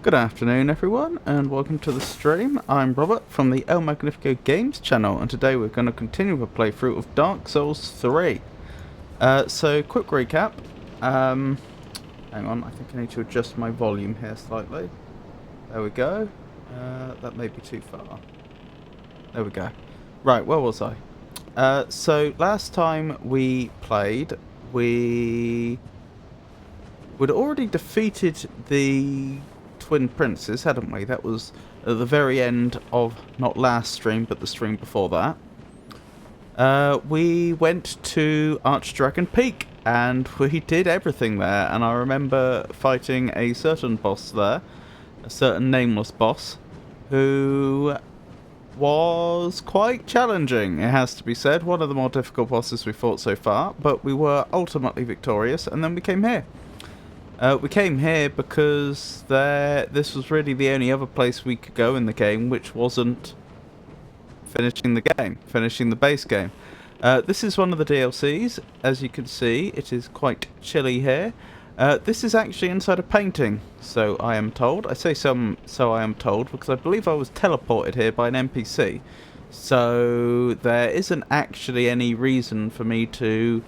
Good afternoon everyone and welcome to the stream. I'm Robert from the El Magnifico Games channel and today we're going to continue the playthrough of Dark Souls 3. So quick recap. Hang on, I think I need to adjust my volume here slightly. There we go. That may be too far. There we go. Right, where was I? So last time we played, we'd already defeated the Twin Princes, hadn't we? That was at the very end of not last stream, but the stream before that. We went to Archdragon Peak, and we did everything there. And I remember fighting a certain boss there, a certain nameless boss, who was quite challenging, it has to be said. One of the more difficult bosses we fought so far, but we were ultimately victorious, and then we came here. We came here because this was really the only other place we could go in the game which wasn't finishing the base game. This is one of the DLCs. As you can see, it is quite chilly here. This is actually inside a painting, so I am told. I say so I am told because I believe I was teleported here by an NPC. So there isn't actually any reason for me to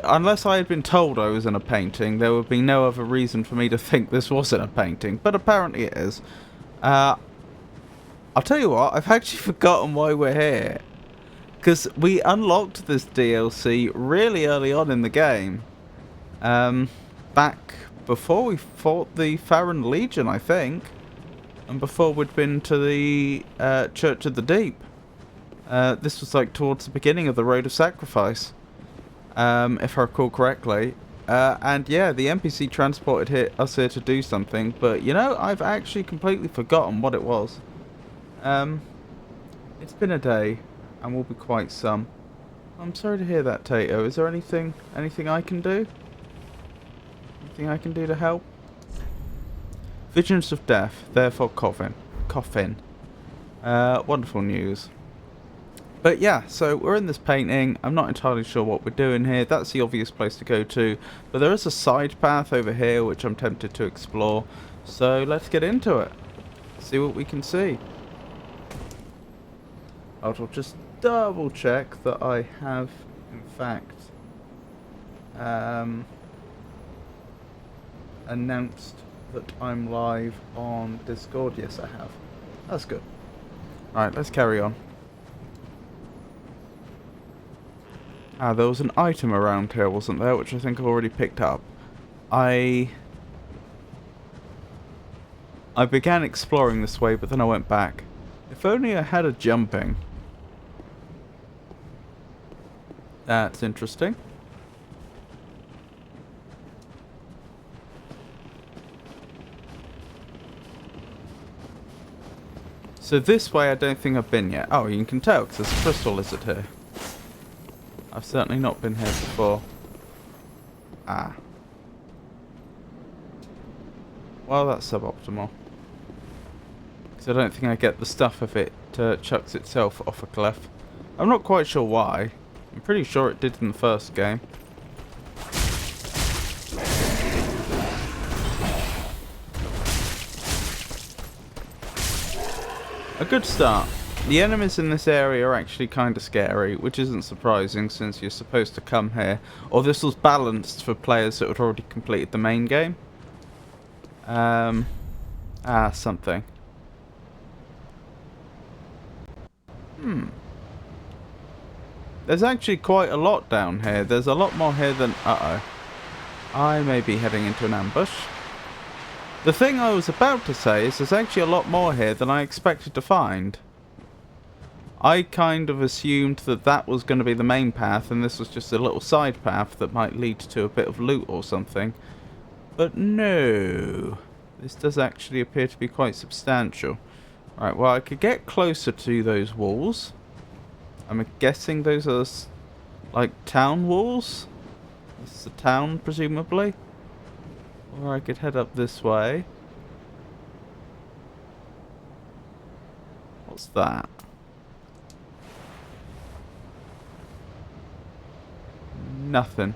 unless I had been told I was in a painting, there would be no other reason for me to think this wasn't a painting, but apparently it is. I'll tell you what, I've actually forgotten why we're here. Because we unlocked this DLC really early on in the game. Back before we fought the Farron Legion, I think. And before we'd been to the Church of the Deep. This was like towards the beginning of the Road of Sacrifice. If I recall correctly. And yeah, the NPC transported us here to do something, but you know, I've actually completely forgotten what it was. It's been a day, and will be quite some. I'm sorry to hear that, Tato. Is there anything I can do? Anything I can do to help? Visions of death, therefore coffin. coffin. Wonderful news. But yeah, so we're in this painting. I'm not entirely sure what we're doing here. That's the obvious place to go to. But there is a side path over here which I'm tempted to explore. So let's get into it. See what we can see. I'll just double check that I have, in fact, announced that I'm live on Discord. Yes, I have. That's good. Alright, let's carry on. There was an item around here, wasn't there? Which I think I've already picked up. I began exploring this way, but then I went back. If only I had a jumping. That's interesting. So this way I don't think I've been yet. Oh, you can tell because there's a crystal lizard here. I've certainly not been here before. Ah. Well, that's suboptimal. Because I don't think I get the stuff if it chucks itself off a cliff. I'm not quite sure why. I'm pretty sure it did in the first game. A good start. The enemies in this area are actually kind of scary, which isn't surprising since you're supposed to come here. Or this was balanced for players that had already completed the main game. Something. There's actually quite a lot down here. There's a lot more here than... Uh-oh. I may be heading into an ambush. The thing I was about to say is there's actually a lot more here than I expected to find. I kind of assumed that that was going to be the main path and this was just a little side path that might lead to a bit of loot or something. But no. This does actually appear to be quite substantial. Right, well I could get closer to those walls. I'm guessing those are like town walls. This is a town presumably. Or I could head up this way. What's that? Nothing.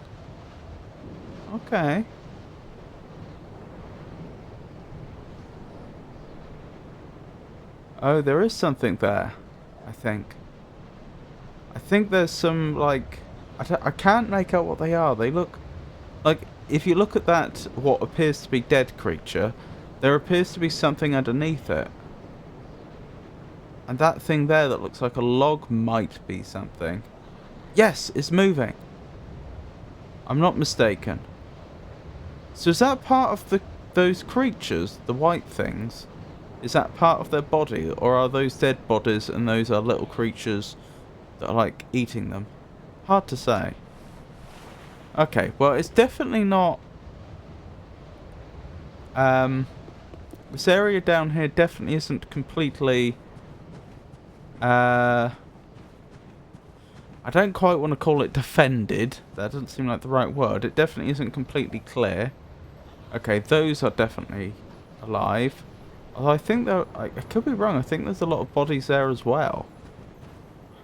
Okay. Oh, there is something there, I think. I think there's some, like... I can't make out what they are. They look... Like, if you look at that, what appears to be dead creature, there appears to be something underneath it. And that thing there that looks like a log might be something. Yes, it's moving. I'm not mistaken. So is that part of those creatures, the white things? Is that part of their body, or are those dead bodies and those are little creatures that are like eating them? Hard to say. Okay, well it's definitely not... this area down here definitely isn't completely... I don't quite want to call it defended. That doesn't seem like the right word. It definitely isn't completely clear. Okay, those are definitely alive. Although I think there... I could be wrong. I think there's a lot of bodies there as well.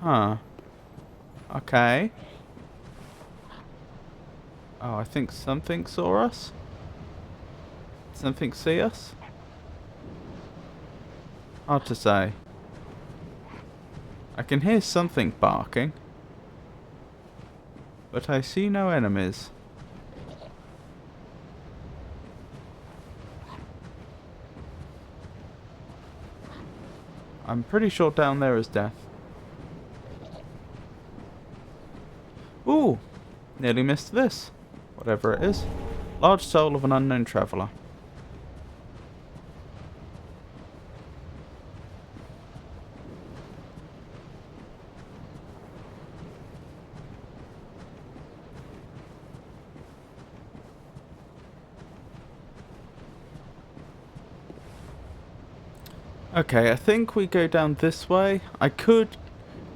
Huh. Okay. Oh, I think something saw us. Something see us? Hard to say. I can hear something barking. But I see no enemies. I'm pretty sure down there is death. Ooh! Nearly missed this. Whatever it is. Large soul of an unknown traveller. Okay, I think we go down this way. I could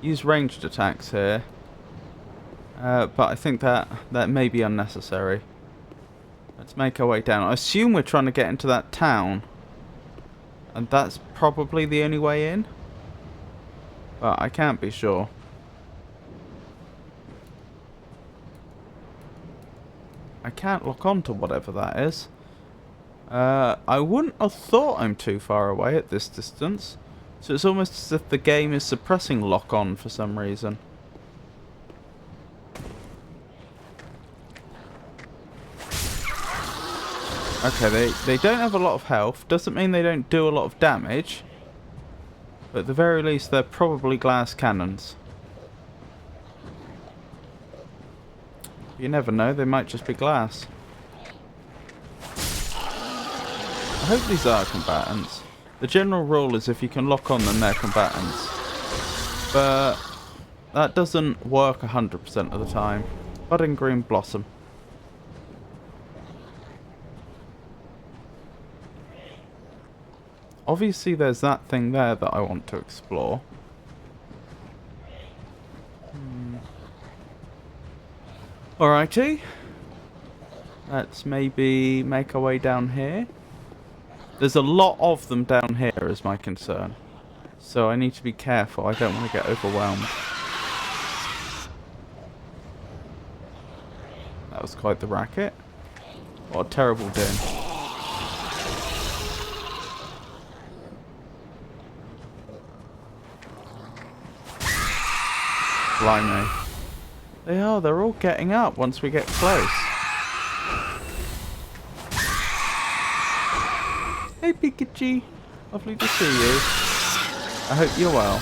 use ranged attacks here. But I think that may be unnecessary. Let's make our way down. I assume we're trying to get into that town. And that's probably the only way in. But I can't be sure. I can't lock on to whatever that is. I wouldn't have thought I'm too far away at this distance. So it's almost as if the game is suppressing lock on for some reason. Okay, they don't have a lot of health. Doesn't mean they don't do a lot of damage. But at the very least, they're probably glass cannons. You never know, they might just be glass. I hope these are combatants. The general rule is if you can lock on them, they're combatants. But that doesn't work 100% of the time. Budding green blossom. Obviously there's that thing there that I want to explore. Alrighty. Let's maybe make our way down here. There's a lot of them down here is my concern. So I need to be careful. I don't want to get overwhelmed. That was quite the racket. What a terrible din. Blimey. They're all getting up once we get close. Hey Pikachu, lovely to see you. I hope you're well.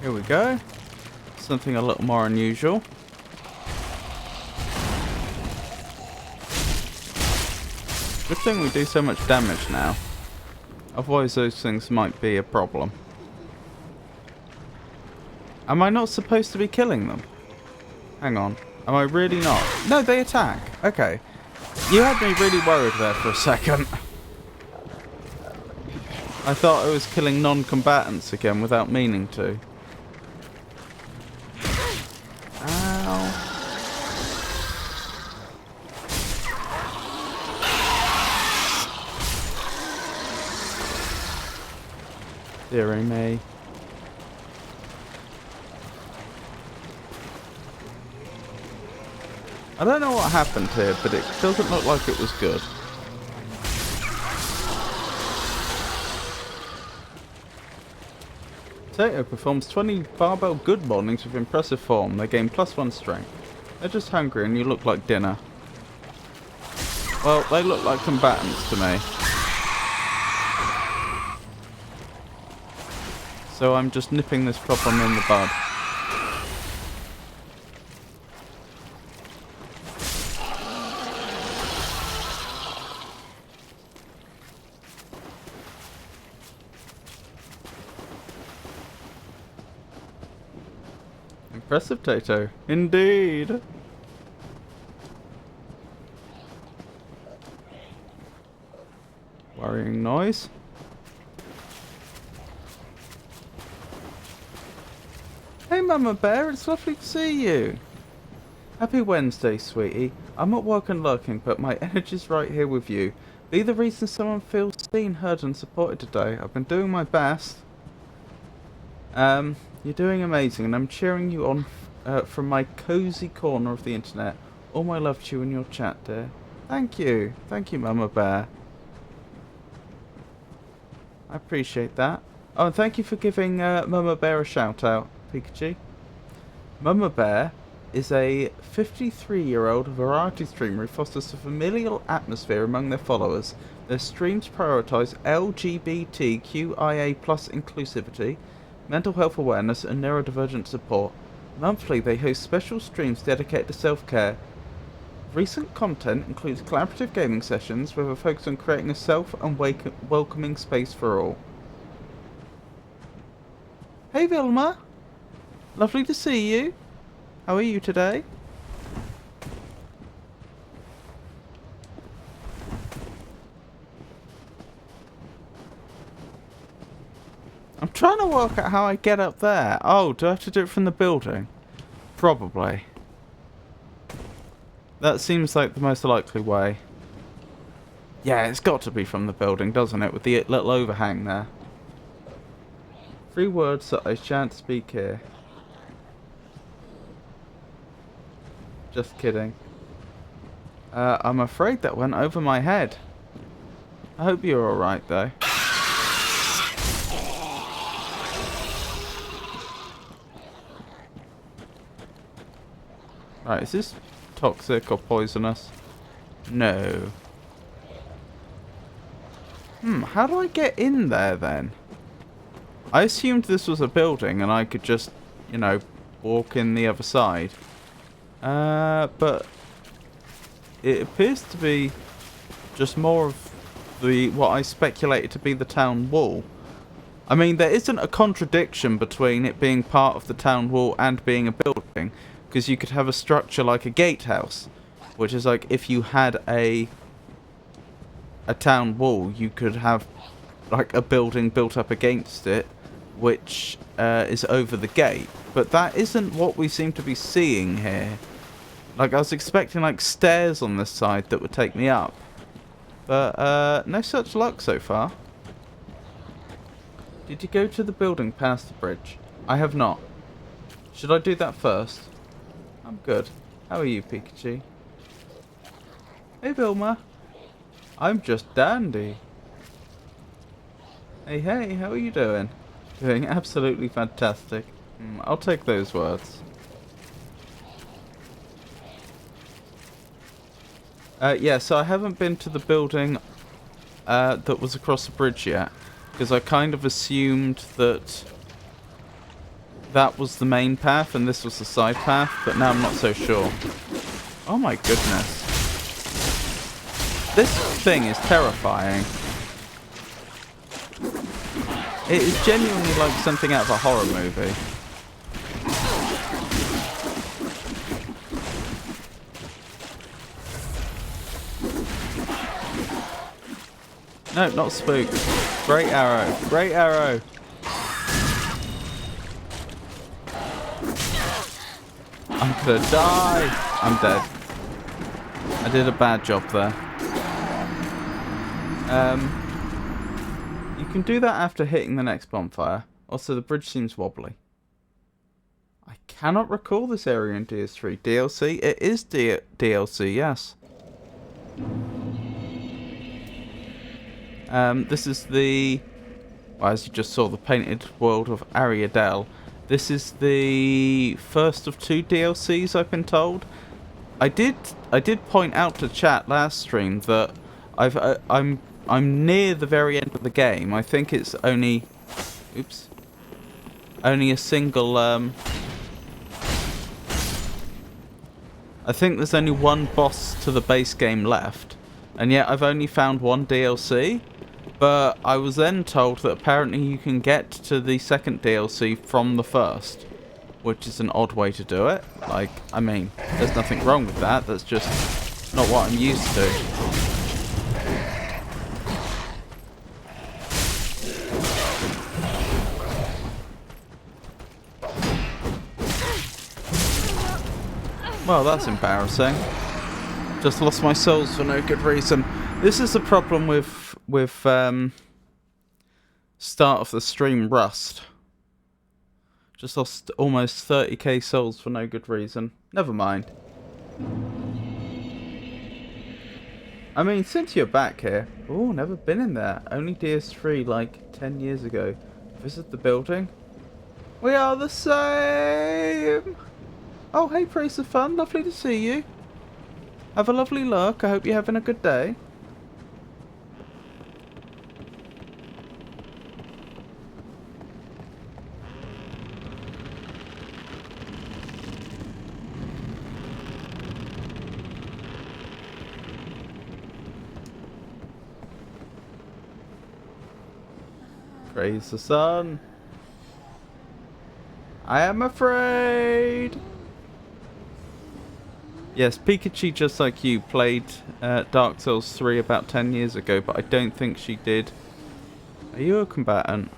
Here we go. Something a little more unusual. Good thing we do so much damage now. Otherwise those things might be a problem. Am I not supposed to be killing them? Hang on. Am I really not? No, they attack. Okay. You had me really worried there for a second. I thought I was killing non-combatants again without meaning to. Ow. Dearie me. I don't know what happened here, but it doesn't look like it was good. Tato performs 20 barbell good mornings with impressive form. They gain +1 strength. They're just hungry and you look like dinner. Well, they look like combatants to me. So I'm just nipping this problem in the bud. Impressive, Tato. Indeed. Worrying noise. Hey Mama Bear, it's lovely to see you. Happy Wednesday, sweetie. I'm at work and lurking, but my energy's right here with you. Be the reason someone feels seen, heard and supported today. I've been doing my best. You're doing amazing and I'm cheering you on from my cozy corner of the internet. All my love to you in your chat, dear. Thank you. Thank you, Mama Bear. I appreciate that. Oh, and thank you for giving Mama Bear a shout out, Pikachu. Mama Bear is a 53-year-old variety streamer who fosters a familial atmosphere among their followers. Their streams prioritise LGBTQIA+ inclusivity, mental health awareness and neurodivergent support. Monthly they host special streams dedicated to self-care. Recent content includes collaborative gaming sessions with a focus on creating a safe and welcoming space for all. Hey Vilma! Lovely to see you. How are you today? I'm trying to work out how I get up there. Oh, do I have to do it from the building? Probably. That seems like the most likely way. Yeah, it's got to be from the building, doesn't it? With the little overhang there. 3 words that I shan't speak here. Just kidding. I'm afraid that went over my head. I hope you're alright, though. Right, is this toxic or poisonous? No. How do I get in there, then? I assumed this was a building and I could just, you know, walk in the other side. But it appears to be just more of what I speculated to be the town wall. I mean, there isn't a contradiction between it being part of the town wall and being a building, because you could have a structure like a gatehouse, which is like if you had a town wall, you could have like a building built up against it, which is over the gate. But that isn't what we seem to be seeing here. Like, I was expecting like stairs on this side that would take me up. But no such luck so far. Did you go to the building past the bridge? I have not. Should I do that first? I'm good. How are you, Pikachu? Hey, Vilma. I'm just dandy. Hey, hey, how are you doing? Doing absolutely fantastic. I'll take those words. Yeah, so I haven't been to the building that was across the bridge yet, because I kind of assumed that that was the main path and this was the side path, but now I'm not so sure. Oh my goodness. This thing is terrifying. It is genuinely like something out of a horror movie. No, not spook. Great arrow. Great arrow. I'm gonna die. I'm dead. I did a bad job there. You can do that after hitting the next bonfire. Also, the bridge seems wobbly. I cannot recall this area in DS3. DLC? It is DLC, yes. This is the... Well, as you just saw, the painted world of Ariadel. This is the first of 2 DLCs, I've been told. I did point out to chat last stream that I'm near the very end of the game. I think it's only... Oops. Only a single... I think there's only one boss to the base game left. And yet I've only found 1 DLC. But I was then told that apparently you can get to the second DLC from the first. Which is an odd way to do it. Like, I mean, there's nothing wrong with that. That's just not what I'm used to. Well, that's embarrassing. Just lost my souls for no good reason. This is the problem with start of the stream Rust. Just lost almost 30k souls for no good reason. Never mind. I mean, since you're back here... Oh, never been in there. Only DS3 like 10 years ago. Visit the building. We are the same! Oh, hey, Praise of Fun. Lovely to see you. Have a lovely look. I hope you're having a good day. Praise the sun. I am afraid. Yes, Pikachu, just like you, played Dark Souls 3 about 10 years ago, but I don't think she did. Are you a combatant?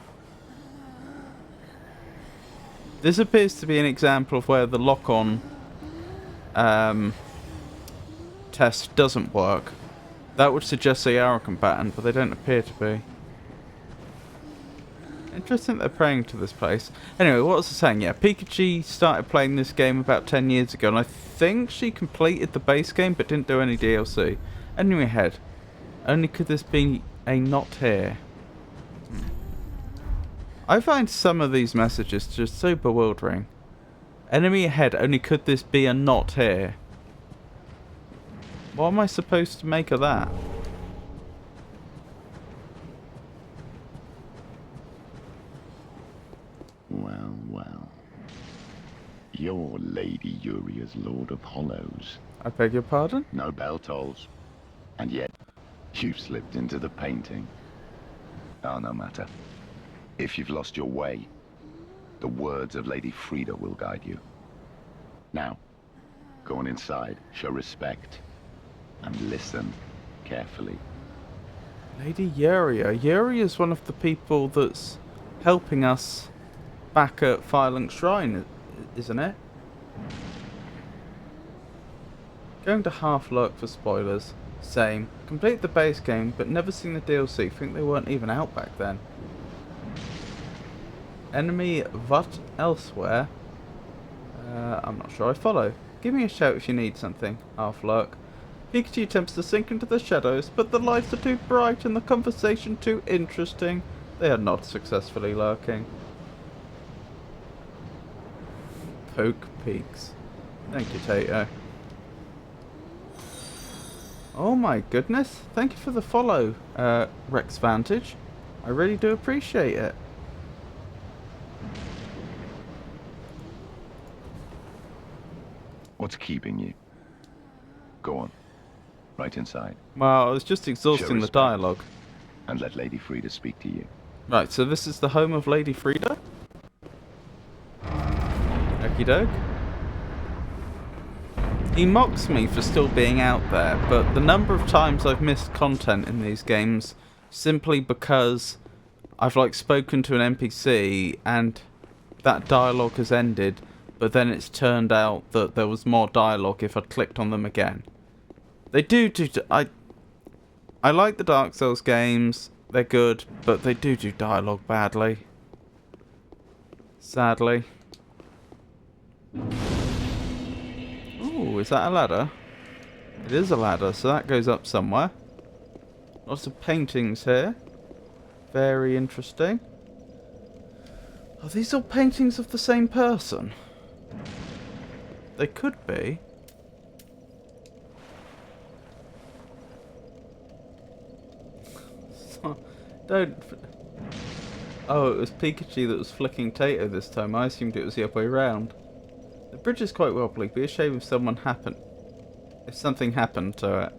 This appears to be an example of where the lock-on test doesn't work. That would suggest they are a combatant, but they don't appear to be. Interesting they're praying to this place. Anyway, what was I saying? Yeah, Pikachu started playing this game about 10 years ago, and I think she completed the base game but didn't do any DLC. Enemy ahead. Only could this be a not here? I find some of these messages just so bewildering. Enemy ahead, only could this be a not here? What am I supposed to make of that? Well, well. You're Lady Uria's Lord of Hollows. I beg your pardon? No bell tolls. And yet, you've slipped into the painting. Oh, no matter. If you've lost your way, the words of Lady Frida will guide you. Now, go on inside, show respect, and listen carefully. Lady Yuria. Yuria is one of the people that's helping us back at Firelink Shrine, isn't it? Going to half lurk for spoilers. Same. Complete the base game, but never seen the DLC. Think they weren't even out back then. Enemy what elsewhere? I'm not sure I follow. Give me a shout if you need something. Half lurk. Pikachu attempts to sink into the shadows, but the lights are too bright and the conversation too interesting. They are not successfully lurking. Poke Peaks. Thank you, Tato. Oh my goodness. Thank you for the follow, Rex Vantage. I really do appreciate it. What's keeping you? Go on. Right inside. Well, I was just Show exhausting the respect. dialogue. And let Lady Frida speak to you. Right, so this is the home of Lady Frida? Okie doke. He mocks me for still being out there, but the number of times I've missed content in these games simply because I've like spoken to an NPC and that dialogue has ended, but then it's turned out that there was more dialogue if I'd clicked on them again. They do I like the Dark Souls games, they're good, but they do dialogue badly. Sadly. Ooh, is that a ladder? It is a ladder, so that goes up somewhere. Lots of paintings here. Very interesting. Are these all paintings of the same person? They could be. Don't... Oh, it was Pikachu that was flicking Tato this time. I assumed it was the other way around. The bridge is quite wobbly. Be a shame if something happened to it.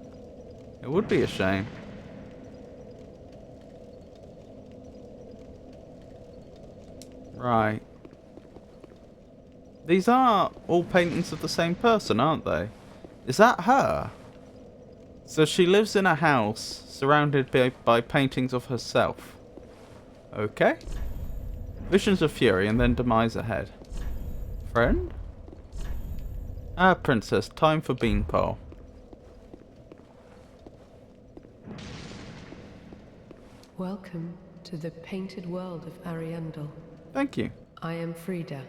It would be a shame. Right. These are all paintings of the same person, aren't they? Is that her? So she lives in a house surrounded by paintings of herself. Okay. Visions of fury and then demise ahead. Friend? Ah, princess. Time for beanpole. Welcome to the painted world of Ariandel. Thank you. I am Frida.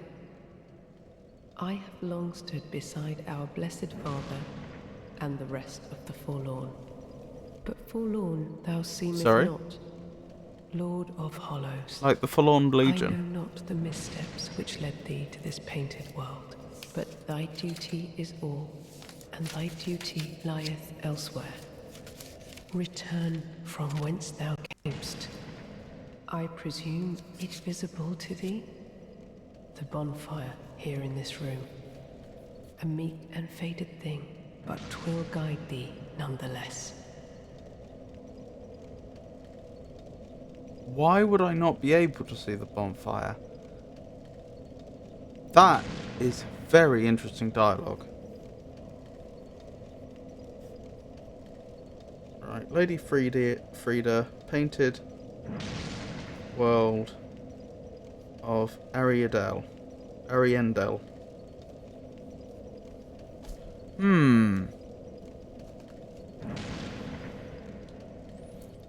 I have long stood beside our blessed Father and the rest of the forlorn. But forlorn thou seemest not, Lord of Hollows. Like the Forlorn Legion. I know not the missteps which led thee to this painted world, but thy duty is all, and thy duty lieth elsewhere. Return from whence thou camest. I presume it visible to thee? The bonfire here in this room. A meek and faded thing, but 'twill guide thee nonetheless. Why would I not be able to see the bonfire? That is very interesting dialogue. Right, Lady Frida painted world of Ariandel. Ariendel.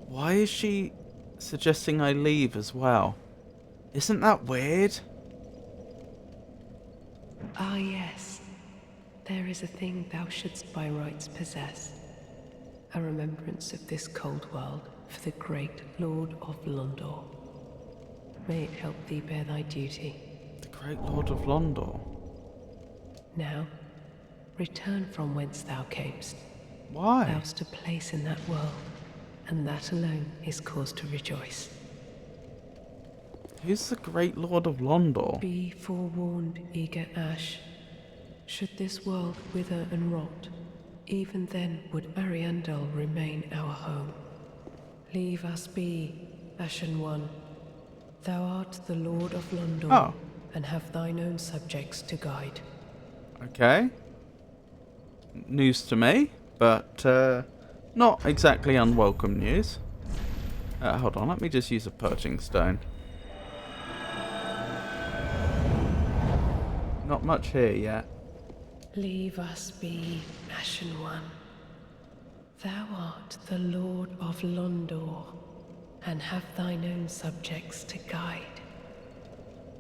Why is she suggesting I leave as well? Isn't that weird? Ah, yes. There is a thing thou shouldst by rights possess. A remembrance of this cold world for the great Lord of Londor. May it help thee bear thy duty. The Great Lord of Londor. Now, return from whence thou camest. Why? Thou'st a place in that world, and that alone is cause to rejoice. Who's the Great Lord of Londor? Be forewarned, eager Ash. Should this world wither and rot, even then would Ariandel remain our home. Leave us be, Ashen One. Thou art the Lord of Londor, Oh. and have thine own subjects to guide. Okay. News to me, but not exactly unwelcome news. Hold on, let me just use a perching stone. Not much here yet. Leave us be, Ashen One. Thou art the Lord of Londor, and have thine own subjects to guide.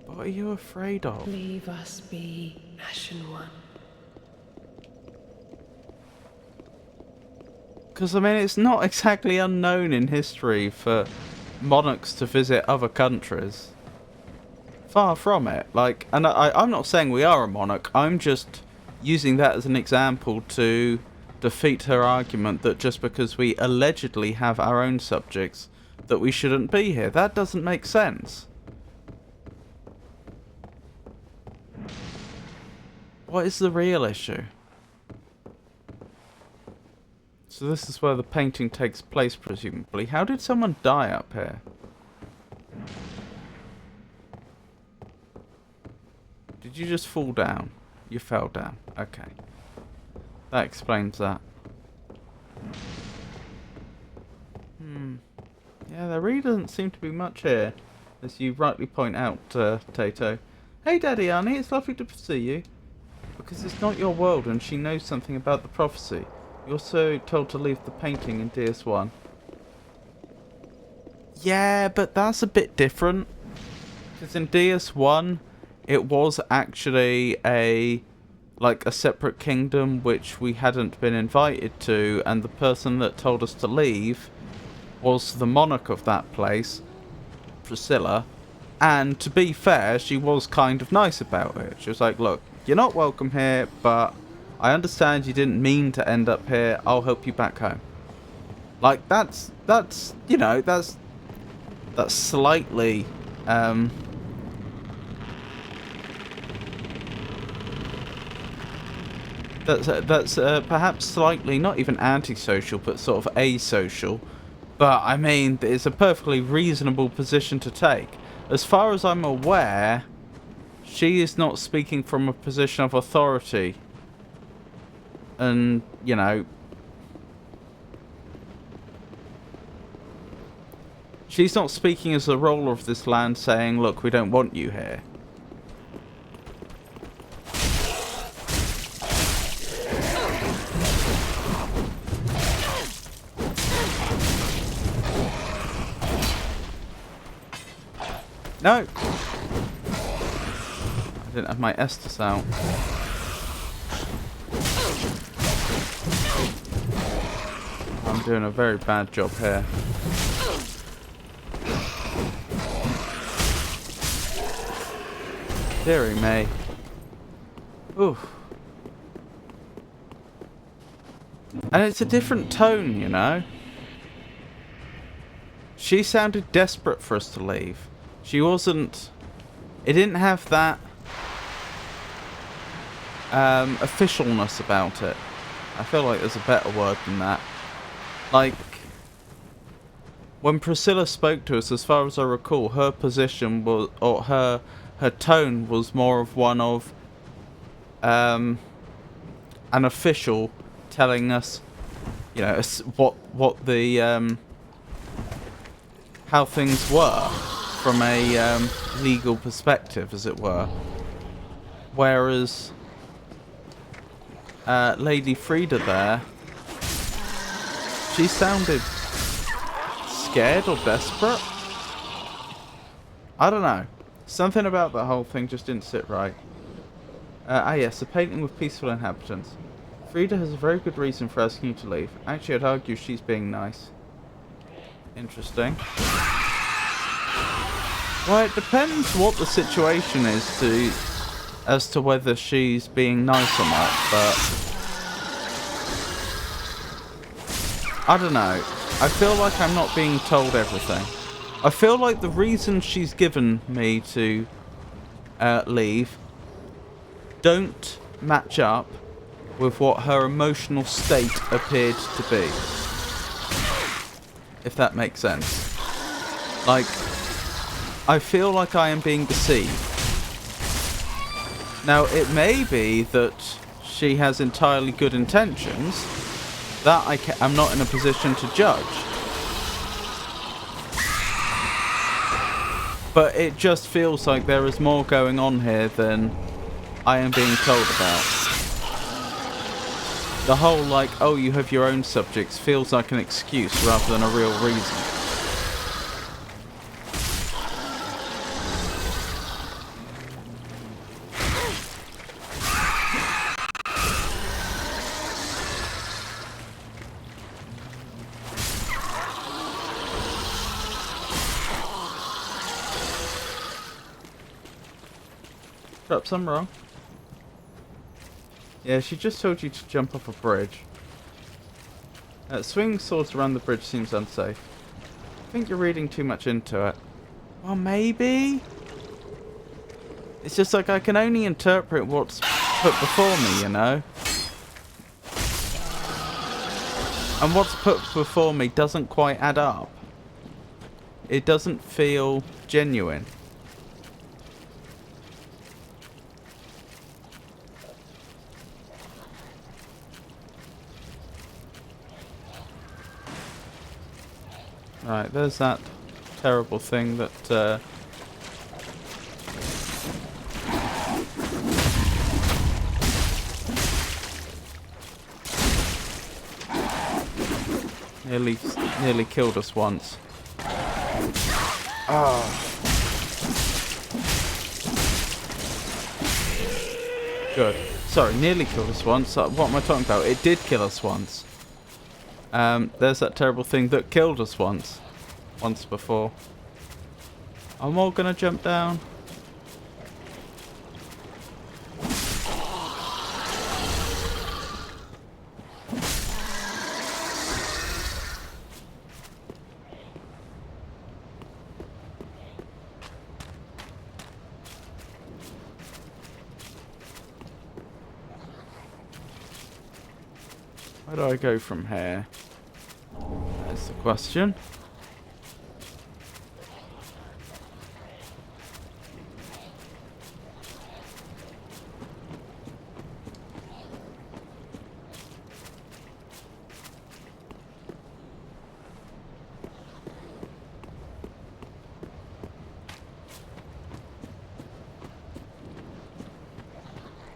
What are you afraid of? Leave us be, Ashen One. Because, I mean, it's not exactly unknown in history for monarchs to visit other countries. Far from it. Like, and I'm not saying we are a monarch, I'm just using that as an example to defeat her argument that just because we allegedly have our own subjects, that we shouldn't be here. That doesn't make sense. What is the real issue? So this is where the painting takes place, presumably. How did someone die up here? Did you just fall down? You fell down. Okay. That explains that. Yeah, there really doesn't seem to be much here, as you rightly point out, Tato. Hey, Daddy Arnie, it's lovely to see you. Because it's not your world and she knows something about the prophecy. You're also told to leave the painting in DS1. Yeah, but that's a bit different. Because in DS1, it was actually a separate kingdom which we hadn't been invited to, and the person that told us to leave was the monarch of that place, Priscilla. And to be fair, she was kind of nice about it. She was like, look, you're not welcome here, but I understand you didn't mean to end up here. I'll help you back home. Like, that's you know, that's slightly, that's perhaps slightly, not even antisocial, but sort of asocial. But, I mean, it's a perfectly reasonable position to take. As far as I'm aware, she is not speaking from a position of authority. And, you know, she's not speaking as the ruler of this land saying, look, we don't want you here. No! I didn't have my Estus out. I'm doing a very bad job here. Deary me. Oof. And it's a different tone, you know. She sounded desperate for us to leave. She wasn't... It didn't have that officialness about it. I feel like there's a better word than that. Like, when Priscilla spoke to us, as far as I recall, her position was, or her tone was more of one of an official telling us, you know, what the how things were from a legal perspective, as it were. Whereas Lady Frida there, she sounded scared or desperate. I don't know. Something about that whole thing just didn't sit right. Yes, a painting with peaceful inhabitants. Frida has a very good reason for asking you to leave. Actually, I'd argue she's being nice. Interesting. Well, it depends what the situation is as to whether she's being nice or not, but I don't know. I feel like I'm not being told everything. I feel like the reason she's given me to leave don't match up with what her emotional state appeared to be. If that makes sense. Like, I feel like I am being deceived. Now, it may be that she has entirely good intentions. That I'm not in a position to judge. But it just feels like there is more going on here than I am being told about. The whole, like, oh, you have your own subjects feels like an excuse rather than a real reason. Perhaps I'm wrong. Yeah, she just told you to jump off a bridge. Swinging swords around the bridge seems unsafe. I think you're reading too much into it. Well, maybe? It's just like I can only interpret what's put before me, you know? And what's put before me doesn't quite add up. It doesn't feel genuine. Right, there's that terrible thing that nearly killed us once. Oh. Good. Sorry, nearly killed us once. What am I talking about? It did kill us once. There's that terrible thing that killed us once before. I'm all gonna jump down. Where do I go from here? That's the question.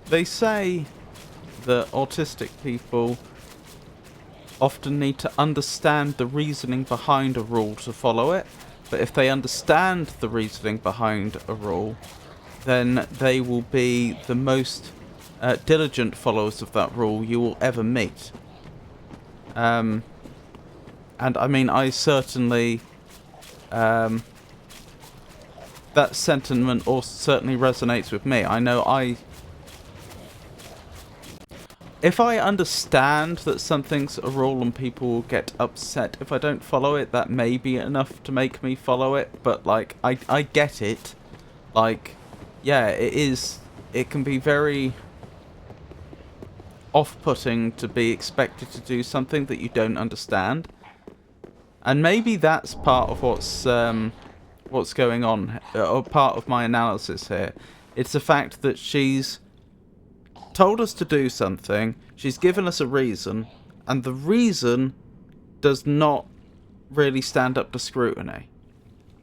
They say that autistic people often need to understand the reasoning behind a rule to follow it, but if they understand the reasoning behind a rule, then they will be the most diligent followers of that rule you will ever meet. And I mean, I certainly that sentiment also certainly resonates with me. I know if I understand that something's a rule and people will get upset if I don't follow it, that may be enough to make me follow it, but like, I get it. Like, yeah, it can be very off-putting to be expected to do something that you don't understand. And maybe that's part of what's going on, or part of my analysis here. It's the fact that she's told us to do something, she's given us a reason, and the reason does not really stand up to scrutiny.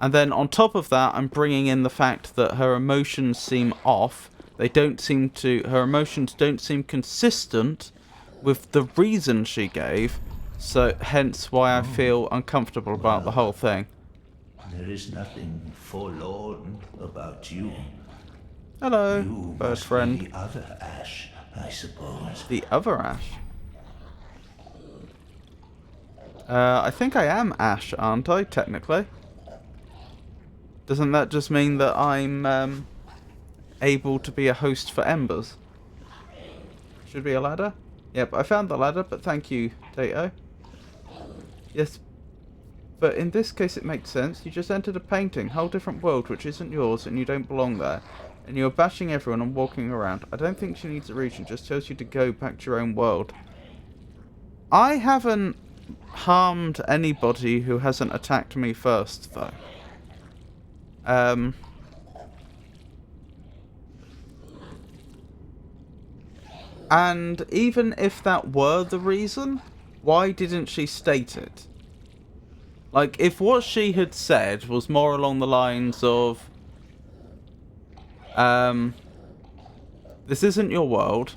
And then on top of that, I'm bringing in the fact that her emotions seem off, They don't seem to... Her emotions don't seem consistent with the reason she gave. So, hence why I feel uncomfortable about the whole thing. There is nothing forlorn about you. Hello, You bird must friend. be the other Ash, I suppose. The other Ash? I think I am Ash, aren't I, technically? Doesn't that just mean that I'm able to be a host for Embers? Should be a ladder? Yep, I found the ladder, but thank you, Tato. Yes, but in this case it makes sense. You just entered a painting, whole different world which isn't yours and you don't belong there. And you're bashing everyone and walking around. I don't think she needs a reason, just tells you to go back to your own world. I haven't harmed anybody who hasn't attacked me first, though. And even if that were the reason, why didn't she state it? Like, if what she had said was more along the lines of, this isn't your world,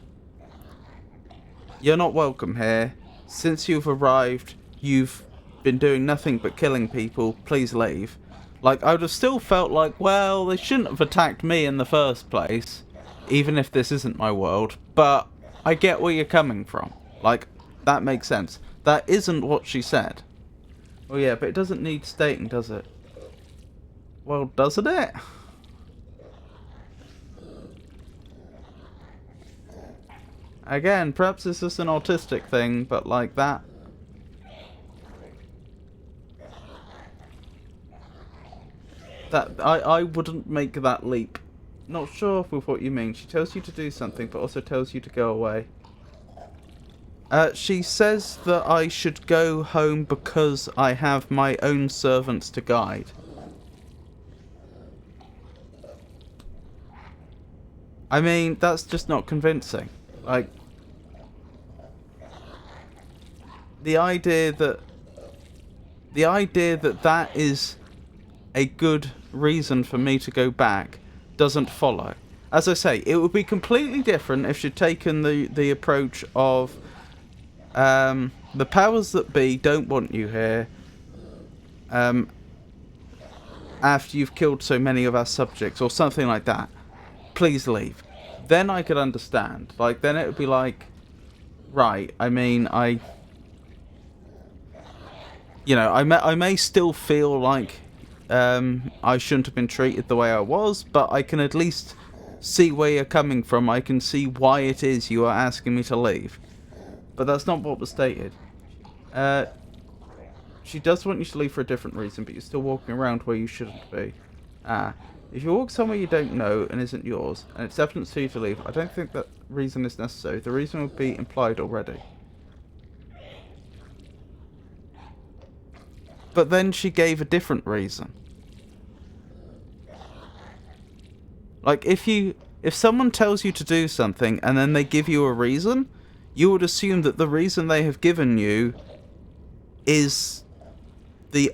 you're not welcome here, since you've arrived, you've been doing nothing but killing people, please leave. Like, I would have still felt like, well, they shouldn't have attacked me in the first place, even if this isn't my world, but I get where you're coming from. Like, that makes sense. That isn't what she said. Oh yeah, but it doesn't need stating, does it? Well, doesn't it? Again, perhaps this is an autistic thing, but like that. I wouldn't make that leap. Not sure with what you mean. She tells you to do something, but also tells you to go away. She says that I should go home because I have my own servants to guide. I mean, that's just not convincing. Like, the idea that that is a good reason for me to go back doesn't follow. As I say, it would be completely different if she'd taken the approach of the powers that be don't want you here after you've killed so many of our subjects or something like that. Please leave. Then I could understand. Like, then it would be like, right, I mean, I may still feel like I shouldn't have been treated the way I was, but I can at least see where you're coming from. I can see why it is you are asking me to leave. But that's not what was stated. She does want you to leave for a different reason, but you're still walking around where you shouldn't be. If you walk somewhere you don't know and isn't yours, and it's evidence to you to leave, I don't think that reason is necessary. The reason would be implied already. But then she gave a different reason. Like, if someone tells you to do something and then they give you a reason, you would assume that the reason they have given you is the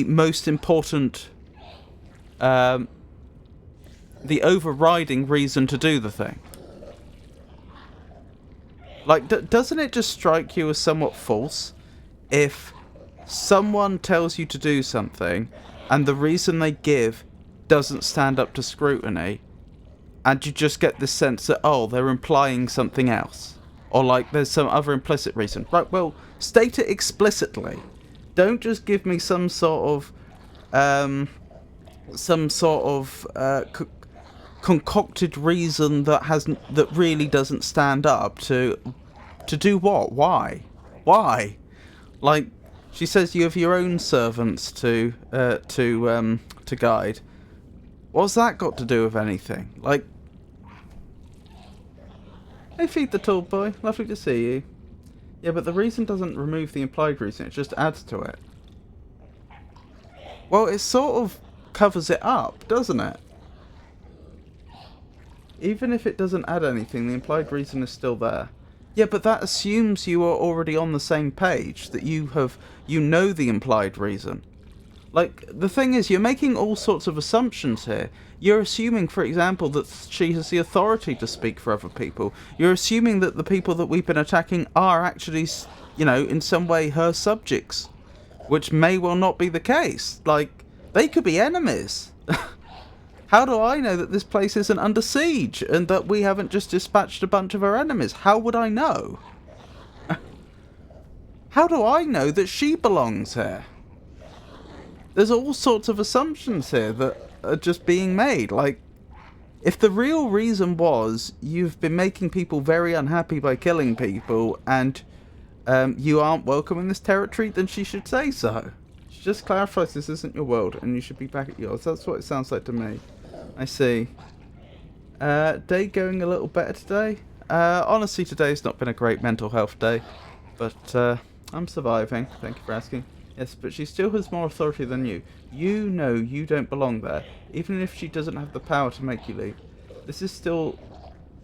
most important, the overriding reason to do the thing. Like, doesn't it just strike you as somewhat false if someone tells you to do something and the reason they give doesn't stand up to scrutiny, and you just get the sense that, oh, they're implying something else, or like there's some other implicit reason? Right, well, state it explicitly. Don't just give me some sort of concocted reason that really doesn't stand up to do what? Why? Like, she says you have your own servants to guide. What's that got to do with anything? Like, hey, Feed the Tall Boy, lovely to see you. Yeah, but the reason doesn't remove the implied reason, it just adds to it. Well, it sort of covers it up, doesn't it? Even if it doesn't add anything, the implied reason is still there. Yeah, but that assumes you are already on the same page, that you know the implied reason. Like, the thing is, you're making all sorts of assumptions here. You're assuming, for example, that she has the authority to speak for other people. You're assuming that the people that we've been attacking are actually, you know, in some way her subjects. Which may well not be the case. Like, they could be enemies. How do I know that this place isn't under siege and that we haven't just dispatched a bunch of our enemies? How would I know? How do I know that she belongs here? There's all sorts of assumptions here that are just being made. Like, if the real reason was you've been making people very unhappy by killing people and you aren't welcome in this territory, then she should say so. She just clarifies this isn't your world and you should be back at yours. That's what it sounds like to me. I see. Day going a little better today? Honestly, today's not been a great mental health day. But I'm surviving. Thank you for asking. Yes, but she still has more authority than you. You know you don't belong there, even if she doesn't have the power to make you leave. This is still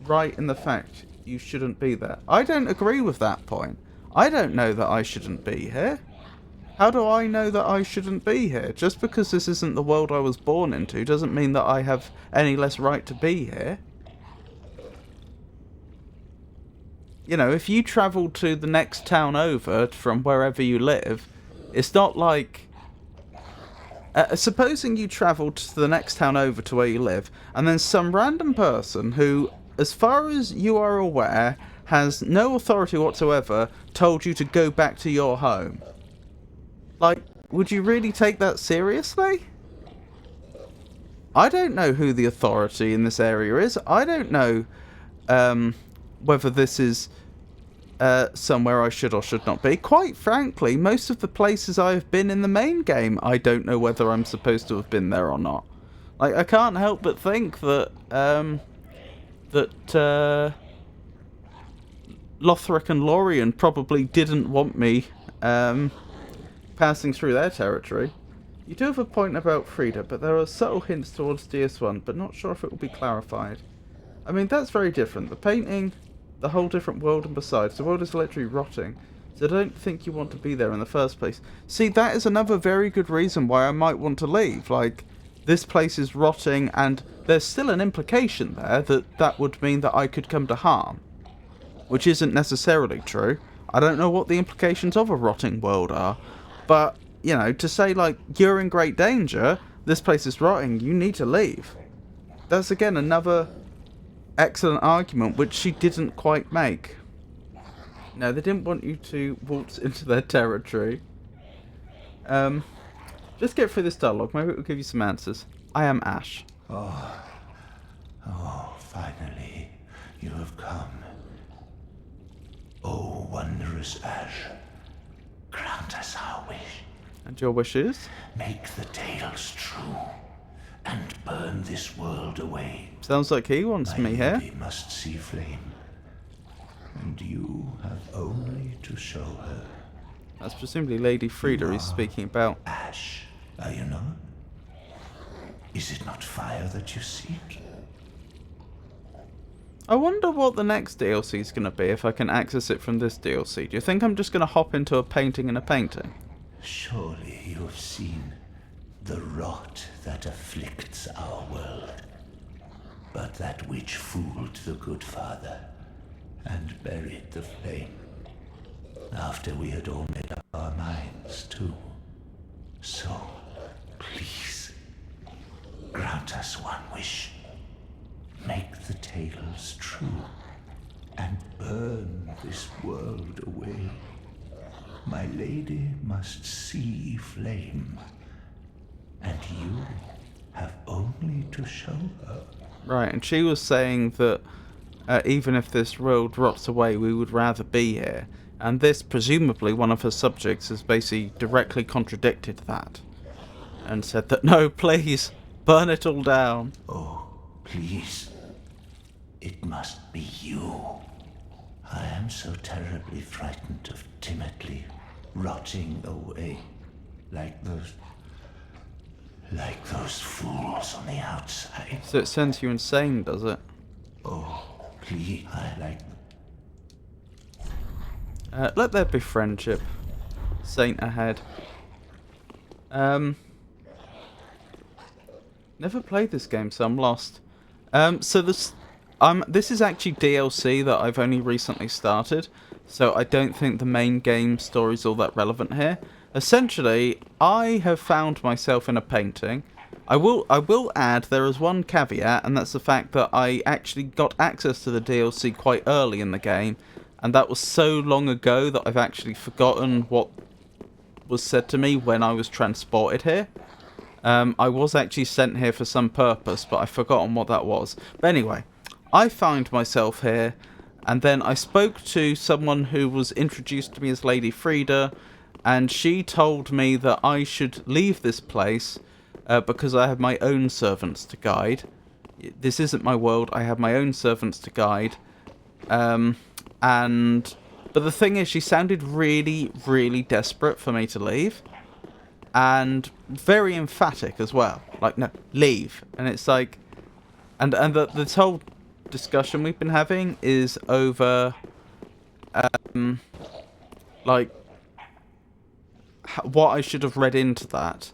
right in the fact you shouldn't be there. I don't agree with that point. I don't know that I shouldn't be here. How do I know that I shouldn't be here? Just because this isn't the world I was born into doesn't mean that I have any less right to be here. You know, if you travel to the next town over from wherever you live, it's not like... supposing you travel to the next town over to where you live, and then some random person who, as far as you are aware, has no authority whatsoever, told you to go back to your home. Like, would you really take that seriously? I don't know who the authority in this area is. I don't know whether this is somewhere I should or should not be. Quite frankly, most of the places I've been in the main game, I don't know whether I'm supposed to have been there or not. Like, I can't help but think that Lothric and Lorien probably didn't want me passing through their territory. You do have a point about Frida, but there are subtle hints towards DS1, but not sure if it will be clarified. I mean, that's very different. The painting, the whole different world, and besides, the world is literally rotting, so I don't think you want to be there in the first place. See, that is another very good reason why I might want to leave. Like, this place is rotting, and there's still an implication there that that would mean that I could come to harm, which isn't necessarily true. I don't know what the implications of a rotting world are, but, you know, to say, like, you're in great danger, this place is rotting, you need to leave. That's, again, another excellent argument, which she didn't quite make. No, they didn't want you to waltz into their territory. Just get through this dialogue, maybe it will give you some answers. I am Ash. Oh, finally, you have come. Oh, wondrous Ash, grant us our wish. And your wish is? Make the tales true, and burn this world away. Sounds like he wants me here. My lady must see flame, and you have only to show her. That's presumably Lady Frida he's speaking about. Ash, are you not? Is it not fire that you seek? I wonder what the next DLC is going to be if I can access it from this DLC. Do you think I'm just going to hop into a painting in a painting? Surely you have seen the rot that afflicts our world, but that which fooled the good father and buried the flame, after we had all made up our minds too. So, please, grant us one wish. Make the tales true, and burn this world away. My lady must see flame, and you have only to show her. Right, and she was saying that even if this world rots away, we would rather be here. And this, presumably, one of her subjects has basically directly contradicted that. And said that, no, please, burn it all down. Oh, please. It must be you. I am so terribly frightened of timidly rotting away like those fools on the outside. So it sends you insane, does it? Oh, please, I like... Let there be friendship. Saint ahead. Never played this game, so I'm lost. So this is actually DLC that I've only recently started, so I don't think the main game story is all that relevant here. Essentially, I have found myself in a painting. I will add there is one caveat, and that's the fact that I actually got access to the DLC quite early in the game, and that was so long ago that I've actually forgotten what was said to me when I was transported here. I was actually sent here for some purpose, but I've forgotten what that was. But anyway, I found myself here, and then I spoke to someone who was introduced to me as Lady Frida, and she told me that I should leave this place because I have my own servants to guide. This isn't my world, I have my own servants to guide. But the thing is, she sounded really, really desperate for me to leave. And very emphatic as well. Like, no, leave. And it's like... And this whole discussion we've been having is over... like... what I should have read into that.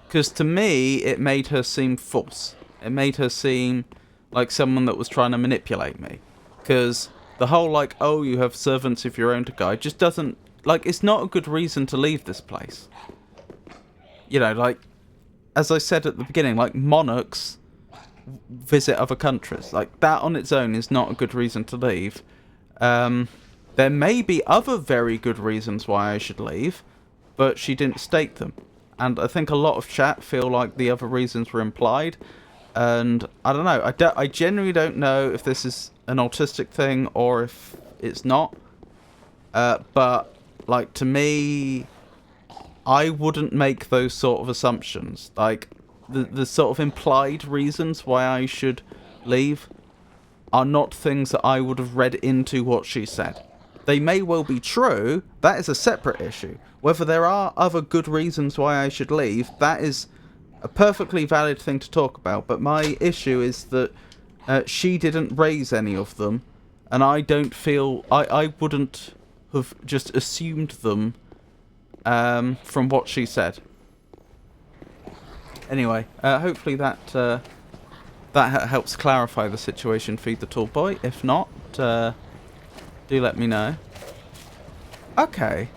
Because to me, it made her seem false. It made her seem like someone that was trying to manipulate me. Because the whole, like, oh, you have servants of your own to guide, just doesn't... Like, it's not a good reason to leave this place. You know, like, as I said at the beginning, like, monarchs visit other countries. Like, that on its own is not a good reason to leave. There may be other very good reasons why I should leave, but she didn't state them. And I think a lot of chat feel like the other reasons were implied. And I don't know. I genuinely don't know if this is an autistic thing or if it's not. But, like, to me... I wouldn't make those sort of assumptions. Like, the sort of implied reasons why I should leave are not things that I would have read into what she said. They may well be true, that is a separate issue. Whether there are other good reasons why I should leave, that is a perfectly valid thing to talk about. But my issue is that she didn't raise any of them, and I don't feel... I wouldn't have just assumed them from what she said. Anyway, hopefully that helps clarify the situation, Feed the Tall Boy. If not, do let me know. Okay.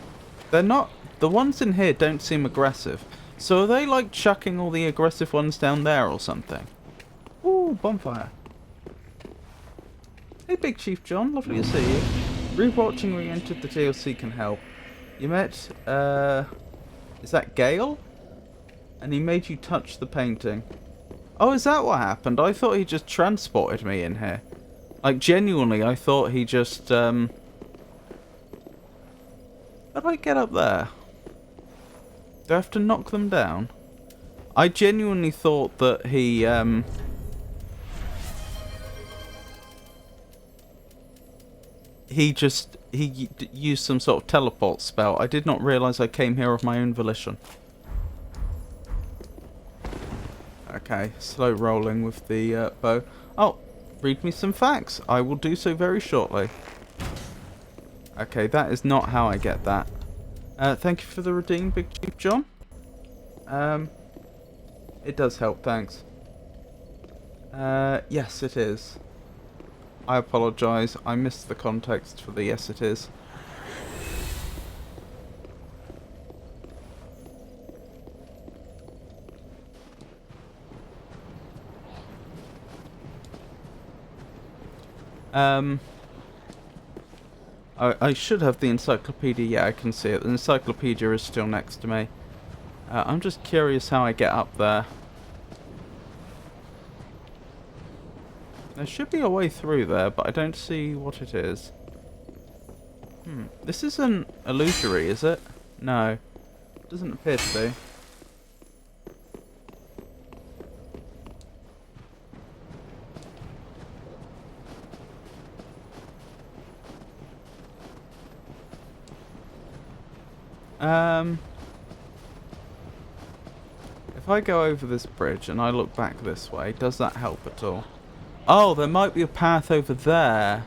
They're not... The ones in here don't seem aggressive. So are they, like, chucking all the aggressive ones down there or something? Ooh, bonfire. Hey, Big Chief John. Lovely to see you. Rewatching Re-entered the DLC can help. You met, is that Gale? And he made you touch the painting. Oh, is that what happened? I thought he just transported me in here. Like, genuinely, I thought he just, how do I get up there? Do I have to knock them down? I genuinely thought that he, he used some sort of teleport spell. I did not realise I came here of my own volition. Okay, slow rolling with the bow. Oh, read me some facts. I will do so very shortly. Okay, that is not how I get that. Thank you for the redeem, Big Chief John. It does help, thanks. Yes, it is. I apologise. I missed the context for the yes it is. I should have the encyclopedia. Yeah, I can see it. The encyclopedia is still next to me. I'm just curious how I get up there. There should be a way through there, but I don't see what it is. This isn't illusory, is it? No. Doesn't appear to be. If I go over this bridge and I look back this way, does that help at all? Oh, there might be a path over there.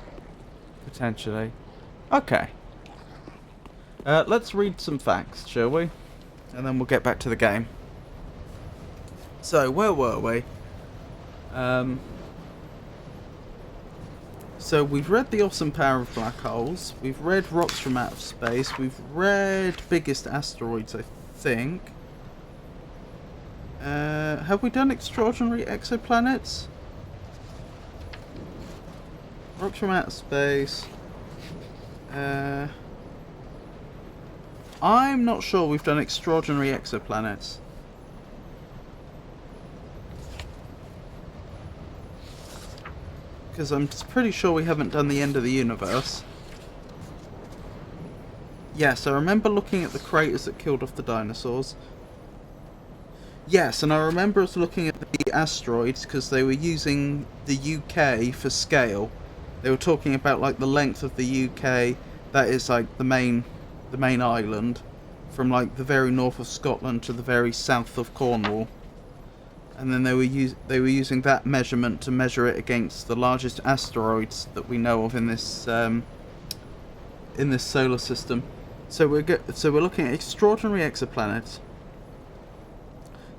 Potentially. Okay. Let's read some facts, shall we? And then we'll get back to the game. So, where were we? So we've read The Awesome Power of Black Holes, we've read Rocks from Out of Space, we've read Biggest Asteroids, I think. Have we done Extraordinary Exoplanets? Rocks from Outer Space. I'm not sure we've done Extraordinary Exoplanets. Because I'm pretty sure we haven't done the End of the Universe. Yes, I remember looking at the craters that killed off the dinosaurs. Yes, and I remember us looking at the asteroids because they were using the UK for scale. They were talking about like the length of the UK, that is like the main island, from like the very north of Scotland to the very south of Cornwall. And then they were using that measurement to measure it against the largest asteroids that we know of in this solar system. So we're looking at extraordinary exoplanets.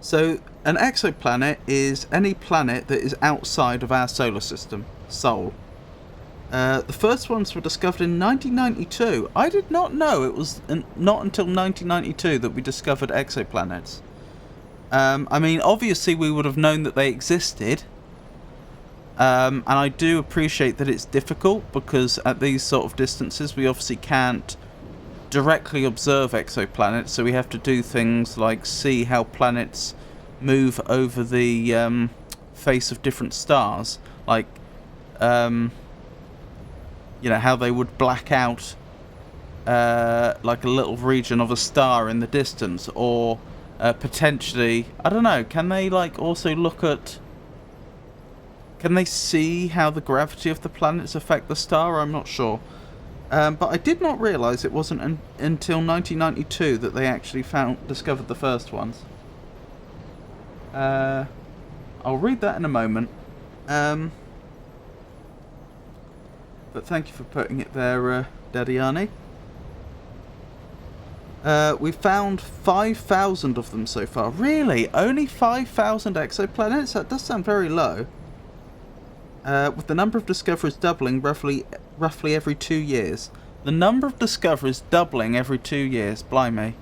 So an exoplanet is any planet that is outside of our solar system, Sol. The first ones were discovered in 1992. I did not know it was not until 1992 that we discovered exoplanets. I mean, obviously we would have known that they existed, and I do appreciate that it's difficult because at these sort of distances we obviously can't directly observe exoplanets, so we have to do things like see how planets move over the face of different stars, like you know, how they would black out like a little region of a star in the distance, or potentially, I don't know, can they like also look at, can they see how the gravity of the planets affect the star? I'm not sure. But I did not realise it wasn't until 1992 that they actually discovered the first ones. I'll read that in a moment. But thank you for putting it there, Daddiani. We've found 5,000 of them so far. Really? Only 5,000 exoplanets? That does sound very low. With the number of discoveries doubling roughly every 2 years. The number of discoveries doubling every 2 years. Blimey.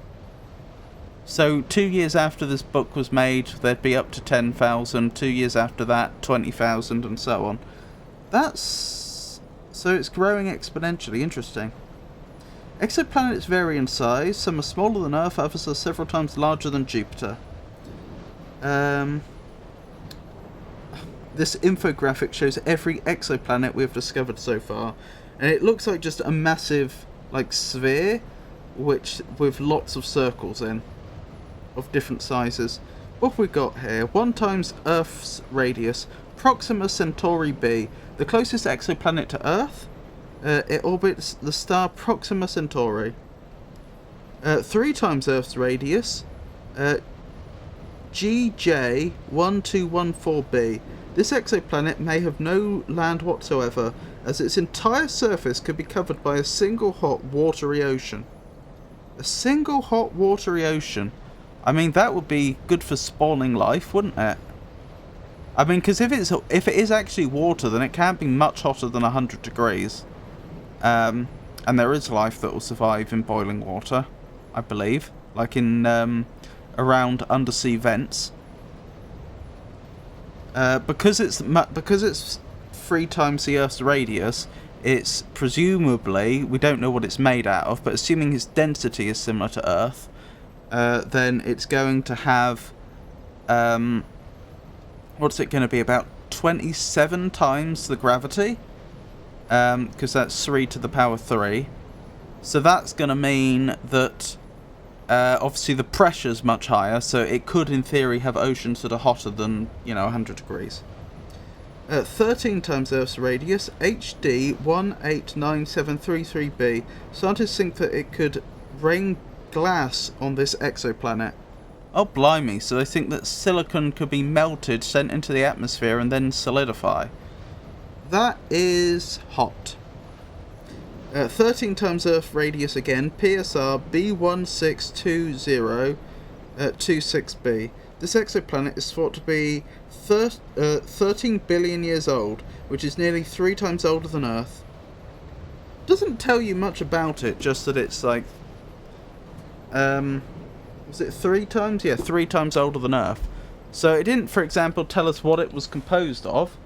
So 2 years after this book was made, there'd be up to 10,000. 2 years after that, 20,000, and so on. So it's growing exponentially. Interesting. Exoplanets vary in size. Some are smaller than Earth, others are several times larger than Jupiter. This infographic shows every exoplanet we've discovered so far, and it looks like just a massive like sphere with lots of circles in of different sizes. What have we got here? 1 times Earth's radius, Proxima Centauri b, the closest exoplanet to Earth. It orbits the star Proxima Centauri. 3 times Earth's radius, GJ1214b. This exoplanet may have no land whatsoever, as its entire surface could be covered by a single hot watery ocean. A single hot watery ocean. I mean, that would be good for spawning life, wouldn't it? I mean, because if it is actually water, then it can't be much hotter than 100 degrees. And there is life that will survive in boiling water, I believe, like in around undersea vents. Because it's 3 times the Earth's radius, it's presumably, we don't know what it's made out of, but assuming its density is similar to Earth, then it's going to have, what's it going to be, about 27 times the gravity, because that's 3 to the power 3. So that's going to mean that obviously the pressure's much higher, so it could in theory have oceans that are hotter than, 100 degrees. 13 times Earth's radius, HD 189733b. Scientists think that it could rain glass on this exoplanet. Oh blimey, so they think that silicon could be melted, sent into the atmosphere and then solidify. That is hot. 13 times Earth radius again, PSR B162026b. This exoplanet is thought to be 13 billion years old, which is nearly 3 times older than Earth. Doesn't tell you much about it, just that it's like... was it 3 times? Yeah, 3 times older than Earth. So it didn't, for example, tell us what it was composed of.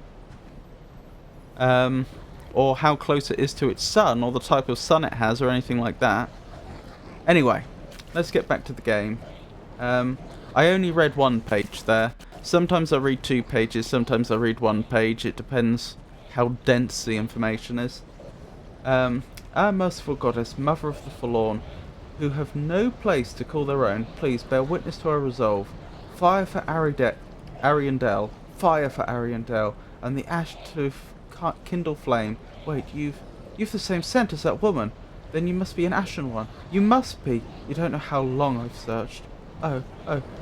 Or how close it is to its sun, or the type of sun it has, or anything like that. Anyway, let's get back to the game. I only read 1 page there. Sometimes I read 2 pages, sometimes I read 1 page. It depends how dense the information is. Our merciful goddess, mother of the forlorn, who have no place to call their own, please bear witness to our resolve. Fire for Ariandel, fire for Ariandel, and the ash to kindle flame. Wait, you've the same scent as that woman. Then you must be an ashen one. You must be. You don't know how long I've searched. Oh,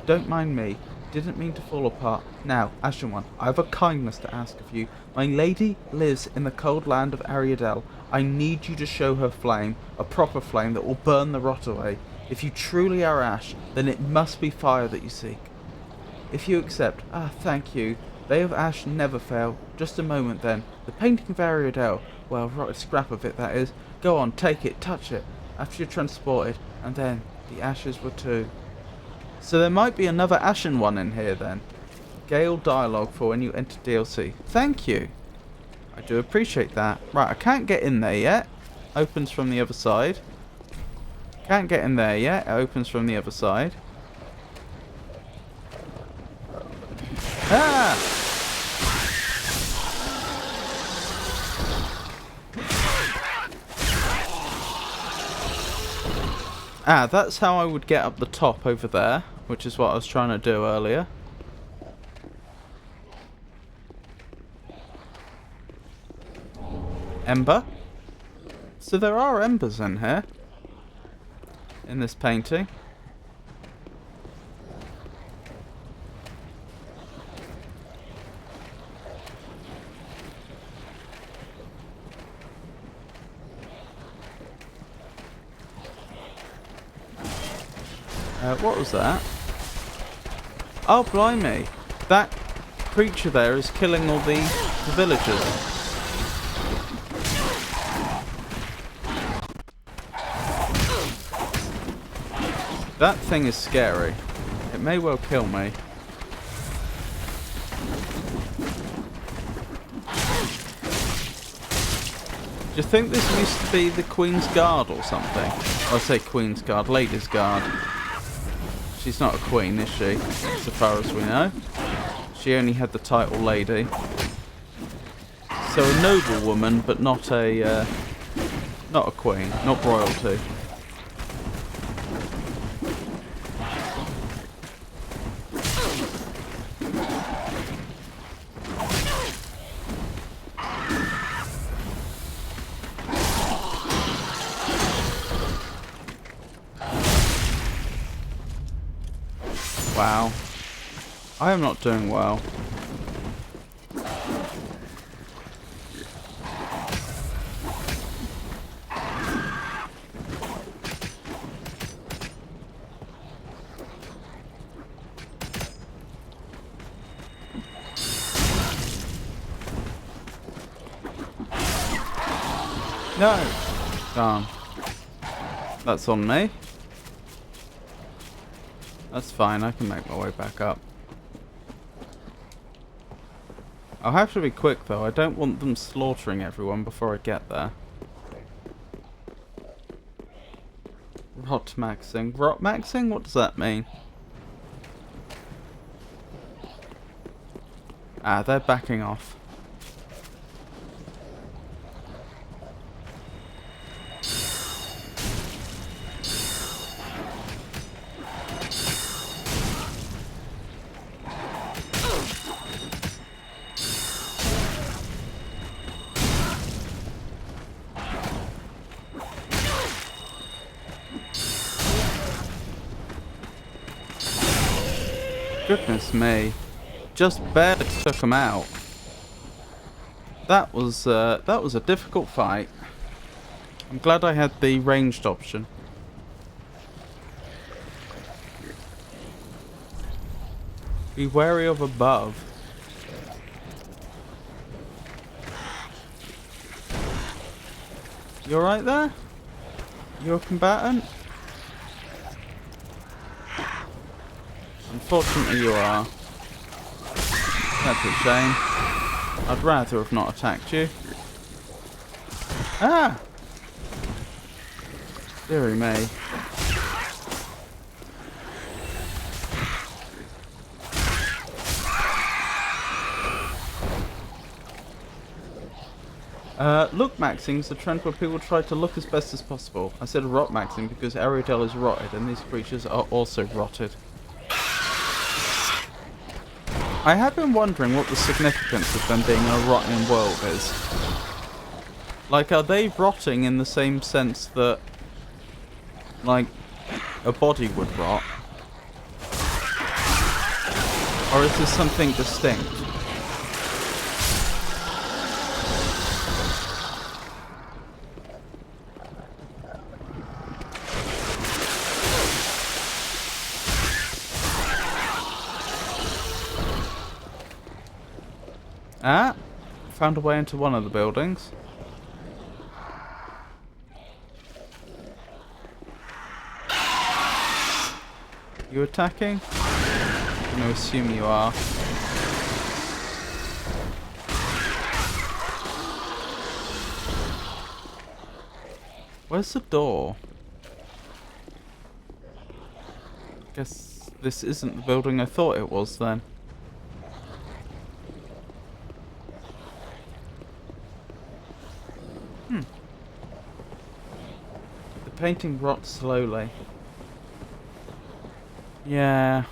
don't mind me. Didn't mean to fall apart. Now, ashen one, I have a kindness to ask of you. My lady lives in the cold land of Ariadel. I need you to show her flame, a proper flame that will burn the rot away. If you truly are ash, then it must be fire that you seek. If you accept, thank you. They of ash never fail. Just a moment then. The painting of Ariadel, well, rotted scrap of it, that is. Go on, take it, touch it, after you're transported, and then the ashes were too. So there might be another ashen one in here then. Gale dialogue for when you enter DLC. Thank you. I do appreciate that. Right, I can't get in there yet. Opens from the other side. Can't get in there yet. It opens from the other side. Ah! That's how I would get up the top over there, which is what I was trying to do earlier. Ember. So there are embers in here. In this painting. What was that? Oh, blimey. That creature there is killing all the villagers. That thing is scary. It may well kill me. Do you think this used to be the Queen's Guard or something? I say Queen's Guard, Lady's Guard. She's not a queen, is she? So far as we know. She only had the title Lady. So a noble woman, but not a queen, not royalty. Wow. I am not doing well. No! Darn. That's on me. That's fine, I can make my way back up. I'll have to be quick though, I don't want them slaughtering everyone before I get there. Rot maxing. Rot maxing? What does that mean? They're backing off. Goodness me. Just barely took him out. That was a difficult fight. I'm glad I had the ranged option. Be wary of above. You alright there? You a combatant? Unfortunately you are. That's a shame. I'd rather have not attacked you. Ah! Deary me. Look maxing is the trend where people try to look as best as possible. I said rot maxing because Ariadel is rotted and these creatures are also rotted. I have been wondering what the significance of them being a rotting world is. Like, are they rotting in the same sense that, like, a body would rot? Or is this something distinct? Ah, found a way into one of the buildings. You attacking? I'm going to assume you are. Where's the door? Guess this isn't the building I thought it was then. The painting rots slowly. Yeah.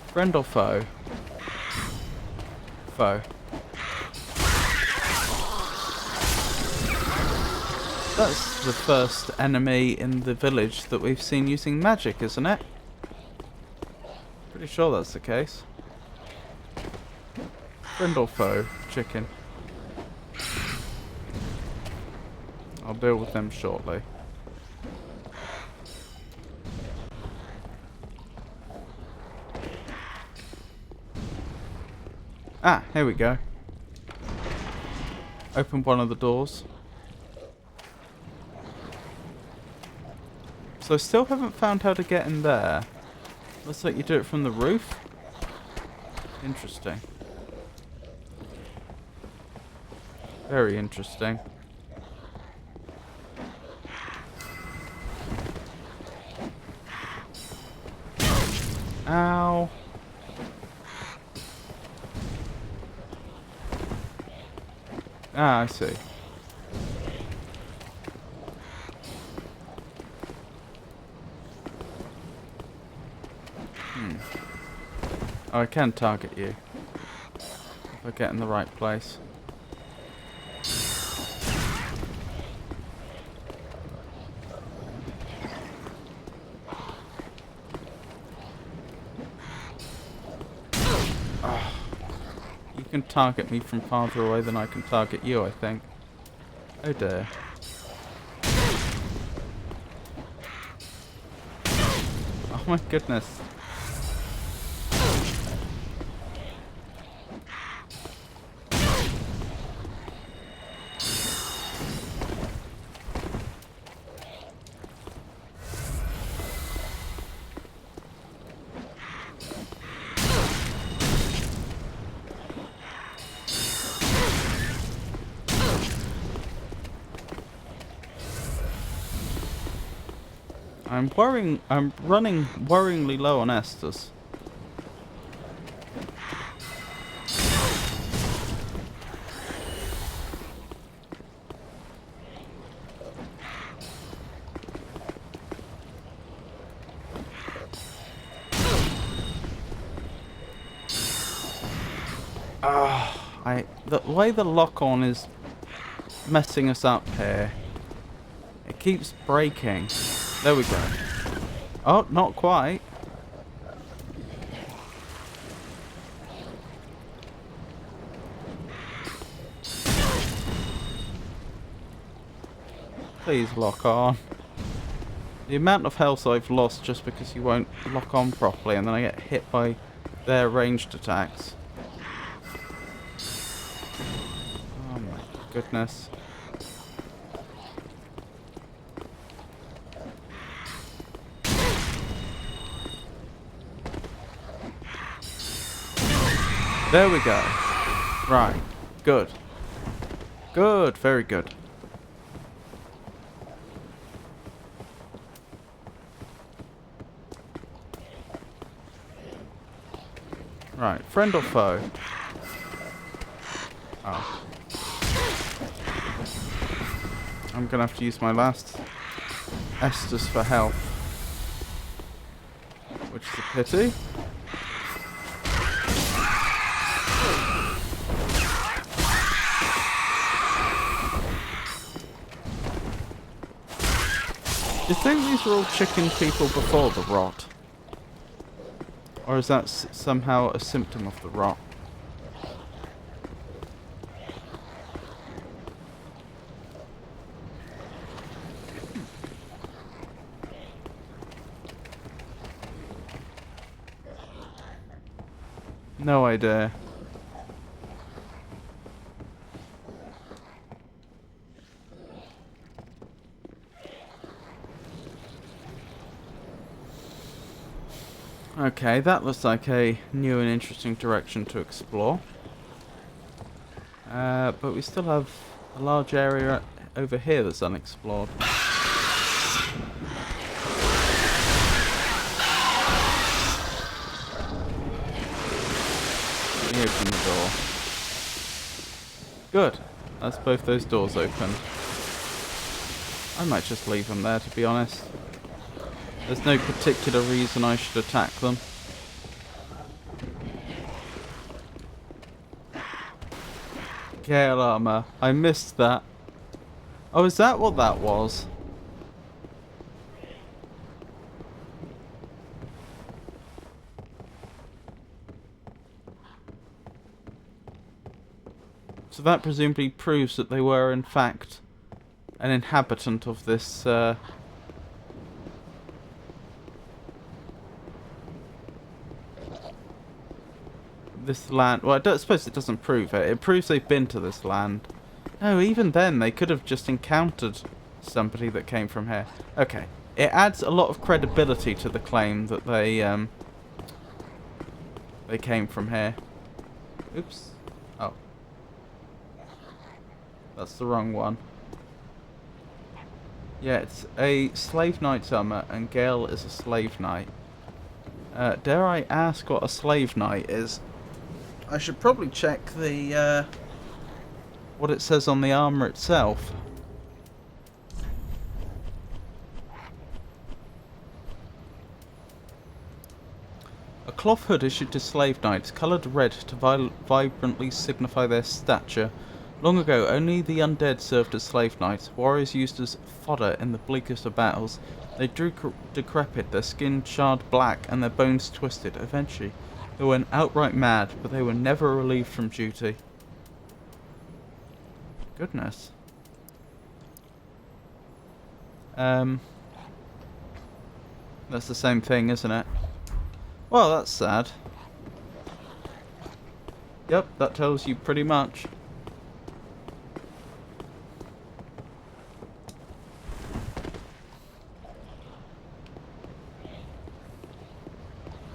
Friend or foe? Foe. That's the first enemy in the village that we've seen using magic, isn't it? Pretty sure that's the case. Friend or foe? Chicken. I'll deal with them shortly. Ah, here we go. Open one of the doors. So I still haven't found how to get in there. Looks like you do it from the roof. Interesting. Very interesting. Ow. Ah, I see. Oh, I can target you. If I get in the right place. You can target me from farther away than I can target you, I think. Oh dear. Oh my goodness. I'm running worryingly low on Estus. The way the lock-on is messing us up here. It keeps breaking. There we go. Oh, not quite. Please lock on. The amount of health I've lost just because you won't lock on properly and then I get hit by their ranged attacks. Oh my goodness. There we go. Right. Good. Good. Very good. Right. Friend or foe? Oh. I'm gonna have to use my last Estus for health. Which is a pity. Do you think these were all chicken people before the rot? Or is that somehow a symptom of the rot? No idea. Okay, that looks like a new and interesting direction to explore. But we still have a large area over here that's unexplored. Let me open the door. Good. That's both those doors open. I might just leave them there, to be honest. There's no particular reason I should attack them. Gale armor. I missed that. Oh, is that what that was? So that presumably proves that they were in fact an inhabitant of this this land. Well, I suppose it doesn't prove it. It proves they've been to this land. No, even then, they could have just encountered somebody that came from here. Okay. It adds a lot of credibility to the claim that they came from here. Oops. Oh. That's the wrong one. Yeah, it's a slave knight's armor, and Gale is a slave knight. Dare I ask what a slave knight is? I should probably check the what it says on the armor itself. A cloth hood issued to slave knights, coloured red to vibrantly signify their stature. Long ago, only the undead served as slave knights, warriors used as fodder in the bleakest of battles. They grew decrepit, their skin charred black, and their bones twisted. Eventually, they went outright mad, but they were never relieved from duty. Goodness. That's the same thing, isn't it? Well, that's sad. Yep, that tells you pretty much.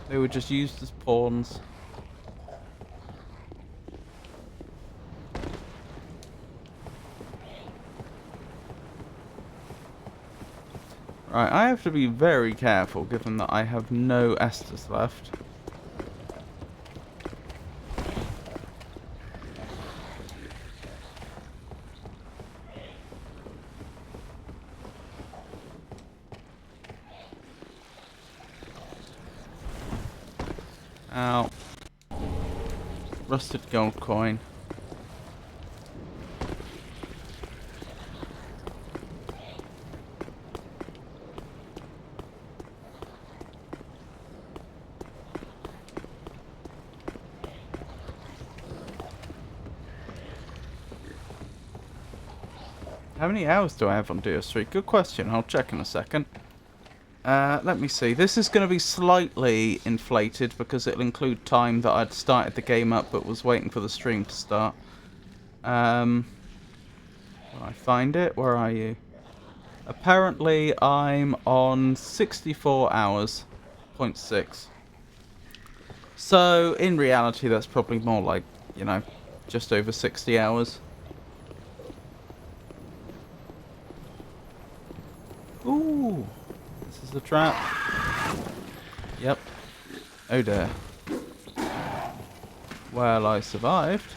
They were just used as pawns. Right, I have to be very careful given that I have no Estus left. Ow. Rusted gold coin. How many hours do I have on DS3? Good question. I'll check in a second. Let me see. This is going to be slightly inflated because it'll include time that I'd started the game up but was waiting for the stream to start. Will I find it? Where are you? Apparently I'm on 64 hours, 0.6. So, in reality, that's probably more like, you know, just over 60 hours. Ooh, this is a trap. Yep. Oh dear. Well, I survived.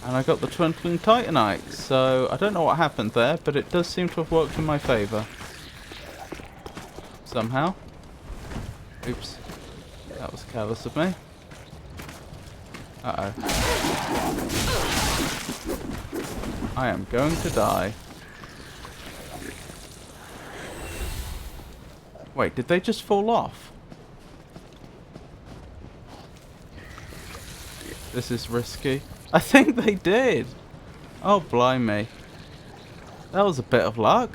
And I got the Twinkling Titanite, so I don't know what happened there, but it does seem to have worked in my favour. Somehow. Oops. That was careless of me. Uh-oh. I am going to die. Wait, did they just fall off? This is risky. I think they did. Oh, blimey. That was a bit of luck.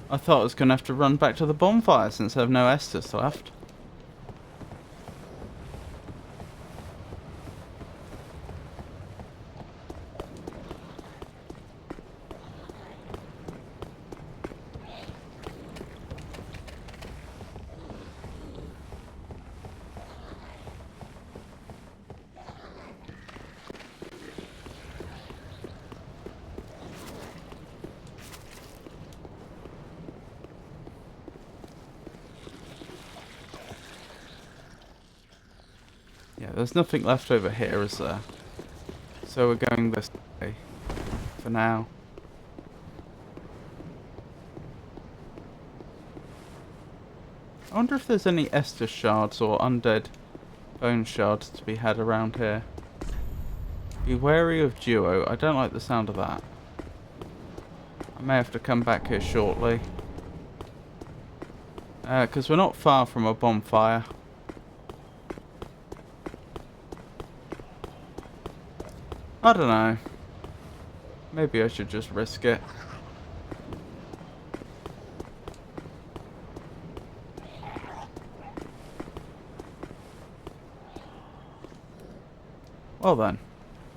I thought I was going to have to run back to the bonfire since I have no Estus left. Yeah, there's nothing left over here, is there? So we're going this way for now. I wonder if there's any Estus shards or undead bone shards to be had around here. Be wary of duo. I don't like the sound of that. I may have to come back here shortly. Because we're not far from a bonfire. I don't know. Maybe I should just risk it. Well then,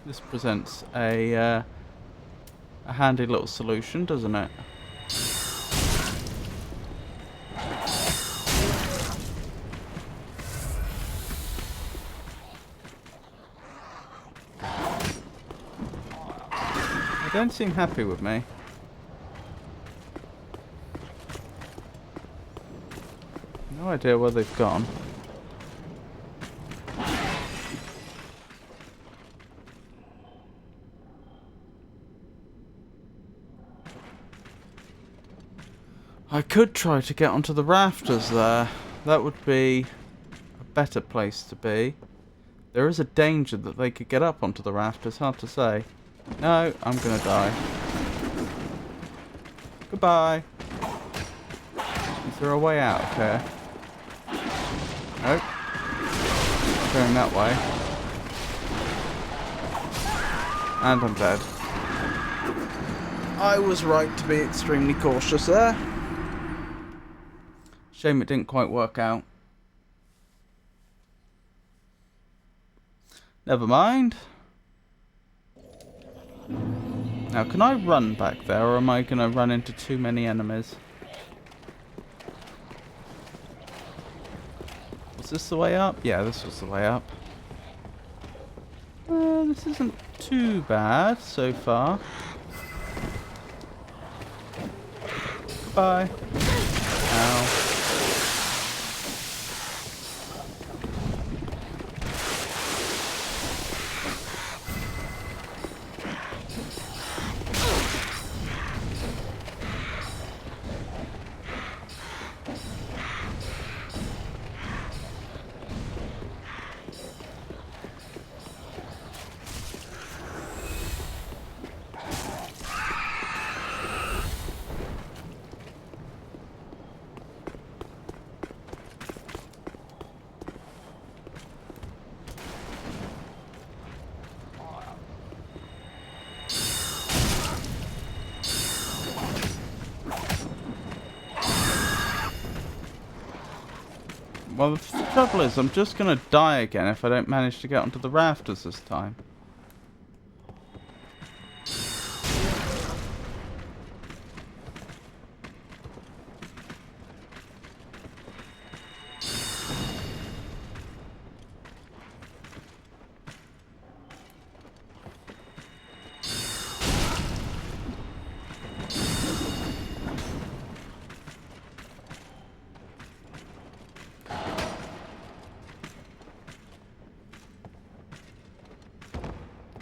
this presents a handy little solution, doesn't it? They don't seem happy with me. No idea where they've gone. I could try to get onto the rafters there. That would be a better place to be. There is a danger that they could get up onto the rafters, hard to say. No, I'm gonna die. Goodbye. Is there a way out of here? Nope. Going that way. And I'm dead. I was right to be extremely cautious there. Shame it didn't quite work out. Never mind. Now, can I run back there, or am I going to run into too many enemies? Was this the way up? Yeah, this was the way up. This isn't too bad so far. Goodbye. Ow. Well, the trouble is, I'm just going to die again if I don't manage to get onto the rafters this time.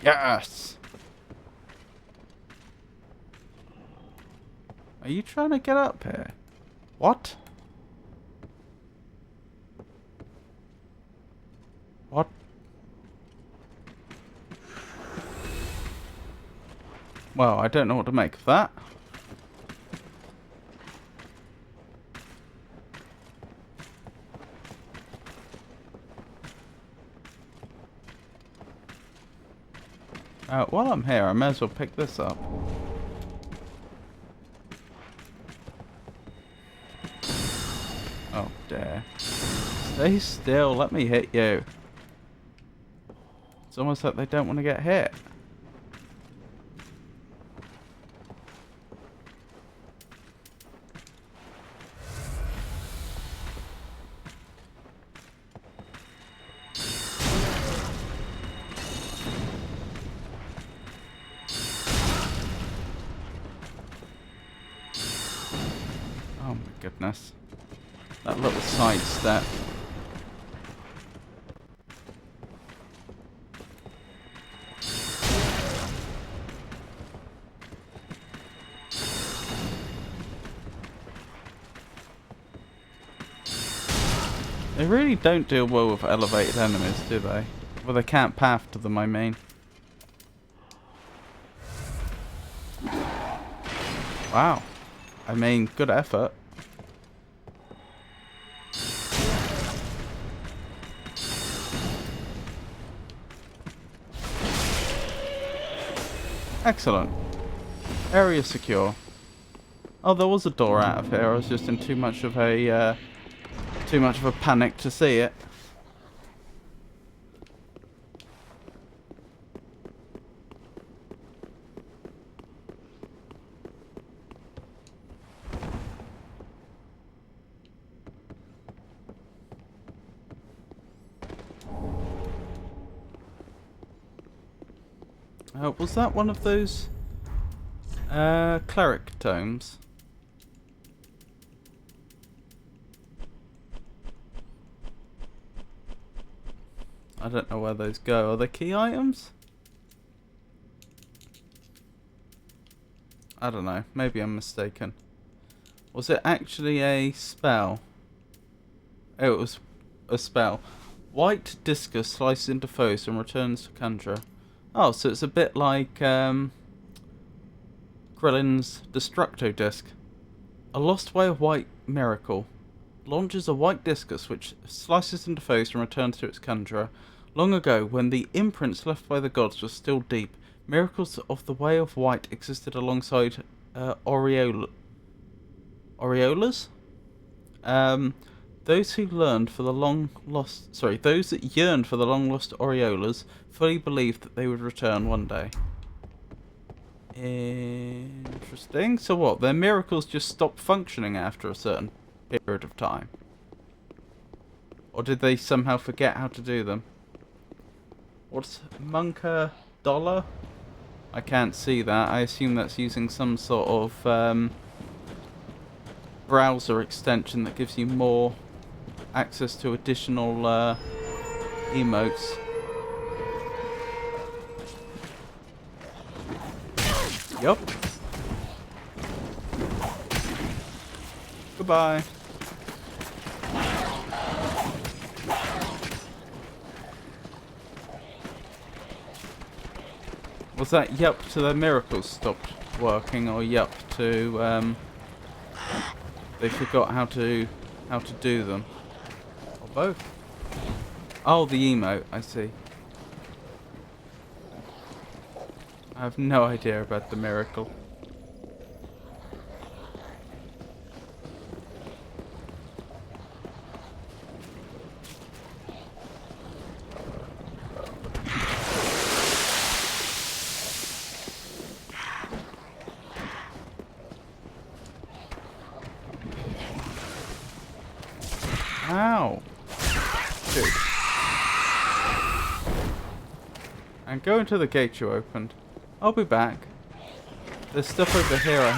Yes! Are you trying to get up here? What? What? Well, I don't know what to make of that. While I'm here, I may as well pick this up. Oh, dear. Stay still, let me hit you. It's almost like they don't want to get hit. Oh my goodness. That little side step. They really don't deal well with elevated enemies, do they? Well, they can't path to them, I mean. Wow. I mean, good effort. Excellent. Area secure. Oh, there was a door out of here. I was just in too much of a panic to see it. Was that one of those cleric tomes? I don't know where those go. Are they key items? I don't know. Maybe I'm mistaken. Was it actually a spell? Oh, it was a spell. White discus slices into foes and returns to Kandra. Oh, so it's a bit like Grillin's Destructo Disc. A lost way of white miracle. Launches a white discus which slices into foes and returns to its conjurer. Long ago, when the imprints left by the gods were still deep, miracles of the way of white existed alongside aureolas. Those that yearned for the long lost aureolas fully believed that they would return one day. Interesting. So what? Their miracles just stopped functioning after a certain period of time? Or did they somehow forget how to do them? What's Monka Dollar? I can't see that. I assume that's using some sort of browser extension that gives you more access to additional emotes. Yup. Goodbye. Was that yup to their miracles stopped working, or yup to they forgot how to do them? Or both? Oh, the emote, I see. I have no idea about the miracle. Ow. Shoot. And go into the gate you opened. I'll be back. There's stuff over here I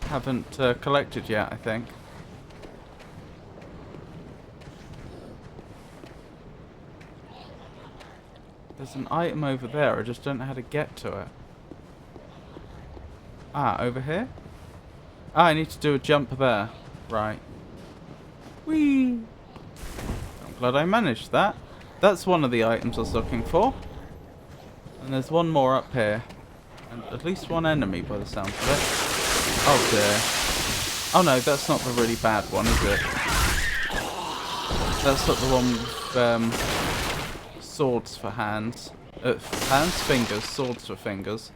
haven't collected yet, I think. There's an item over there, I just don't know how to get to it. Ah, over here? Ah, I need to do a jump there. Right. Whee! I'm glad I managed that. That's one of the items I was looking for. And there's one more up here. And at least one enemy by the sound of it. Oh dear. Oh no, that's not the really bad one, is it? That's not the one with swords for hands. Hands? Fingers. Swords for fingers.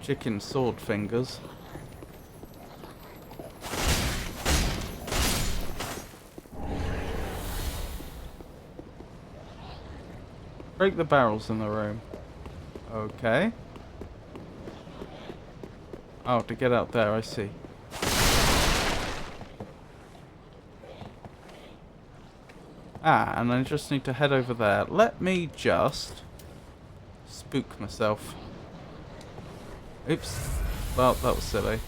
Chicken sword fingers. Break the barrels in the room. Okay. Oh, to get out there, I see. Ah, and I just need to head over there. Let me just spook myself. Oops. Well, that was silly.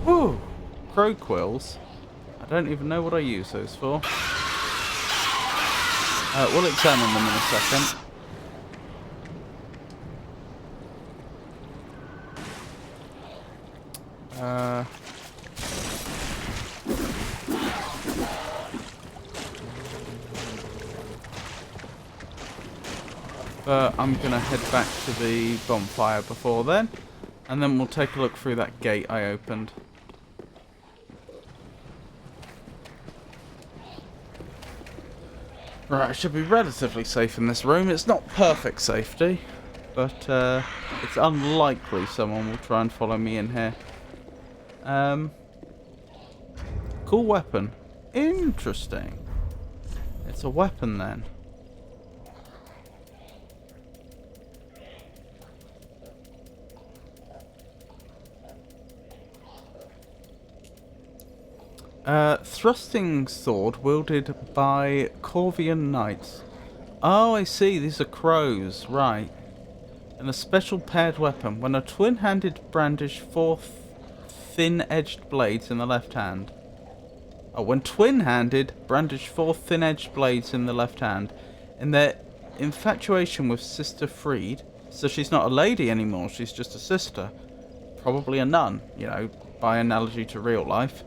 Whew! Crow quills. I don't even know what I use those for. We'll examine them in a second. But I'm going to head back to the bonfire before then. And then we'll take a look through that gate I opened. Right, I should be relatively safe in this room. It's not perfect safety, but it's unlikely someone will try and follow me in here. Cool weapon. Interesting. It's a weapon then. Thrusting sword wielded by Corvian knights. Oh, I see. These are crows. Right. And a special paired weapon. When a twin-handed brandish four thin-edged blades in the left hand. Oh, when twin-handed brandish four thin-edged blades in the left hand. In their infatuation with Sister Freed. So she's not a lady anymore. She's just a sister. Probably a nun, you know, by analogy to real life.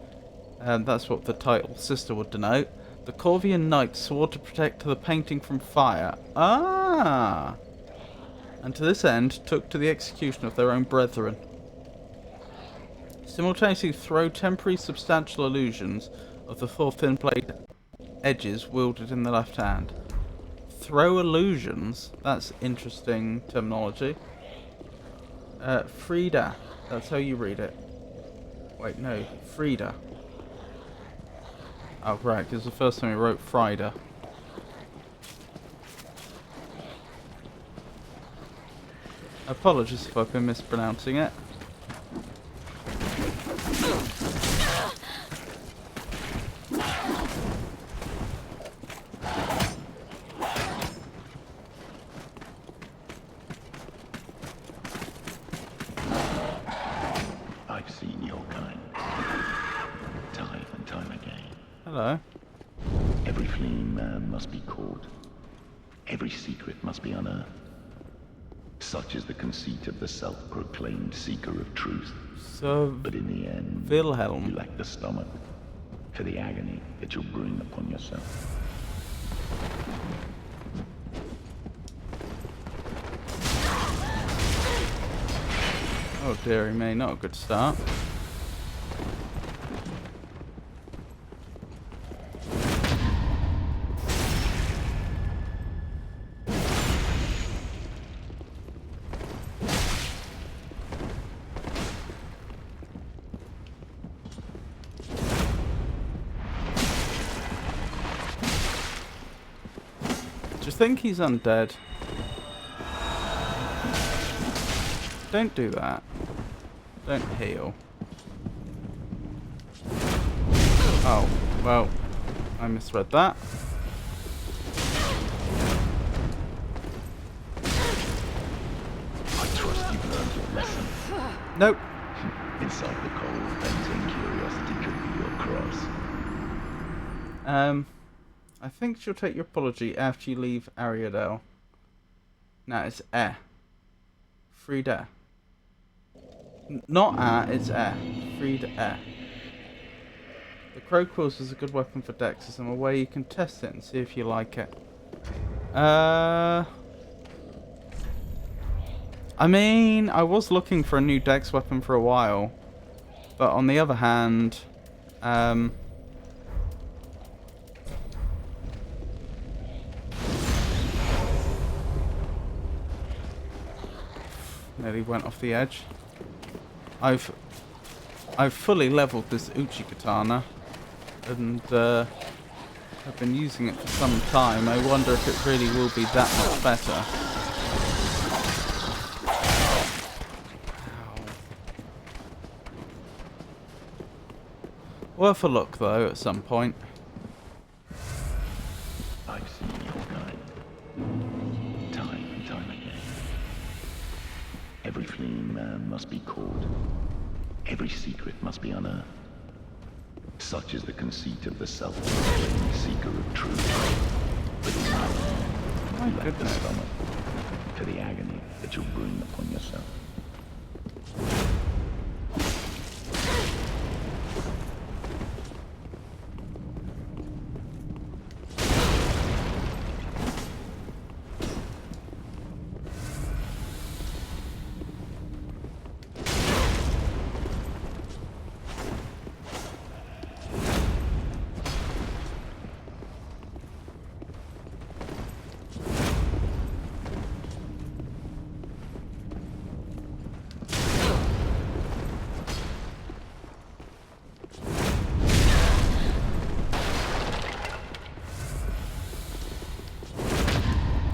That's what the title sister would denote. The Corvian knights swore to protect the painting from fire. Ah! And to this end, took to the execution of their own brethren. Simultaneously throw temporary substantial illusions of the four thin blade edges wielded in the left hand. Throw illusions? That's interesting terminology. Frida. That's how you read it. Wait, no. Frida. Oh, right, because the first time we wrote Frida. Apologies if I've been mispronouncing it. I've seen your kind. Time and time again. Hello. Every fleeing man must be caught. Every secret must be unearthed. Such is the conceit of the self-proclaimed seeker of truth. So, But in the end, Wilhelm. you lack the stomach for the agony that you'll bring upon yourself. Oh, dearie me, not a good start. Do you think he's undead? Don't do that. Don't heal. Oh, well, I misread that. I trust you've learned your lesson. Nope. Inside the cold painting, curiosity could be your cross. I think she'll take your apology after you leave Ariadel. No, it's Frida. Not it's Frida. The crow quills is a good weapon for Dexys and a way you can test it and see if you like it. I mean, I was looking for a new Dex weapon for a while. But on the other hand, nearly went off the edge. I've fully leveled this Uchi katana and I've been using it for some time. I wonder if it really will be that much better. Ow. Worth a look though at some point. I've seen your kind. Time and time again. Every fleeing man must be caught. Every secret must be unearthed. Such is the conceit of the self-proclaimed seeker of truth. But now, you lack the stomach for the agony that you'll bring upon yourself.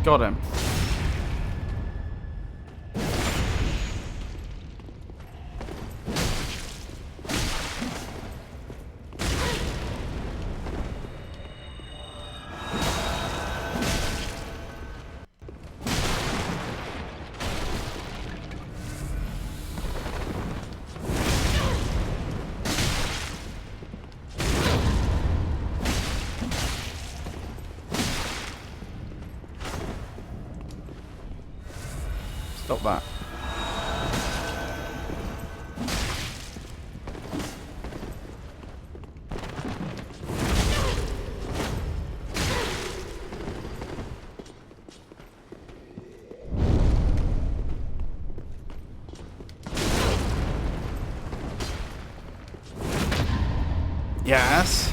Got him. Stop that. Yes.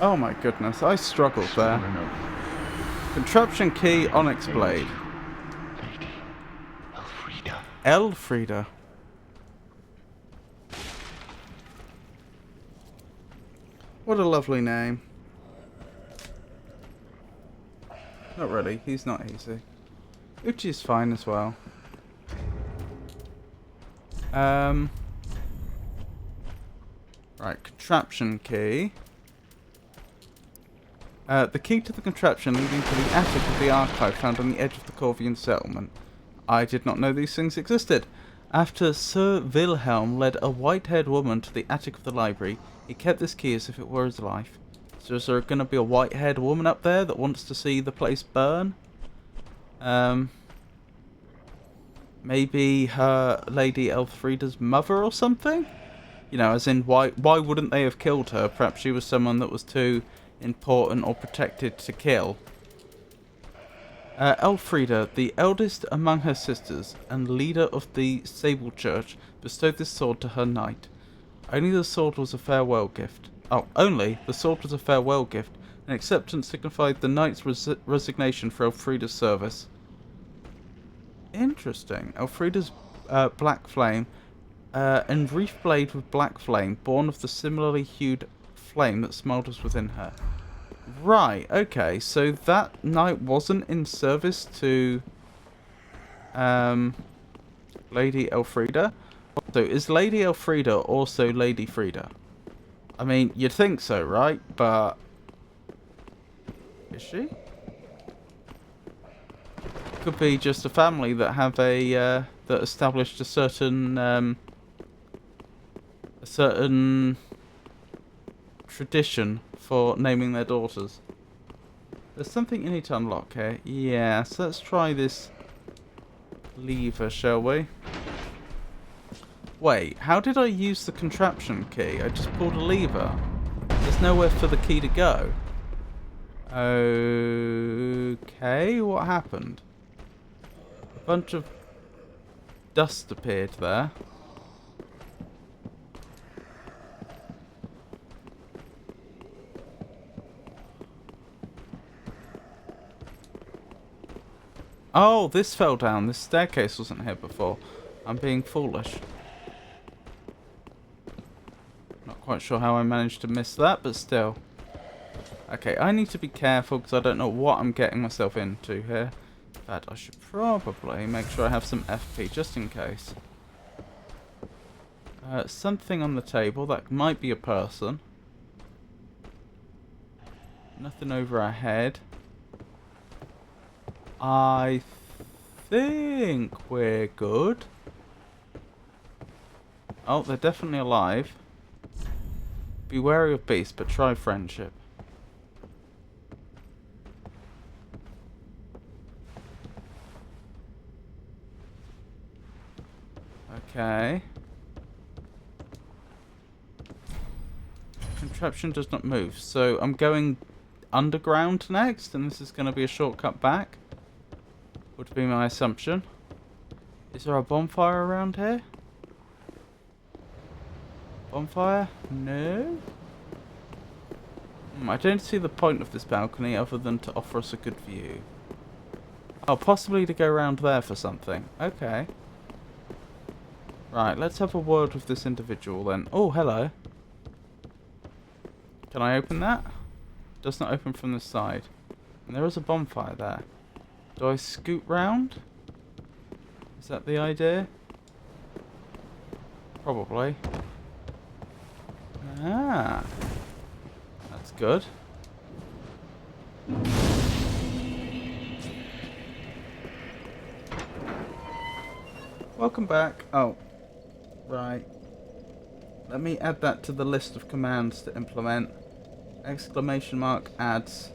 Oh my goodness, I struggled there. Contraption key, onyx blade. Lady Elfrida. Elfrida. What a lovely name. Not really, he's not easy. Uchi's fine as well. Right, contraption key. The key to the contraption leading to the attic of the archive found on the edge of the Corvian settlement. I did not know these things existed. After Sir Wilhelm led a white-haired woman to the attic of the library, he kept this key as if it were his life. So is there going to be a white-haired woman up there that wants to see the place burn? Maybe her Lady Elfrida's mother or something? You know, as in, why wouldn't they have killed her? Perhaps she was someone that was too important or protected to kill. Elfrida, the eldest among her sisters and leader of the Sable Church, bestowed this sword to her knight. Only the sword was a farewell gift. Oh, only the sword was a farewell gift. An acceptance signified the knight's resignation for Elfrida's service. Interesting. Elfrida's black flame, enwreathed blade with black flame, born of the similarly hued flame that smoulders within her. Right, okay, so that knight wasn't in service to Lady Elfrida. So is Lady Elfrida also Lady Frida? I mean, you'd think so, right? But is she? Could be just a family that have a that established a certain tradition for naming their daughters. There's something you need to unlock here. Yeah, so let's try this lever, shall we? Wait, how did I use the contraption key? I just pulled a lever. There's nowhere for the key to go. Okay, what happened? A bunch of dust appeared there. Oh, this fell down. This staircase wasn't here before. I'm being foolish. Not quite sure how I managed to miss that, but still. Okay, I need to be careful because I don't know what I'm getting myself into here. In fact, I should probably make sure I have some FP just in case. Something on the table. That might be a person. Nothing over our head. I think we're good. Oh, they're definitely alive. Be wary of beasts, but try friendship. Okay. Contraption does not move, so I'm going underground next, and this is going to be a shortcut back. Would be my assumption. Is there a bonfire around here? Bonfire? No? I don't see the point of this balcony other than to offer us a good view. Oh, possibly to go around there for something. Okay. Right, let's have a word with this individual then. Oh, hello. Can I open that? Does not open from this side. And there is a bonfire there. Do I scoot round? Is that the idea? Probably. Ah. That's good. Welcome back. Oh. Right. Let me add that to the list of commands to implement. Exclamation mark adds.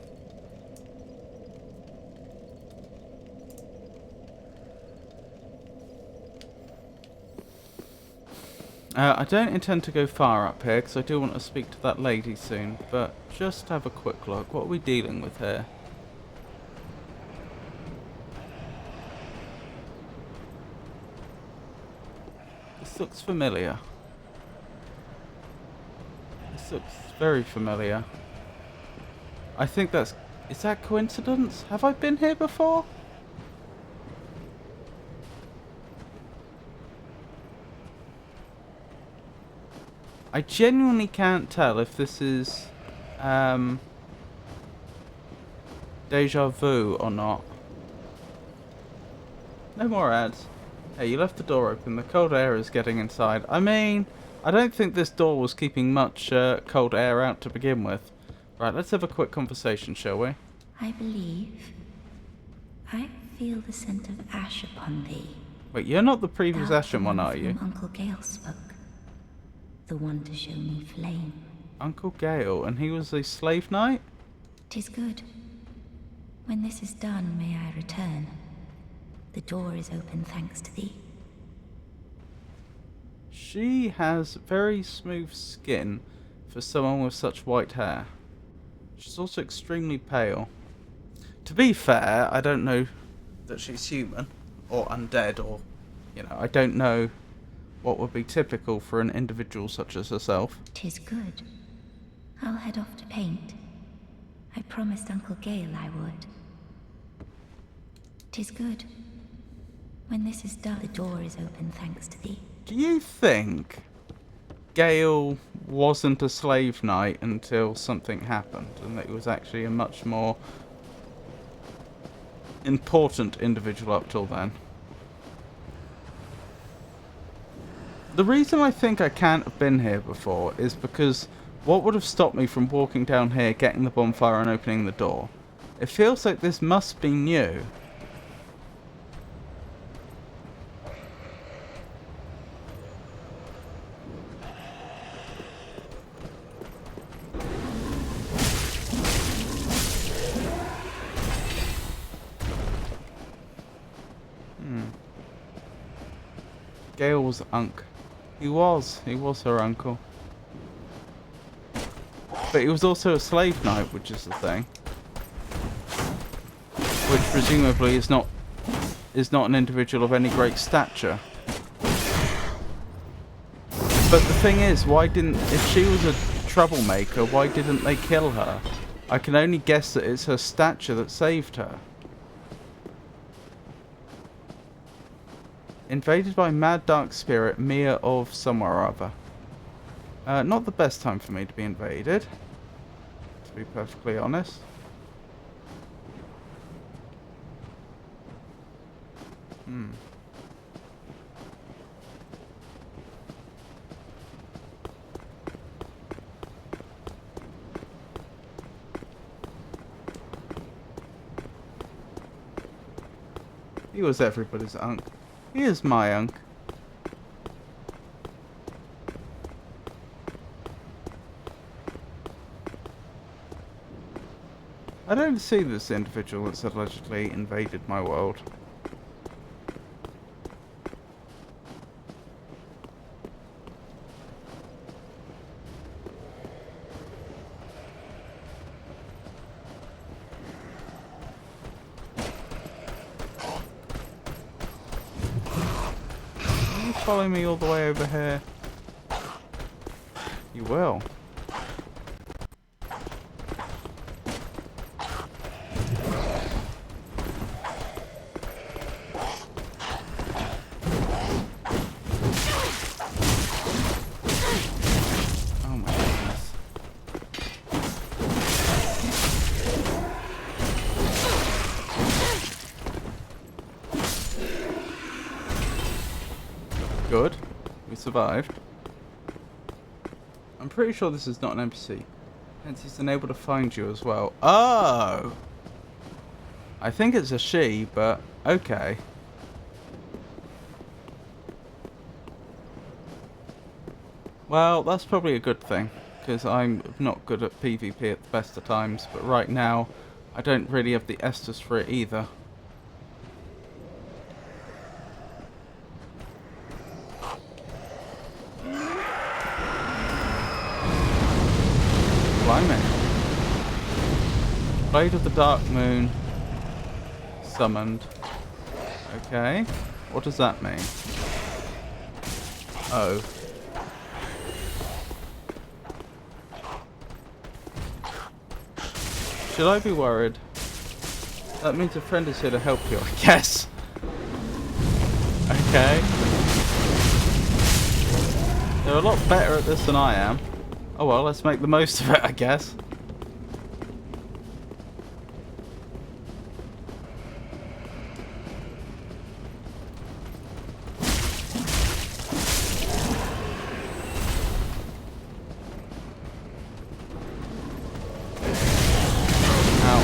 I don't intend to go far up here because I do want to speak to that lady soon, but just have a quick look. What are we dealing with here? This looks familiar. This looks very familiar. I think that's... Is that coincidence? Have I been here before? I genuinely can't tell if this is deja vu or not. No more ads. Hey, you left the door open. The cold air is getting inside. I mean, I don't think this door was keeping much cold air out to begin with. Right, let's have a quick conversation, shall we? I believe I feel the scent of ash upon thee. Wait, you're not the previous Thou Ashen one, the are you? from Uncle Gale spoke. The one to show me flame. Uncle Gale, and he was a slave knight? 'Tis good. When this is done, may I return. The door is open thanks to thee. She has very smooth skin for someone with such white hair. She's also extremely pale. To be fair, I don't know that she's human or undead or, you know, I don't know what would be typical for an individual such as herself. 'Tis good. I'll head off to paint. I promised Uncle Gale I would. 'Tis good. When this is done, the door is open thanks to thee. Do you think Gale wasn't a slave knight until something happened, and that he was actually a much more important individual up till then? The reason I think I can't have been here before is because what would have stopped me from walking down here, getting the bonfire and opening the door? It feels like this must be new. Gale was Unc. He was her uncle. But he was also a slave knight, which is the thing. Which presumably is not an individual of any great stature. But the thing is, if she was a troublemaker, why didn't they kill her? I can only guess that it's her stature that saved her. Invaded by mad dark spirit, Mia of somewhere or other. Not the best time for me to be invaded, to be perfectly honest. He was everybody's unc. He is my unc. I don't see this individual that's allegedly invaded my world. Will you follow me all the way over here? You will. Good. We survived. I'm pretty sure this is not an NPC. Hence he's unable to find you as well. Oh! I think it's a she, but okay. Well, that's probably a good thing, because I'm not good at PvP at the best of times, but right now I don't really have the Estus for it either. Blimey. Blade of the Dark Moon summoned. Okay. What does that mean? Oh. Should I be worried? That means a friend is here to help you, I guess. Okay. They're a lot better at this than I am. Oh well, let's make the most of it, I guess. Ow.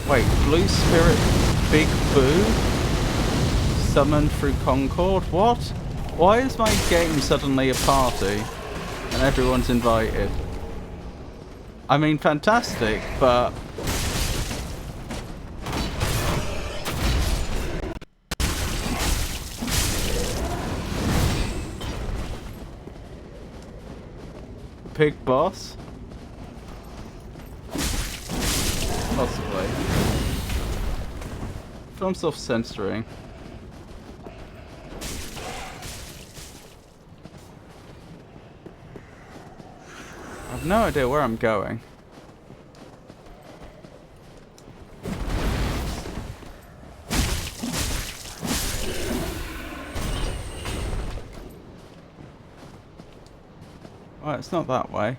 Wait, Blue Spirit Big Boo? Summoned through Concord? What? Why is my game suddenly a party and everyone's invited? I mean, fantastic, but Pig Boss? Possibly. Film self-censoring. I've no idea where I'm going. Well, it's not that way.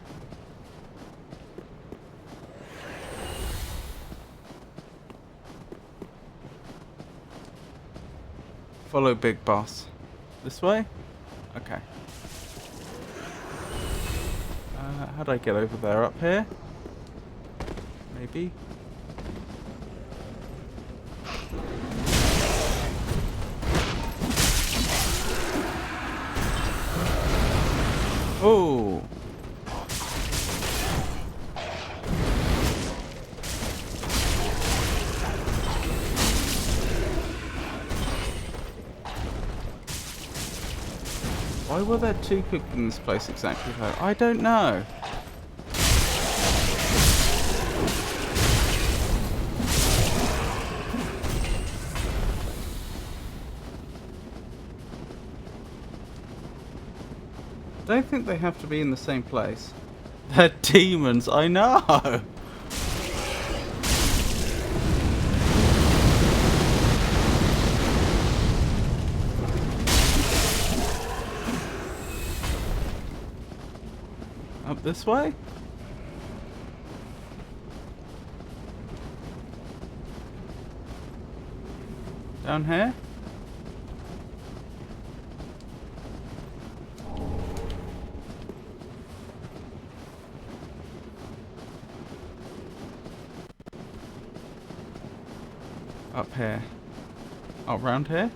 Follow Big Boss. This way? Okay. How do I get over there? Up here? Maybe? Oh! Why were there two people in this place exactly though? I don't know. I don't think they have to be in the same place. They're demons, I know! Up this way? Down here? Up here. Oh, round here?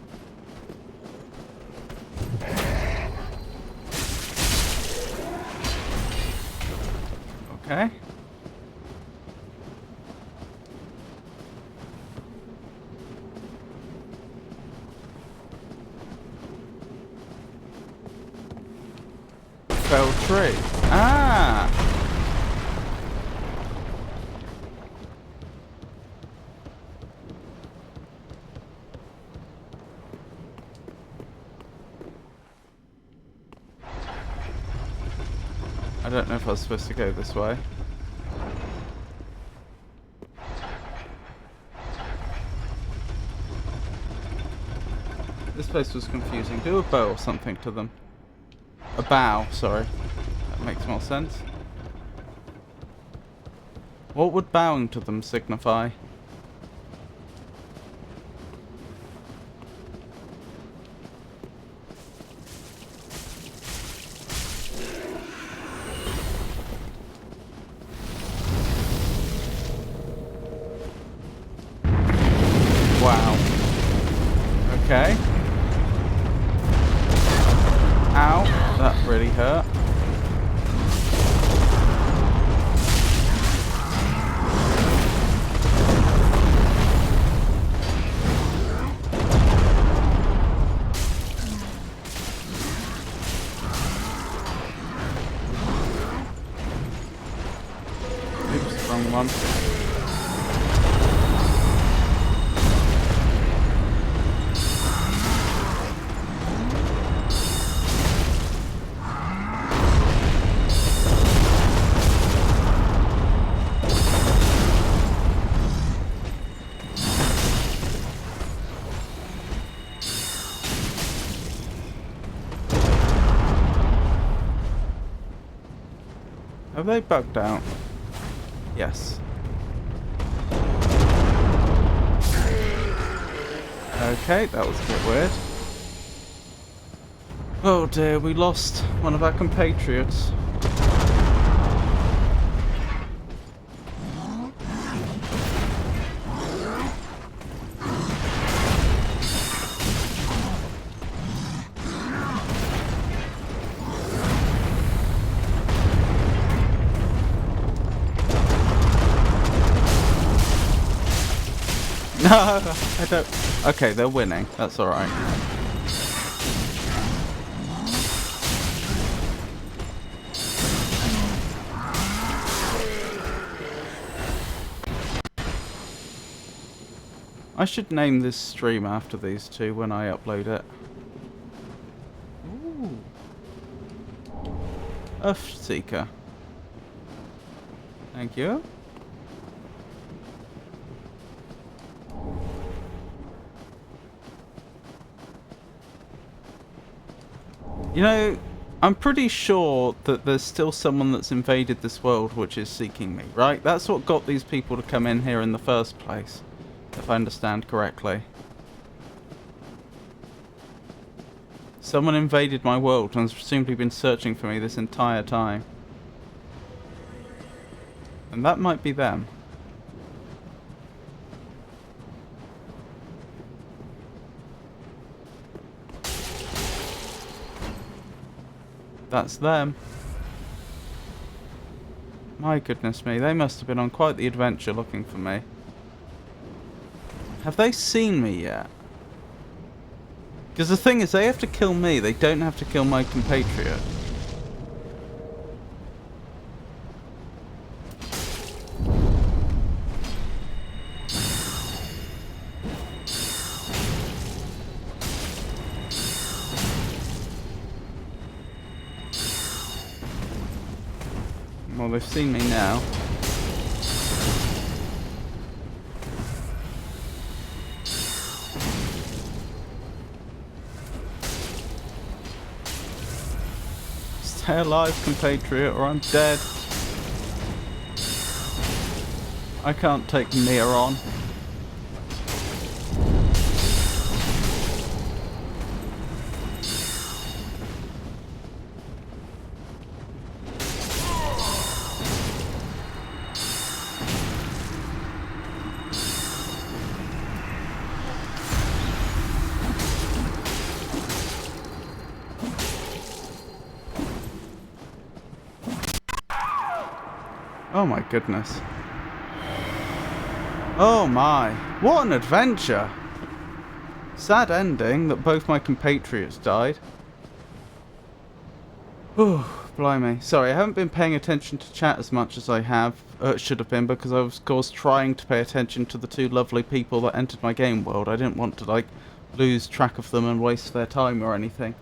Okay. Fell tree. Ah! I don't know if I was supposed to go this way. This place was confusing. Do a bow or something to them. A bow, sorry. That makes more sense. What would bowing to them signify? Wow. Okay. Ow. That really hurt. Oops, wrong one. Have they bugged out? Yes. Okay, that was a bit weird. Oh dear, we lost one of our compatriots. No, I don't. Okay, they're winning. That's alright. I should name this stream after these two when I upload it. Ooh. Earthseeker. Thank you. You know, I'm pretty sure that there's still someone that's invaded this world which is seeking me, right? That's what got these people to come in here in the first place, if I understand correctly. Someone invaded my world and has presumably been searching for me this entire time. And that might be them. That's them. My goodness me, they must have been on quite the adventure looking for me. Have they seen me yet? Because the thing is, they have to kill me, they don't have to kill my compatriot. Well, they've seen me now. Stay alive, compatriot, or I'm dead. I can't take Mia on. Oh my goodness. Oh my. What an adventure. Sad ending that both my compatriots died. Whew, blimey. Sorry, I haven't been paying attention to chat as much as I should have been, because I was of course trying to pay attention to the two lovely people that entered my game world. I didn't want to like lose track of them and waste their time or anything.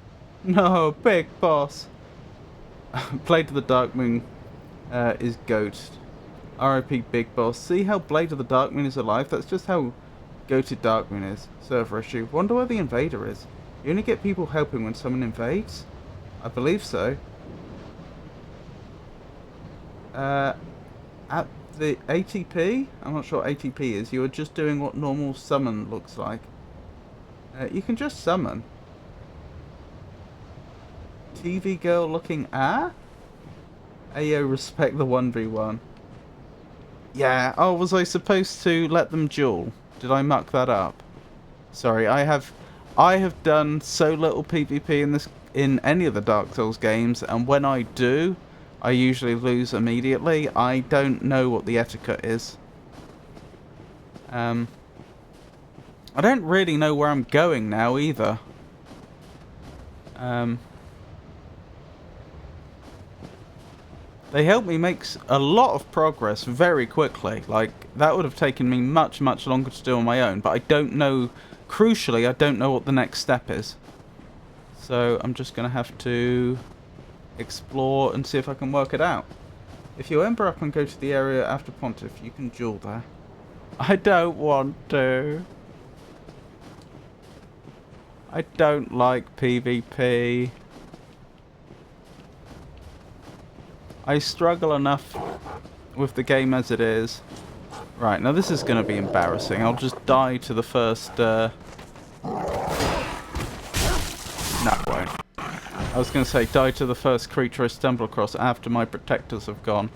No, big boss. Blade of the Dark Moon is Ghost. R.I.P. Big Boss. See how Blade of the Dark Moon is alive? That's just how goated Dark Moon is. Server issue. Wonder where the invader is. You only get people helping when someone invades? I believe so. At the ATP? I'm not sure what ATP is. You are just doing what normal summon looks like. You can just summon. TV girl looking Ayo, respect the 1v1. Yeah, oh, was I supposed to let them duel? Did I muck that up? Sorry, I have done so little PvP in any of the Dark Souls games, and when I do, I usually lose immediately. I don't know what the etiquette is. I don't really know where I'm going now either. They helped me make a lot of progress very quickly. Like, that would have taken me much, much longer to do on my own. But I don't know, crucially, I don't know what the next step is. So I'm just going to have to explore and see if I can work it out. If you ember up and go to the area after Pontiff, you can duel there. I don't want to. I don't like PvP. I struggle enough with the game as it is. Right, now this is going to be embarrassing. I'll just die to the first... No, it won't. I was going to say, die to the first creature I stumble across after my protectors have gone.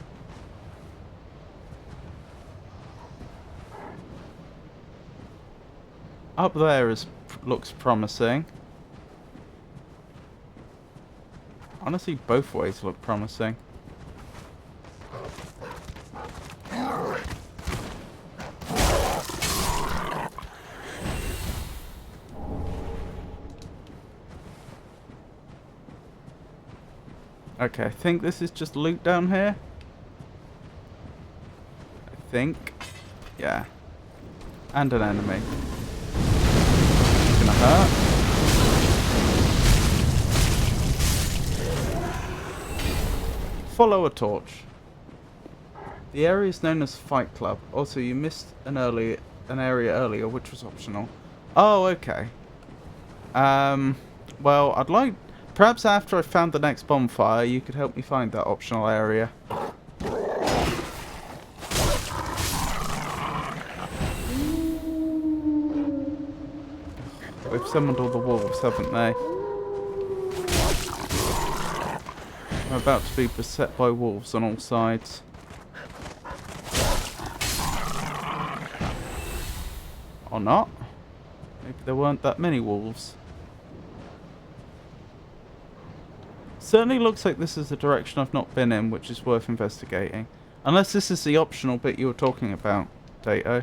Up there looks promising. Honestly, both ways look promising. Okay, I think this is just loot down here. I think. Yeah. And an enemy. Follow a torch. The area is known as Fight Club. Also, you missed an area earlier, which was optional. Oh, okay. Well, I'd like... Perhaps after I found the next bonfire, you could help me find that optional area. They've summoned all the wolves, haven't they? I'm about to be beset by wolves on all sides. Or not. Maybe there weren't that many wolves. Certainly looks like this is a direction I've not been in, which is worth investigating. Unless this is the optional bit you were talking about, Dato.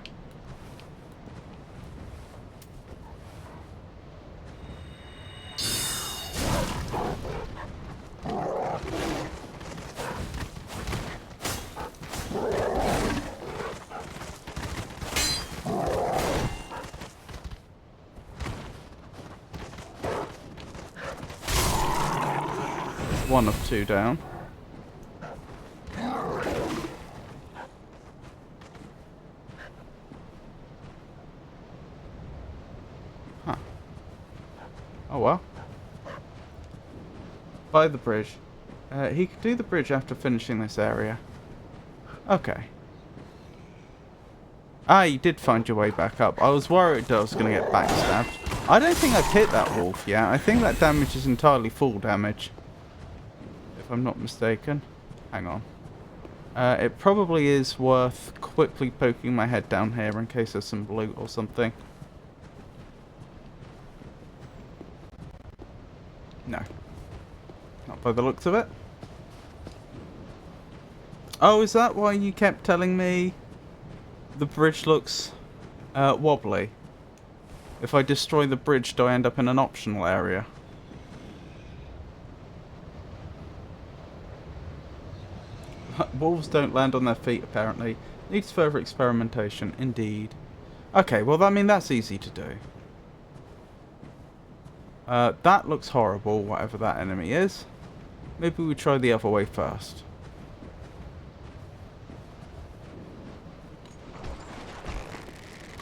One of two down. Huh. Oh well. By the bridge. He could do the bridge after finishing this area. Okay. Ah, you did find your way back up. I was worried that I was going to get backstabbed. I don't think I've hit that wolf yet. I think that damage is entirely full damage. If I'm not mistaken. Hang on. It probably is worth quickly poking my head down here in case there's some loot or something. No. Not by the looks of it. Oh, is that why you kept telling me the bridge looks wobbly? If I destroy the bridge, do I end up in an optional area? Wolves don't land on their feet, apparently. Needs further experimentation, indeed. Okay, well, I mean, that's easy to do. That looks horrible, whatever that enemy is. Maybe we try the other way first.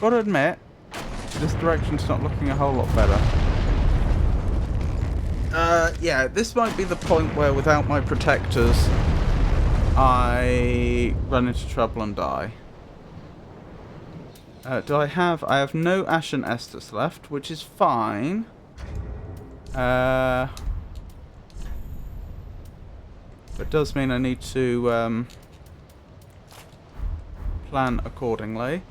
Gotta admit, this direction's not looking a whole lot better. Yeah, this might be the point where without my protectors, I run into trouble and die. Do I have no Ashen Estus left, which is fine. But does mean I need to plan accordingly.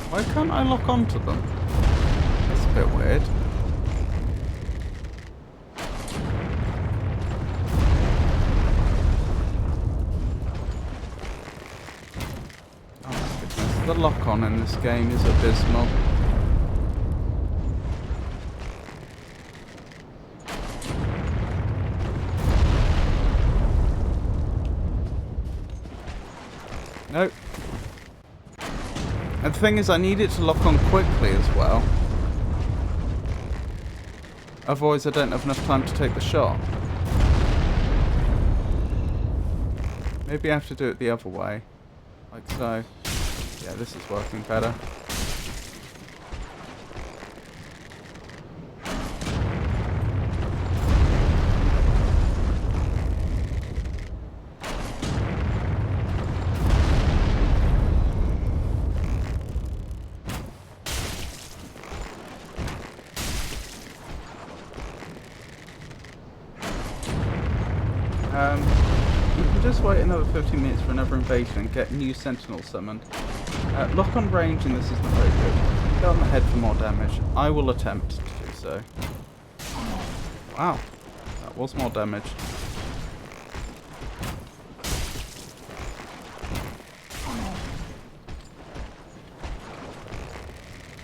Why can't I lock onto them? That's a bit weird. Oh my goodness, the lock-on in this game is abysmal. Nope. And the thing is, I need it to lock on quickly as well. Otherwise I don't have enough time to take the shot. Maybe I have to do it the other way. Like so. Yeah, this is working better. You can just wait another 15 minutes for another invasion and get new sentinels summoned. Lock on range in this is not very good. Get on the head for more damage. I will attempt to do so. Wow. That was more damage.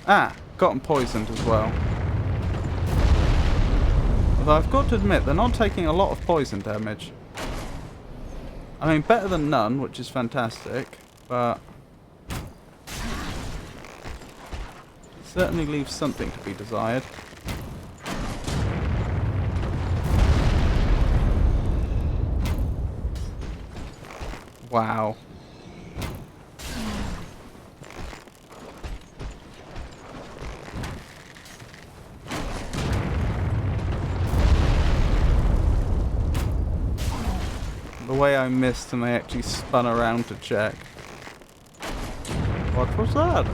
Ah, gotten poisoned as well. Although I've got to admit, they're not taking a lot of poison damage. I mean, better than none, which is fantastic, but certainly leaves something to be desired. Wow. The way I missed and they actually spun around to check. What was that?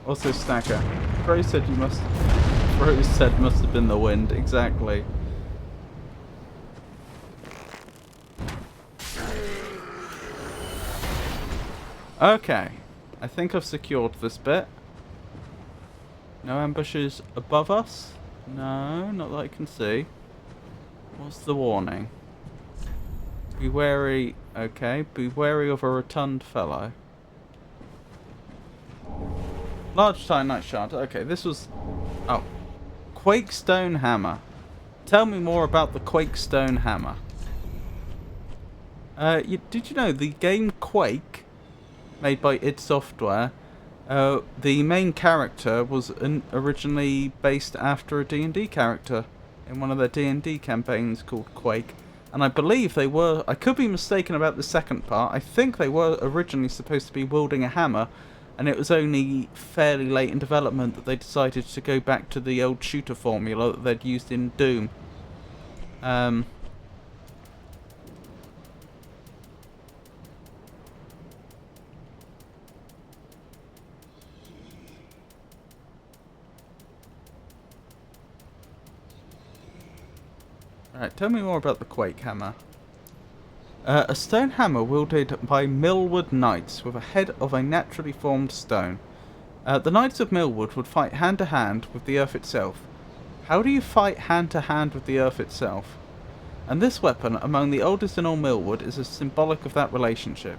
Also, Stacker. Rose said you must. Rose said must have been the wind. Exactly. Okay. I think I've secured this bit. No ambushes above us? No, not that I can see. What's the warning? Be wary. Okay. Be wary of a rotund fellow. Large Titanite shard. Okay, this was... Oh. Quakestone hammer. Tell me more about the Quakestone hammer. Did you know the game Quake, made by id Software, the main character was originally based after a D&D character in one of their D&D campaigns called Quake. And I believe they were... I could be mistaken about the second part. I think they were originally supposed to be wielding a hammer. And it was only fairly late in development that they decided to go back to the old shooter formula that they'd used in Doom. Alright, tell me more about the Quake hammer. A stone hammer wielded by Millwood Knights with a head of a naturally formed stone. The Knights of Millwood would fight hand to hand with the earth itself. How do you fight hand to hand with the earth itself? And this weapon, among the oldest in all Millwood, is a symbolic of that relationship.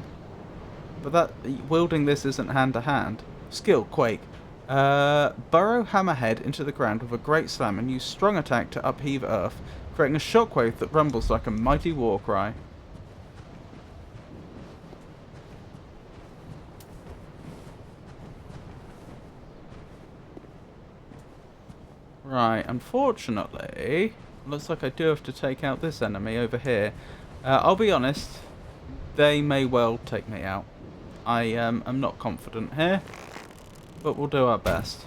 But that wielding this isn't hand to hand. Skill, Quake. Burrow hammerhead into the ground with a great slam and use strong attack to upheave earth, creating a shockwave that rumbles like a mighty war cry. Right, unfortunately, looks like I do have to take out this enemy over here. I'll be honest, they may well take me out. I am not confident here, but we'll do our best.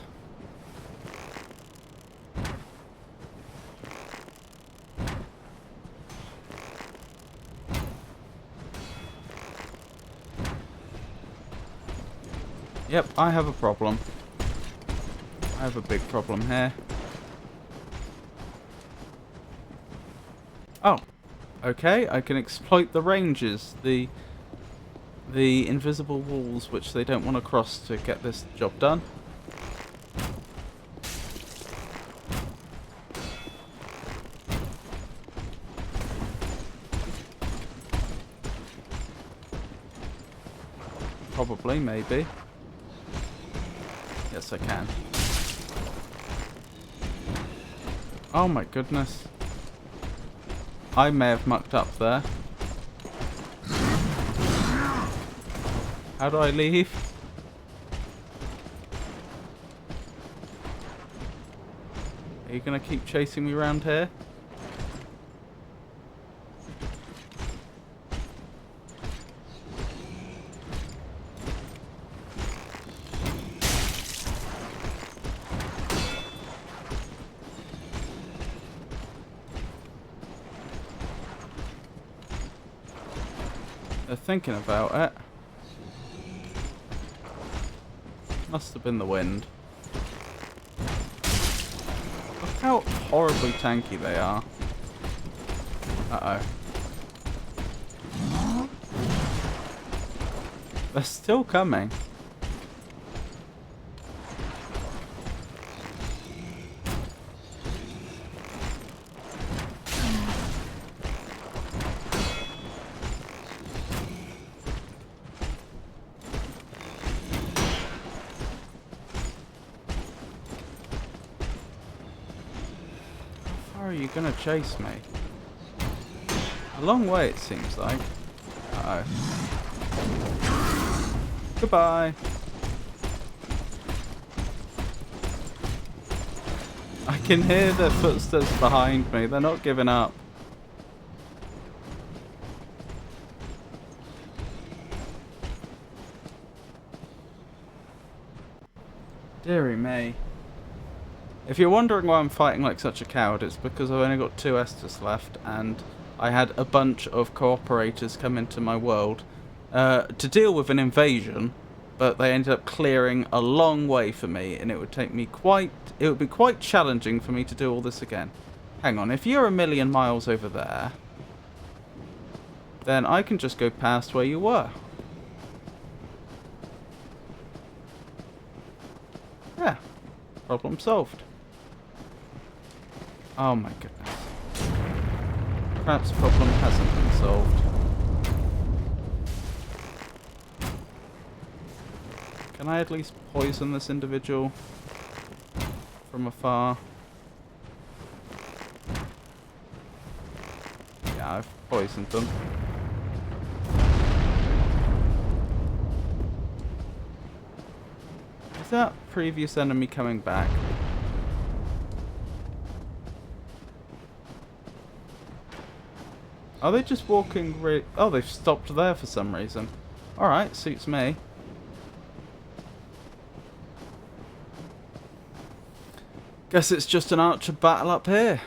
Yep, I have a problem. I have a big problem here. Oh, okay, I can exploit the ranges, the invisible walls which they don't want to cross to get this job done. Probably, maybe. Yes, I can. Oh my goodness. I may have mucked up there. How do I leave? Are you gonna keep chasing me around here? They're thinking about it. Must have been the wind. Look how horribly tanky they are. Uh-oh. They're still coming. How far are you gonna chase me? A long way, it seems like. Uh-oh. Goodbye. I can hear their footsteps behind me. They're not giving up. Deary me. If you're wondering why I'm fighting like such a coward, it's because I've only got 2 Estus left, and I had a bunch of cooperators come into my world to deal with an invasion, but they ended up clearing a long way for me, and it would be quite challenging for me to do all this again. Hang on, if you're a million miles over there, then I can just go past where you were. Yeah, problem solved. Oh my goodness. Perhaps the problem hasn't been solved. Can I at least poison this individual from afar? Yeah, I've poisoned them. Is that previous enemy coming back? Are they just walking oh, they've stopped there for some reason. Alright, suits me. Guess it's just an archer battle up here.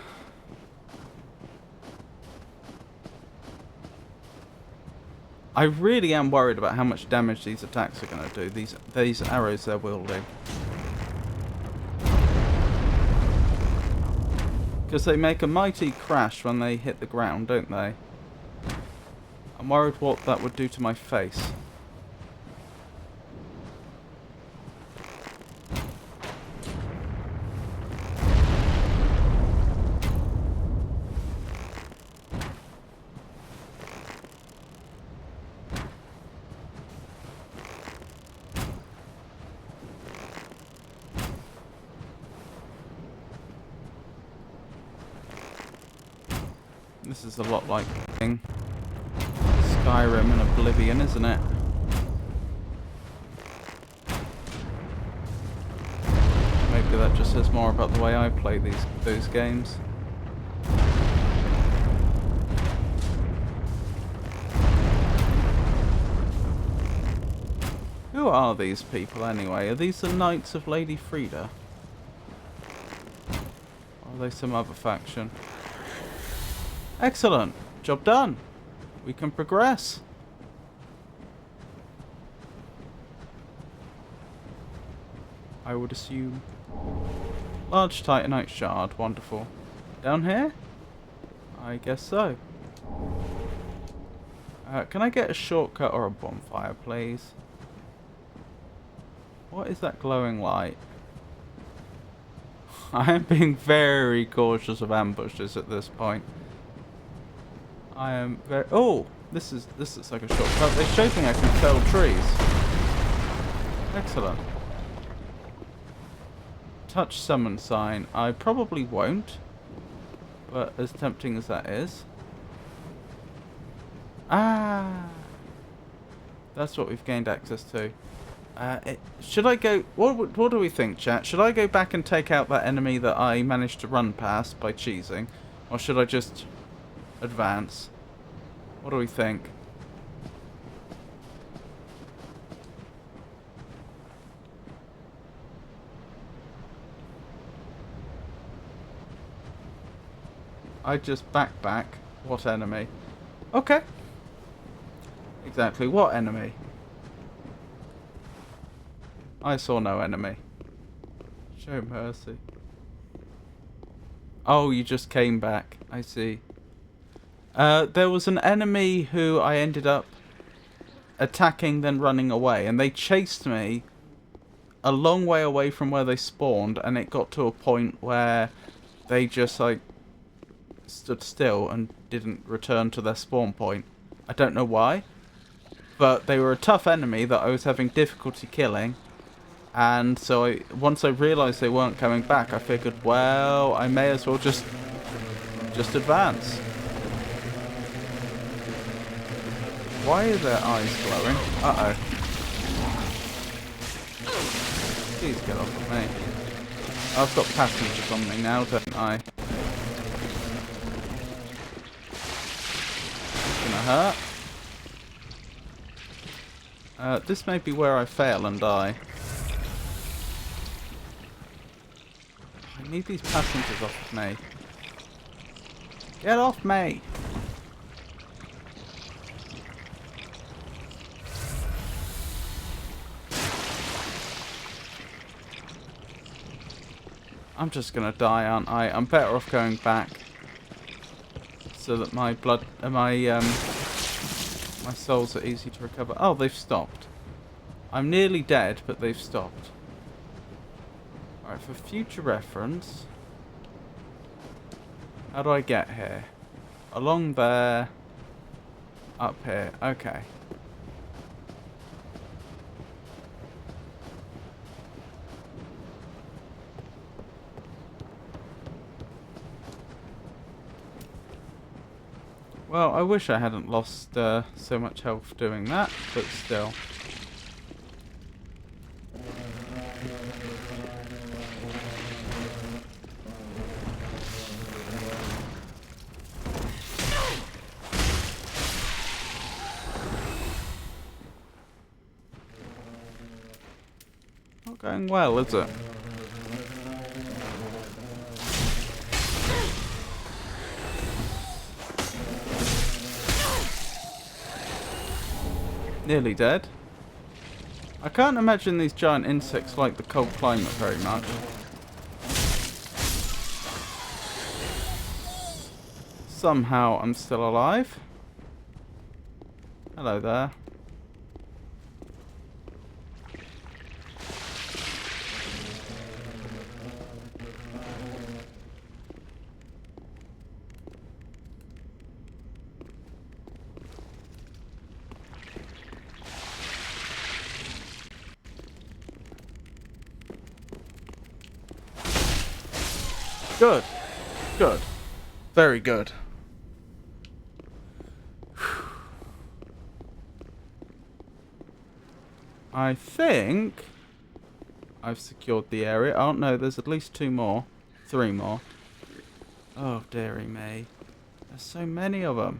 I really am worried about how much damage these attacks are going to do. These arrows they're wielding. Because they make a mighty crash when they hit the ground, don't they? I'm worried what that would do to my face. This is a lot like Skyrim and Oblivion, isn't it? Maybe that just says more about the way I play those games. Who are these people anyway? Are these the Knights of Lady Frida? Or are they some other faction? Excellent. Job done. We can progress. I would assume. Large Titanite shard. Wonderful. Down here? I guess so. Can I get a shortcut or a bonfire, please? What is that glowing light? I am being very cautious of ambushes at this point. I am very... Oh! This looks like a shortcut. They showed me I can fell trees. Excellent. Touch summon sign. I probably won't. But as tempting as that is. Ah! That's what we've gained access to. Should I go... What do we think, chat? Should I go back and take out that enemy that I managed to run past by cheesing? Or should I just advance? What do we think? I just back. What enemy? Okay. Exactly what enemy? I saw no enemy. Show mercy. Oh, you just came back. I see. There was an enemy who I ended up attacking, then running away, and they chased me a long way away from where they spawned, and it got to a point where they just like stood still and didn't return to their spawn point. I don't know why, but they were a tough enemy that I was having difficulty killing, and so once I realised they weren't coming back, I figured, well, I may as well just advance. Why are their eyes glowing? Uh-oh. Please get off of me. I've got passengers on me now, don't I? Gonna hurt. This may be where I fail and die. I need these passengers off of me. Get off me! I'm just gonna die, aren't I? I'm better off going back, so that my blood, my souls are easy to recover. Oh, they've stopped. I'm nearly dead, but they've stopped. Alright, for future reference, how do I get here? Along there, up here. Okay. Well, I wish I hadn't lost so much health doing that, but still. Not going well, is it? Nearly dead. I can't imagine these giant insects like the cold climate very much. Somehow I'm still alive. Hello there. Good. Good. Very good. I think I've secured the area. Oh no, there's at least 2 more. 3 more. Oh, dearie me. There's so many of them.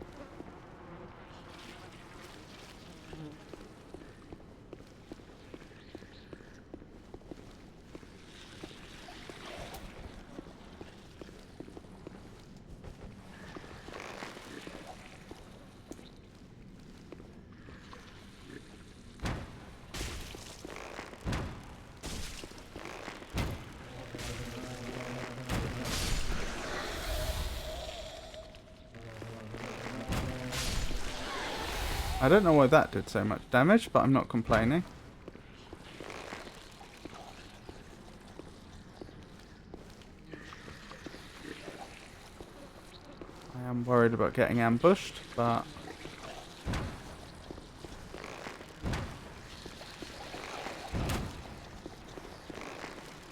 I don't know why that did so much damage, but I'm not complaining. I am worried about getting ambushed, but...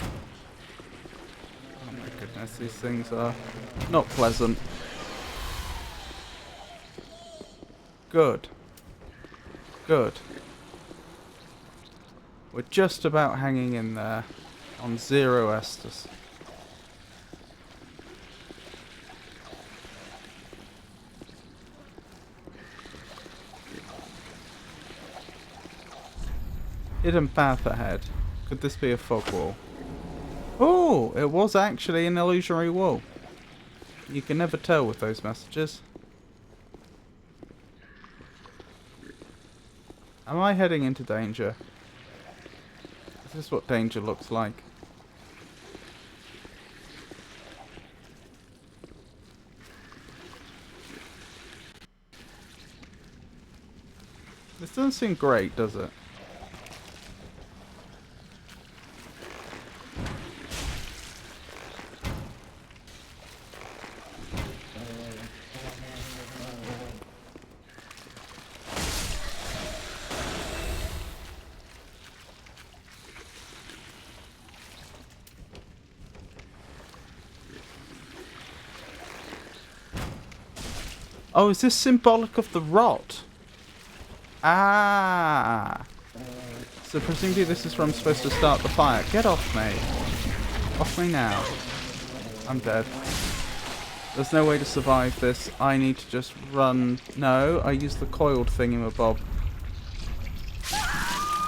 oh my goodness, these things are not pleasant. Good. Good. We're just about hanging in there on 0 Estus. Hidden path ahead. Could this be a fog wall? Oh, it was actually an illusionary wall. You can never tell with those messages. Am I heading into danger? Is this what danger looks like? This doesn't seem great, does it? Oh, is this symbolic of the rot? Ah! So presumably this is where I'm supposed to start the fire. Get off me. Off me now. I'm dead. There's no way to survive this. I need to just run. No, I used the coiled thingamabob.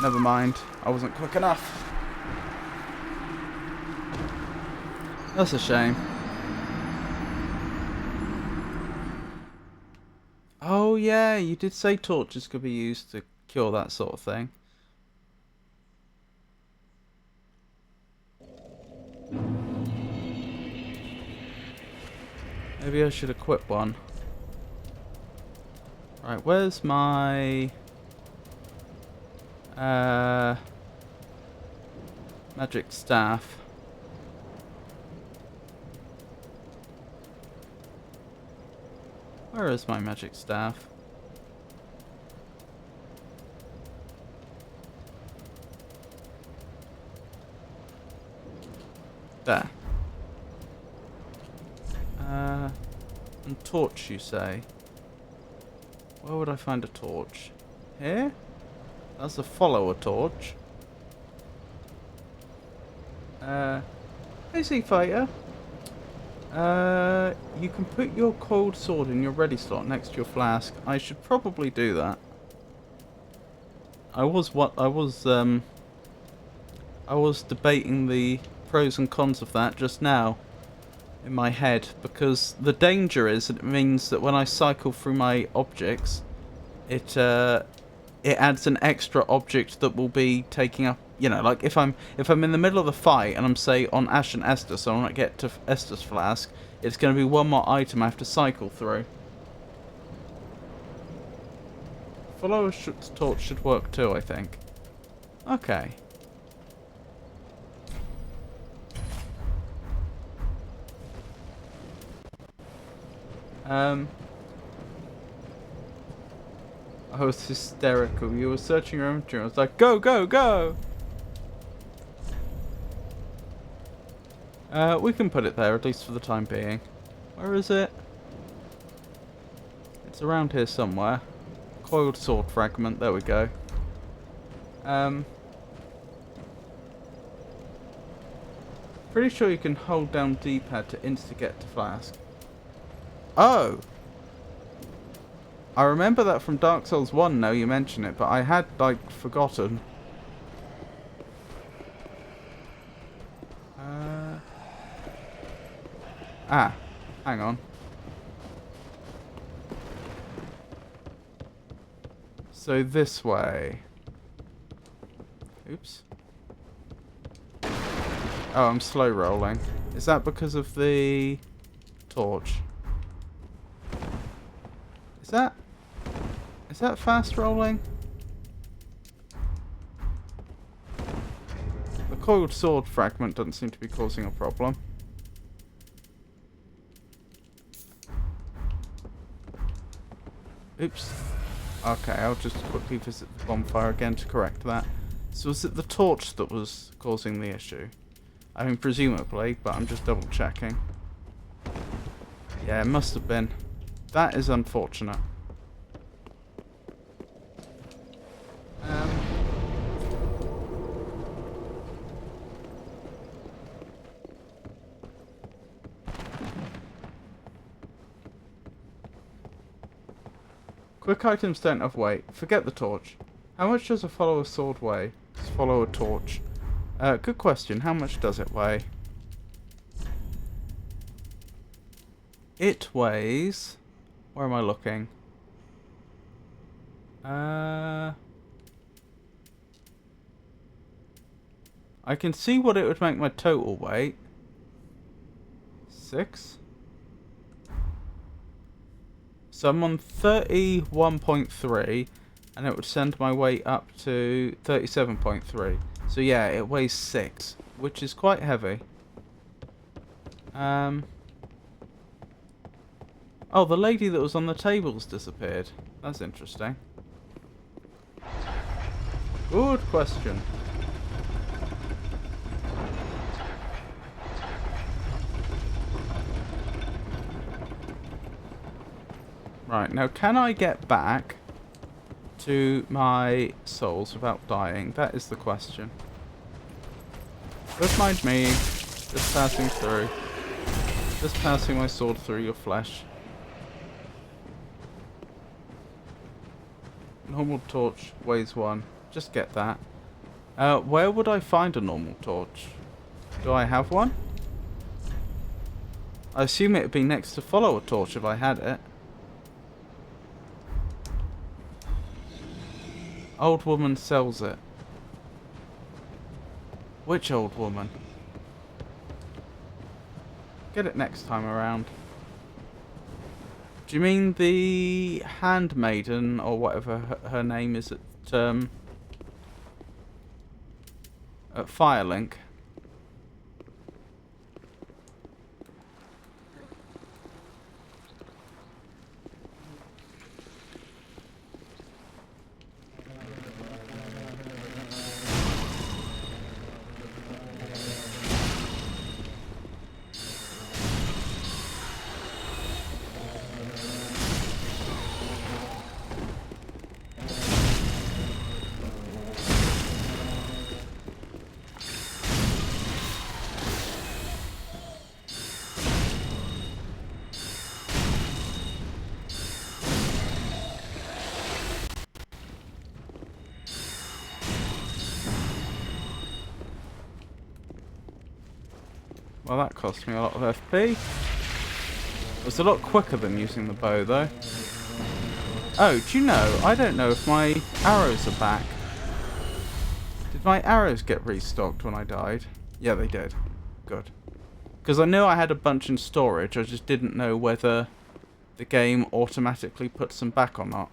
Never mind. I wasn't quick enough. That's a shame. Oh yeah, you did say torches could be used to cure that sort of thing. Maybe I should equip one. Right, where's my magic staff? Where is my magic staff? There. And torch, you say? Where would I find a torch? Here? That's a follower torch. Hey, Sea Fighter. You can put your cold sword in your ready slot next to your flask. I should probably do that. I was debating the pros and cons of that just now in my head, because the danger is that it means that when I cycle through my objects, it adds an extra object that will be taking up, you know, like if I'm in the middle of the fight and I'm, say, on Ashen Estus, so when I get to Estus Flask, it's going to be one more item I have to cycle through. Follower torch should work too, I think. Okay. I was hysterical. You were searching your inventory. I was like, go, go, go! We can put it there, at least for the time being. Where is it? It's around here somewhere. Coiled sword fragment. There we go. Pretty sure you can hold down D-pad to insta-get to flask. Oh! I remember that from Dark Souls 1 now you mention it, but I had, like, forgotten. Hang on. So this way. Oops. Oh, I'm slow rolling. Is that because of the torch? Is that fast rolling? The coiled sword fragment doesn't seem to be causing a problem. Oops. Okay, I'll just quickly visit the bonfire again to correct that. So was it the torch that was causing the issue? I mean, presumably, but I'm just double checking. Yeah, it must have been. That is unfortunate. Quick items don't have weight. Forget the torch. How much does a follower sword weigh? Just follow a torch. Good question. How much does it weigh? It weighs... Where am I looking? I can see what it would make my total weight. 6. So I'm on 31.3, and it would send my weight up to 37.3. So yeah, it weighs 6, which is quite heavy. Oh, the lady that was on the tables disappeared. That's interesting. Good question. Right, now can I get back to my souls without dying? That is the question. Don't mind me, just passing through. Just passing my sword through your flesh. Normal torch weighs 1. Just get that. Where would I find a normal torch? Do I have one? I assume it would be next to follow a torch if I had it. Old woman sells it. Which old woman? Get it next time around. Do you mean the handmaiden or whatever her name is at Firelink? Well, that cost me a lot of FP. It was a lot quicker than using the bow, though. Oh, do you know, I don't know if my arrows are back. Did my arrows get restocked when I died? Yeah, they did. Good. Because I knew I had a bunch in storage, I just didn't know whether the game automatically puts them back or not.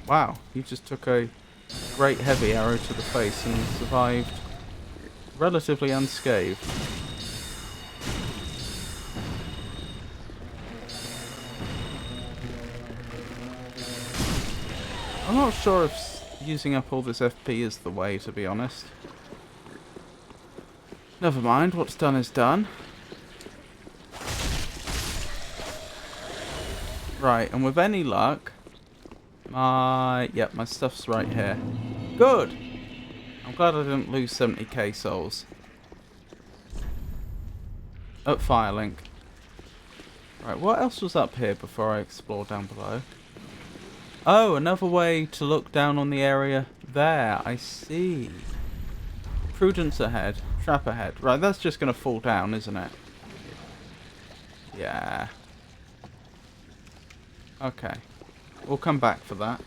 Wow, you just took a great heavy arrow to the face and survived relatively unscathed. I'm not sure if using up all this FP is the way, to be honest. Never mind, what's done is done. Right, and with any luck, my stuff's right here. Good! I'm glad I didn't lose 70k souls. At Firelink. Right, what else was up here before I explore down below? Oh, another way to look down on the area there. I see. Prudence ahead. Trap ahead. Right, that's just going to fall down, isn't it? Yeah. Okay. We'll come back for that. Do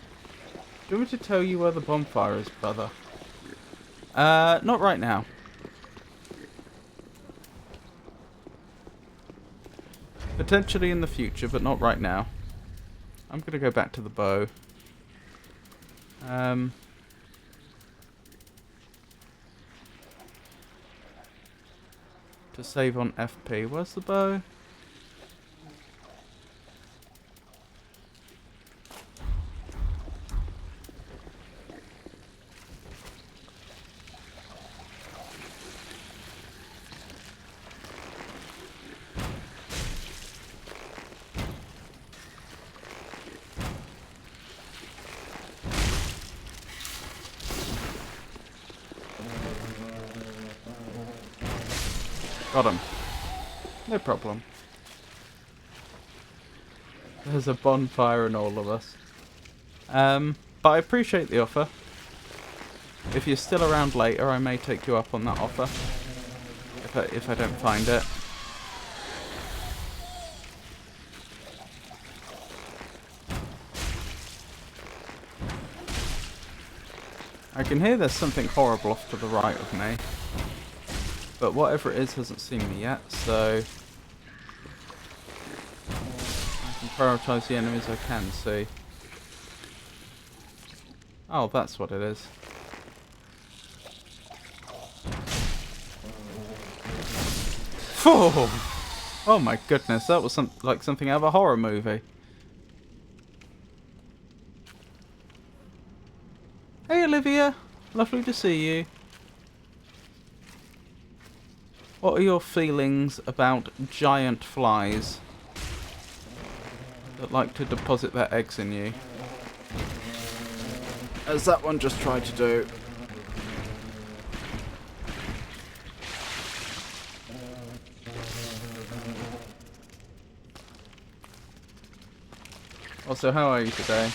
you want me to tell you where the bonfire is, brother? Not right now. Potentially in the future, but not right now. I'm going to go back to the bow. To save on FP. Where's the bow? Got him. No problem. There's a bonfire in all of us. But I appreciate the offer. If you're still around later, I may take you up on that offer. If I don't find it. I can hear there's something horrible off to the right of me. But whatever it is hasn't seen me yet, so I can prioritise the enemies I can see. Oh, that's what it is. Oh my goodness, that was like something out of a horror movie. Hey Olivia, lovely to see you. What are your feelings about giant flies that like to deposit their eggs in you? As that one just tried to do. Also, how are you today?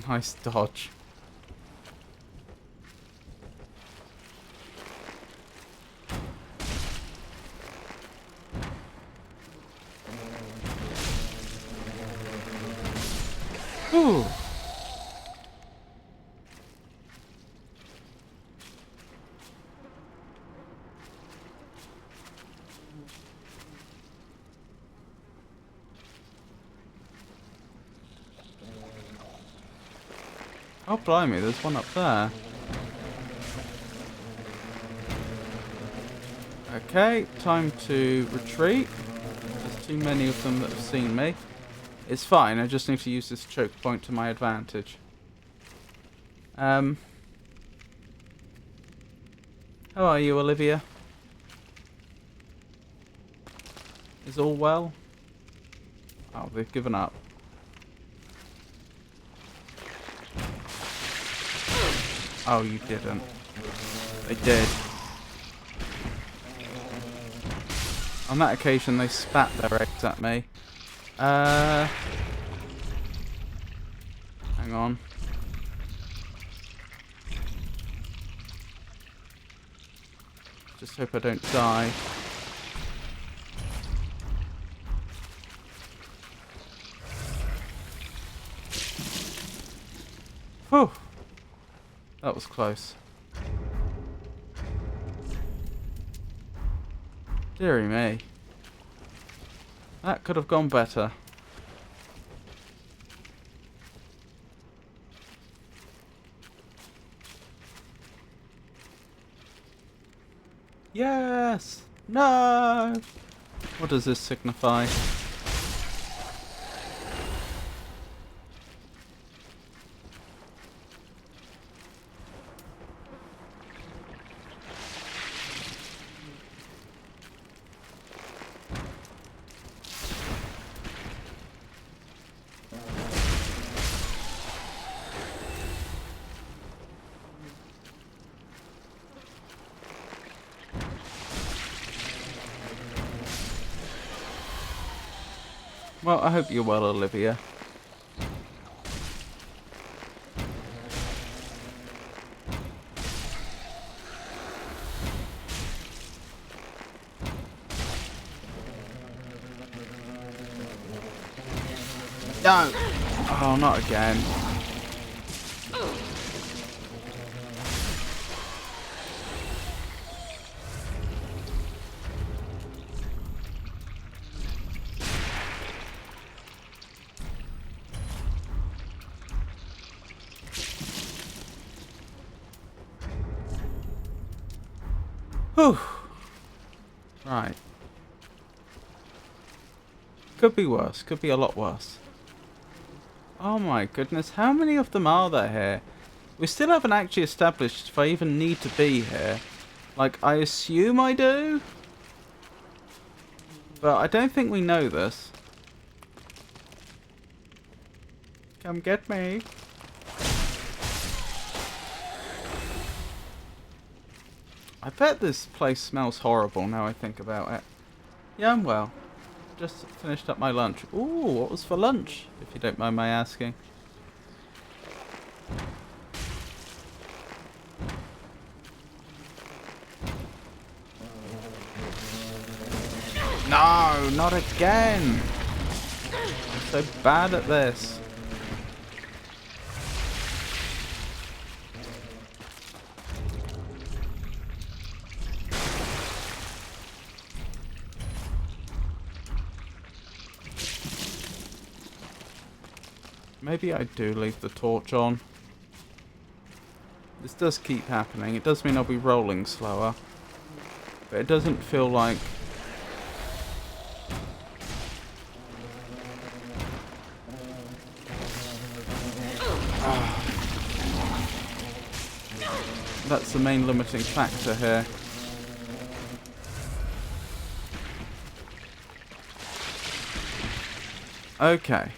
Nice dodge. Ooh. Oh blimey, there's one up there. Okay, time to retreat. There's too many of them that have seen me. It's fine, I just need to use this choke point to my advantage. How are you, Olivia? Is all well? Oh, they've given up. Oh, you didn't. They did. On that occasion, they spat their eggs at me. Hang on. Just hope I don't die. Whew. That was close. Deary me. That could have gone better. Yes! No! What does this signify? Well, I hope you're well, Olivia. No! Oh, not again. Whew. Right. Could be worse. Could be a lot worse. Oh my goodness. How many of them are there here? We still haven't actually established if I even need to be here. Like, I assume I do? But I don't think we know this. Come get me. I bet this place smells horrible now I think about it. Yeah, I'm well. Just finished up my lunch. Ooh, what was for lunch, if you don't mind my asking? No, not again! So bad at this. Maybe I do leave the torch on. This does keep happening. It does mean I'll be rolling slower. But it doesn't feel like... That's the main limiting factor here. Okay.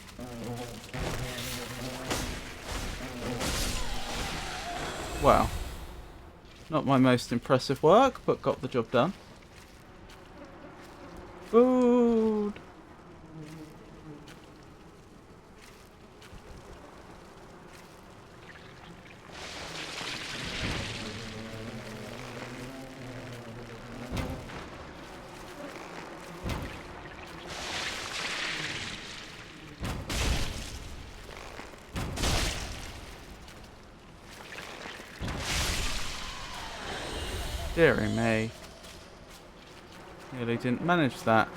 Well, not my most impressive work, but got the job done. Food! Deary me. Nearly didn't manage that.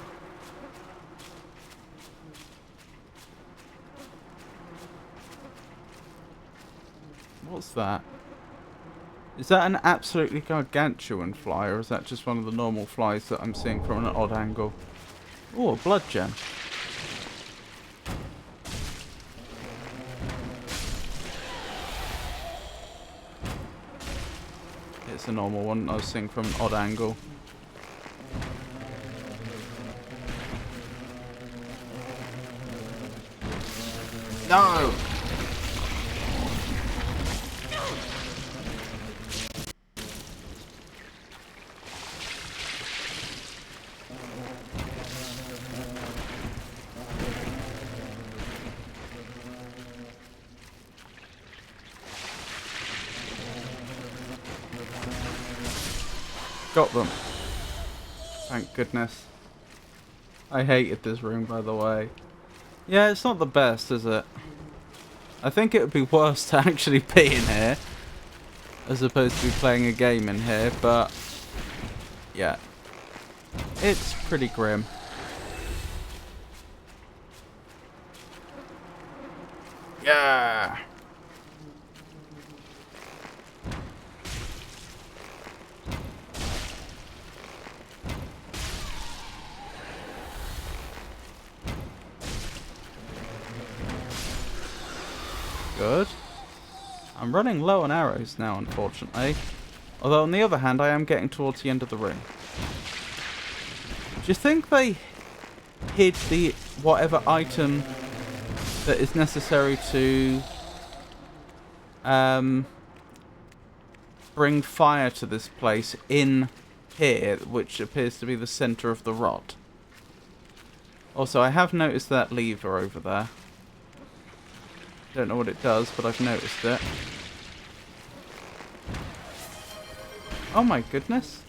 What's that? Is that an absolutely gargantuan fly, or is that just one of the normal flies that I'm seeing from an odd angle? Oh, a blood gem. It's a normal one I was seeing from an odd angle. No! Got them. Thank goodness. I hated this room, by the way. Yeah, it's not the best, is it? I think it would be worse to actually be in here, as opposed to be playing a game in here, but yeah. It's pretty grim. Yeah! Good. I'm running low on arrows now, unfortunately. Although, on the other hand, I am getting towards the end of the room. Do you think they hid the whatever item that is necessary to bring fire to this place in here, which appears to be the center of the rod? Also, I have noticed that lever over there. Don't know what it does, but I've noticed it. Oh my goodness.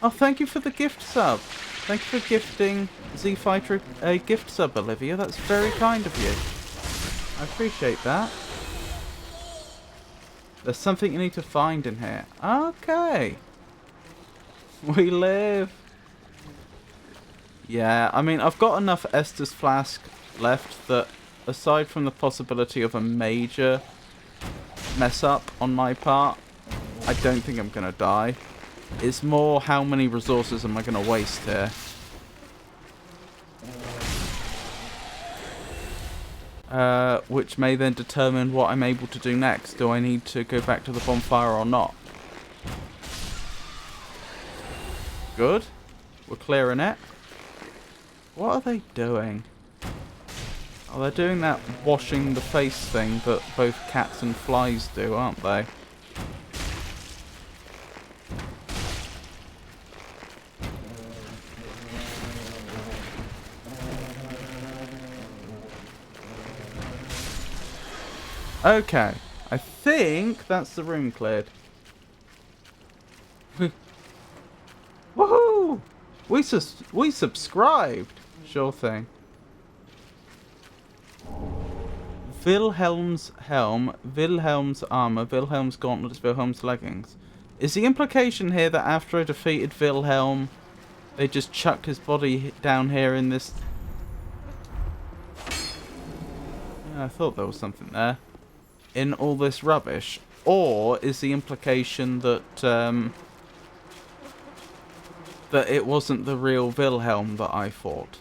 Oh, thank you for the gift sub. Thank you for gifting Z Fighter a gift sub, Olivia. That's very kind of you. I appreciate that. There's something you need to find in here. Okay. We live. Yeah, I mean, I've got enough Estus Flask left that, aside from the possibility of a major mess up on my part, I don't think I'm going to die. It's more how many resources am I going to waste here. Which may then determine what I'm able to do next. Do I need to go back to the bonfire or not? Good. We're clearing it. What are they doing? Oh, they're doing that washing the face thing that both cats and flies do, aren't they? Okay, I think that's the room cleared. Woohoo! We subscribed! Sure thing. Wilhelm's helm, Wilhelm's armor, Wilhelm's gauntlets, Wilhelm's leggings. Is the implication here that after I defeated Wilhelm, they just chucked his body down here in this... Yeah, I thought there was something there. In all this rubbish. Or is the implication that that it wasn't the real Wilhelm that I fought?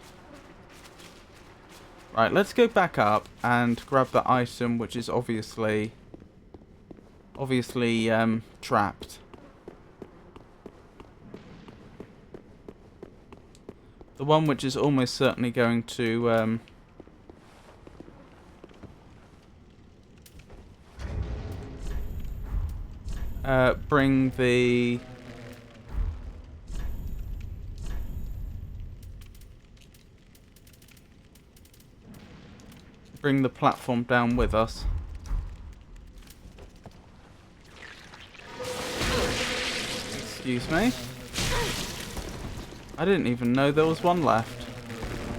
Right, let's go back up and grab the item which is obviously trapped. The one which is almost certainly going to bring the platform down with us. Excuse me. I didn't even know there was one left.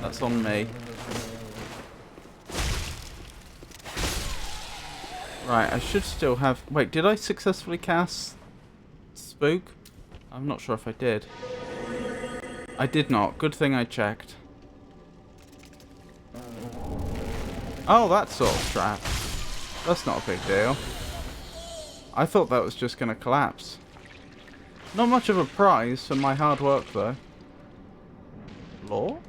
That's on me. Right, I should still have... Wait, did I successfully cast Spook? I'm not sure if I did. I did not. Good thing I checked. Oh, that's sort of trapped. That's not a big deal. I thought that was just going to collapse. Not much of a prize for my hard work, though. Law?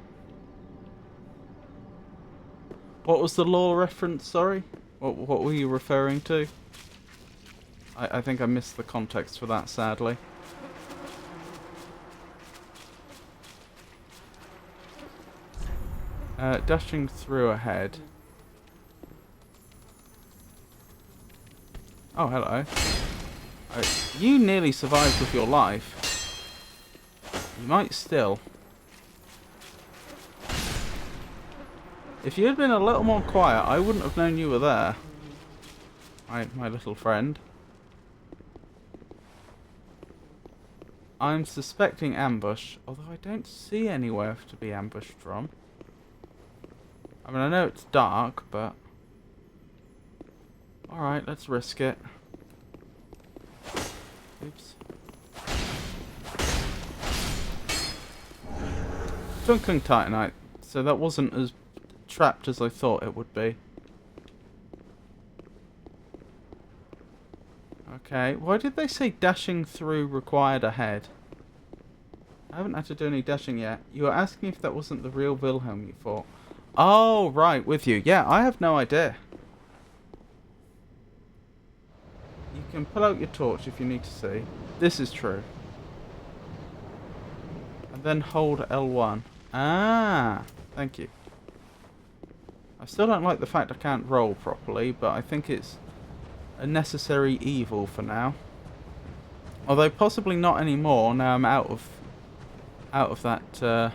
What was the law reference, sorry? What were you referring to? I think I missed the context for that, sadly. Dashing through ahead. Oh, hello. You nearly survived with your life. You might still. If you had been a little more quiet, I wouldn't have known you were there. My little friend. I'm suspecting ambush, although I don't see anywhere to be ambushed from. I mean, I know it's dark, but... Alright, let's risk it. Oops. Twinkling Titanite. So that wasn't as trapped as I thought it would be. Okay, why did they say dashing through required ahead? I haven't had to do any dashing yet. You were asking if that wasn't the real Wilhelm you fought. Oh, right, with you. Yeah, I have no idea. You can pull out your torch if you need to see. This is true. And then hold L1. Ah, thank you. I still don't like the fact I can't roll properly, but I think it's a necessary evil for now. Although possibly not anymore. Now I'm out of that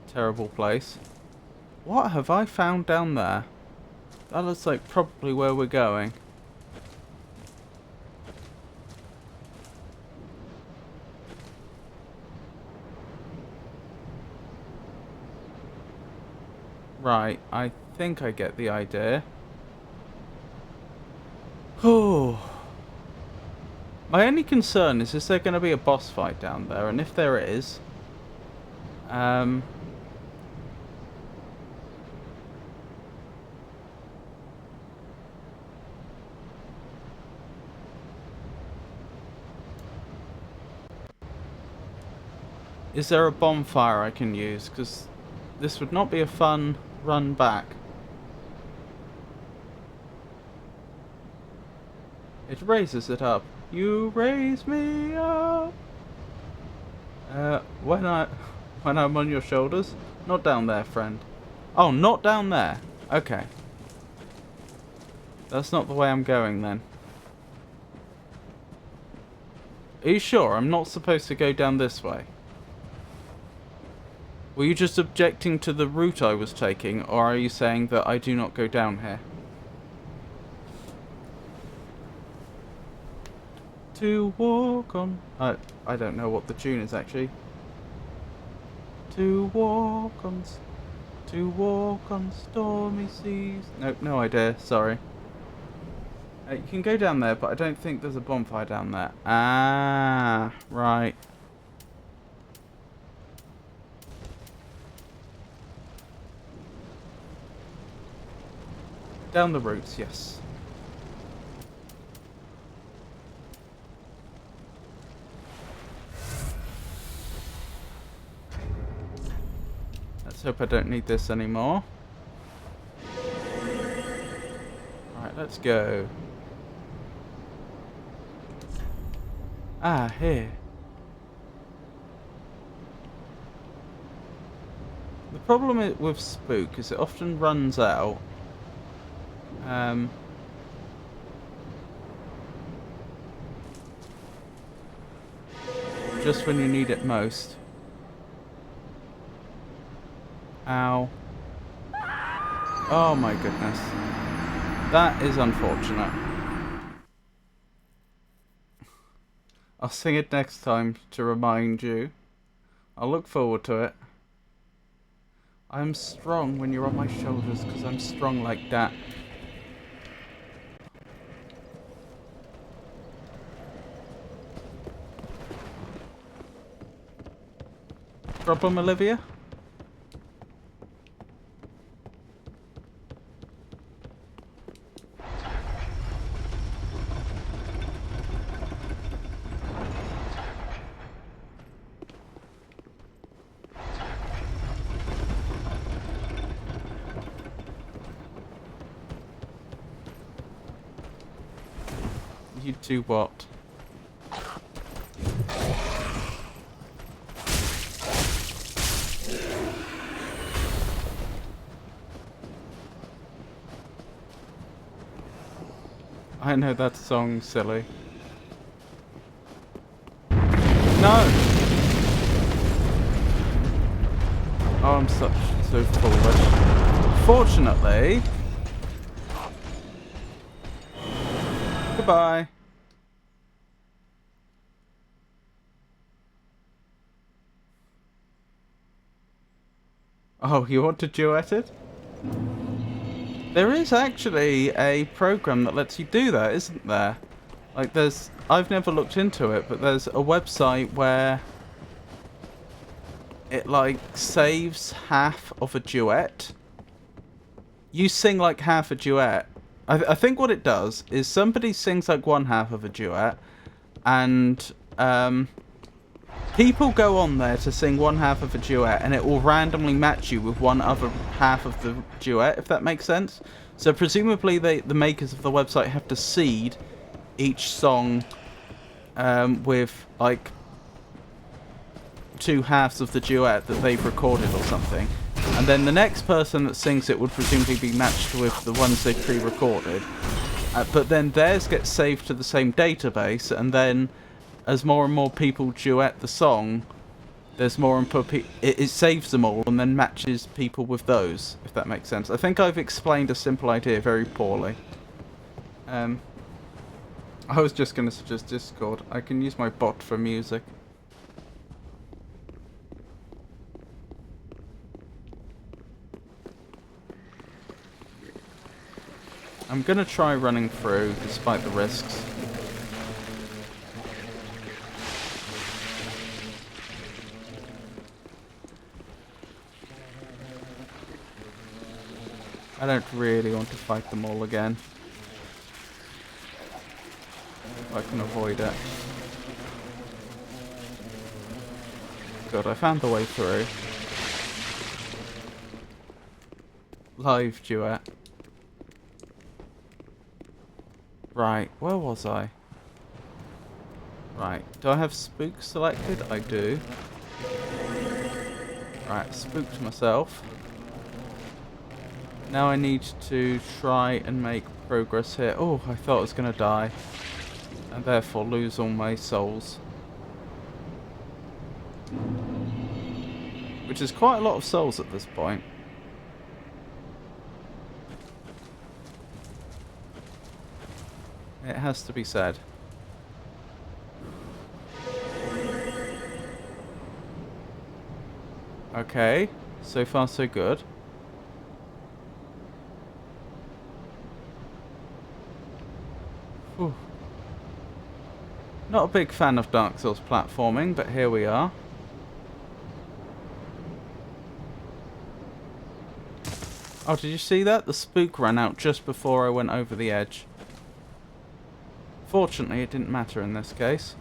terrible place. What have I found down there? That looks like probably where we're going. Right, I think I get the idea. Oh. My only concern is there going to be a boss fight down there? And if there is... is there a bonfire I can use? Because this would not be a fun run back. It raises it up. You raise me up. When I'm on your shoulders. Not down there, friend. Oh, not down there. Okay. That's not the way I'm going then. Are you sure I'm not supposed to go down this way? Were you just objecting to the route I was taking, or are you saying that I do not go down here? To walk on... I don't know what the tune is actually. To walk on... to walk on stormy seas. Nope, no idea. Sorry. You can go down there, but I don't think there's a bonfire down there. Ah, right. Down the roots, yes. Let's hope I don't need this anymore. Alright, let's go. Ah, here. The problem with Spook is it often runs out. Just when you need it most. Ow. Oh my goodness. That is unfortunate. I'll sing it next time to remind you. I'll look forward to it. I'm strong when you're on my shoulders because I'm strong like that. Problem, Olivia? You do what? I know that song, silly. No! Oh, I'm so foolish. Fortunately... Goodbye. Oh, you want to duet it? There is actually a program that lets you do that, isn't there? Like there's... I've never looked into it, but there's a website where it like saves half of a duet. You sing like half a duet. I think what it does is somebody sings like one half of a duet, and people go on there to sing one half of a duet, and it will randomly match you with one other half of the duet, if that makes sense. So presumably the makers of the website have to seed each song with like two halves of the duet that they've recorded or something. And then the next person that sings it would presumably be matched with the ones they pre-recorded. But then theirs gets saved to the same database, and then as more and more people duet the song, there's more and more it saves them all and then matches people with those, if that makes sense. I think I've explained a simple idea very poorly. I was just going to suggest Discord. I can use my bot for music. I'm going to try running through, despite the risks. I don't really want to fight them all again. If I can avoid it. Good, I found the way through. Live duet. Right, where was I? Right, do I have Spook selected? I do. Right, spooked myself. Now I need to try and make progress here. Oh, I thought I was going to die. And therefore lose all my souls. Which is quite a lot of souls at this point. It has to be said. Okay, so far so good. Not a big fan of Dark Souls platforming, but here we are. Oh, did you see that? The spook ran out just before I went over the edge. Fortunately, it didn't matter in this case.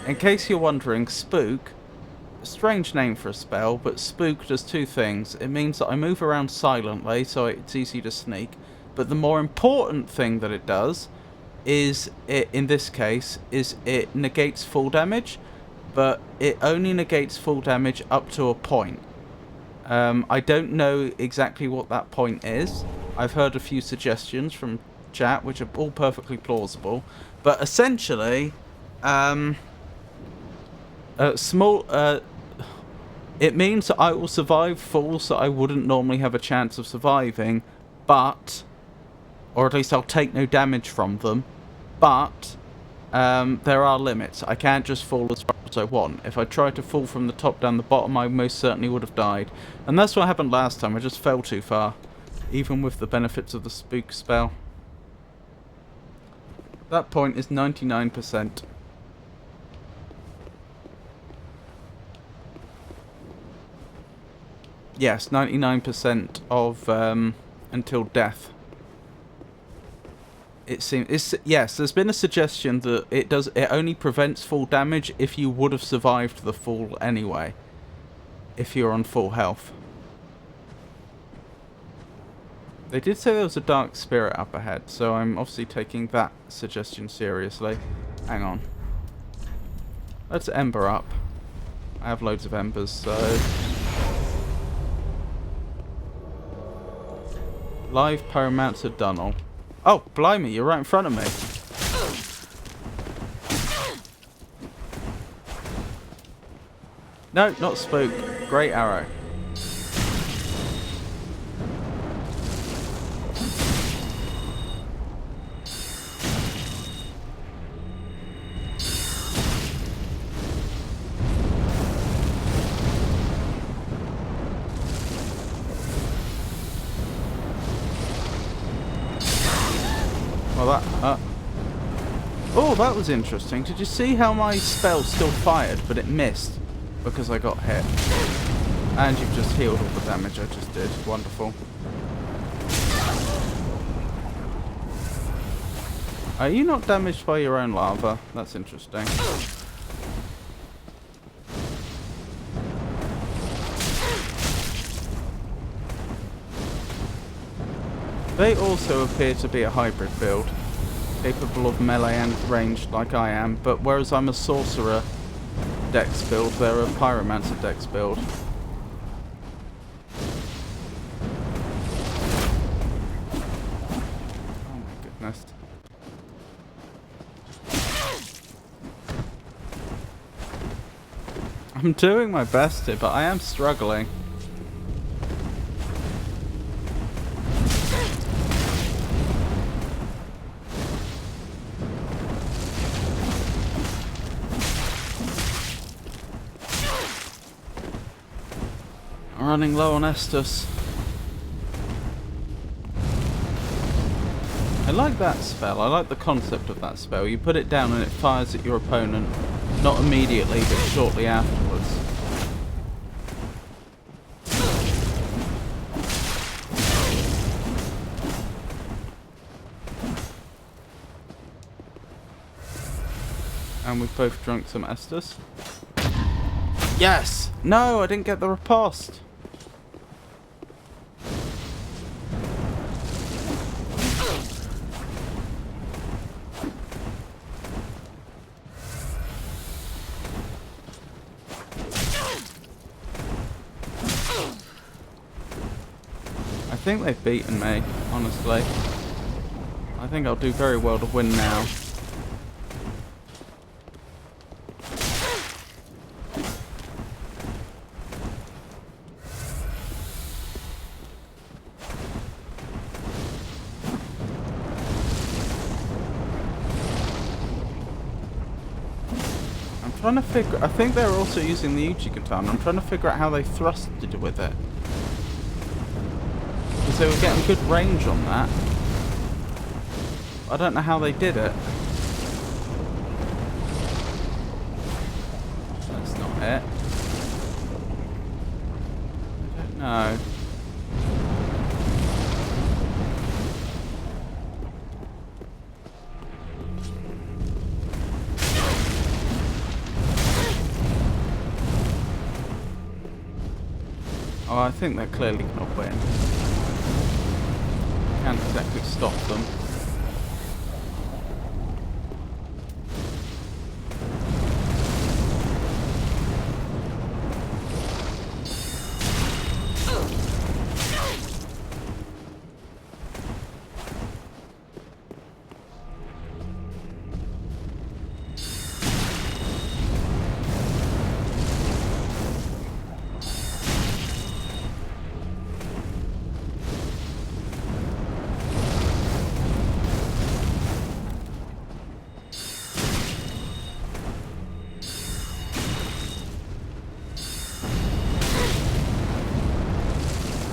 In case you're wondering, Spook, a strange name for a spell, but Spook does two things. It means that I move around silently, so it's easy to sneak. But the more important thing that it does is, in this case, is it negates full damage, but it only negates full damage up to a point. I don't know exactly what that point is. I've heard a few suggestions from chat, which are all perfectly plausible. But essentially, it means that I will survive falls that I wouldn't normally have a chance of surviving, but, or at least I'll take no damage from them, but there are limits. I can't just fall as far as I want. If I tried to fall from the top down the bottom, I most certainly would have died. And that's what happened last time. I just fell too far, even with the benefits of the spook spell. That point is 99%. Yes, 99% of until death. It seems yes. There's been a suggestion that it only prevents full damage if you would have survived the fall anyway, if you're on full health. They did say there was a dark spirit up ahead, so I'm obviously taking that suggestion seriously. Hang on. Let's ember up. I have loads of embers, so... Live Pyromancer Dunnel. Oh, blimey, you're right in front of me. No, not Spook. Great Arrow. Well, that... Oh, that was interesting. Did you see how my spell still fired, but it missed? Because I got hit. And you've just healed all the damage I just did. Wonderful. Are you not damaged by your own lava? That's interesting. They also appear to be a hybrid build, capable of melee and ranged like I am, but whereas I'm a sorcerer dex build, they're a pyromancer dex build. Oh my goodness. I'm doing my best here, but I am struggling. Running low on Estus. I like that spell. I like the concept of that spell. You put it down and it fires at your opponent, not immediately, but shortly afterwards. And we've both drunk some Estus. Yes! No, I didn't get the riposte. I think they've beaten me, honestly. I think I'll do very well to win now. I'm trying to figure... I think they're also using the Uchi katana. I'm trying to figure out how they thrusted with it. Because they were getting good range on that. I don't know how they did it. That's not it. I don't know. Oh, I think they're clearly going to win. Can't exactly stop them.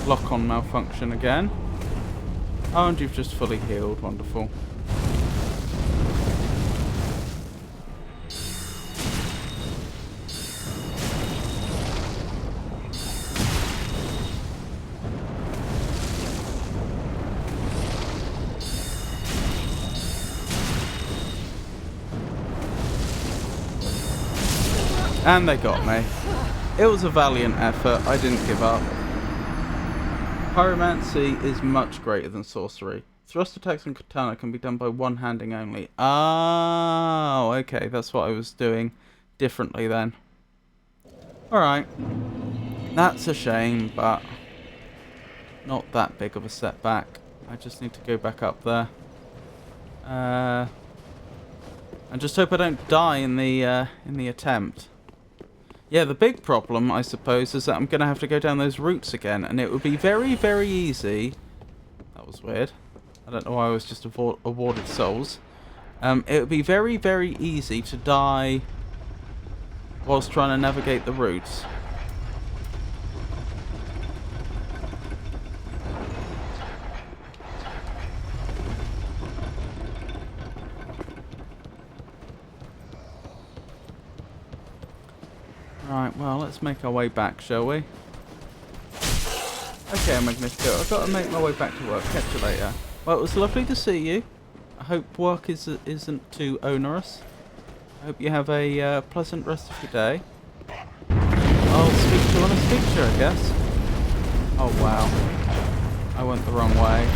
Lock-on malfunction again. Oh, and you've just fully healed. Wonderful. And they got me. It was a valiant effort. I didn't give up. Pyromancy is much greater than sorcery. Thrust attacks and katana can be done by one-handing only. Oh, okay. That's what I was doing differently then. Alright. That's a shame, but not that big of a setback. I just need to go back up there. And just hope I don't die in the attempt. Yeah, the big problem, I suppose, is that I'm going to have to go down those routes again, and it would be very, very easy. That was weird. I don't know why I was just awarded souls. It would be very, very easy to die whilst trying to navigate the routes. Right, well, let's make our way back, shall we? Okay, Magnifico, I've got to make my way back to work. Catch you later. Well, it was lovely to see you. I hope work isn't too onerous. I hope you have a pleasant rest of your day. I'll speak to you when I speak to you, I guess. Oh, wow. I went the wrong way.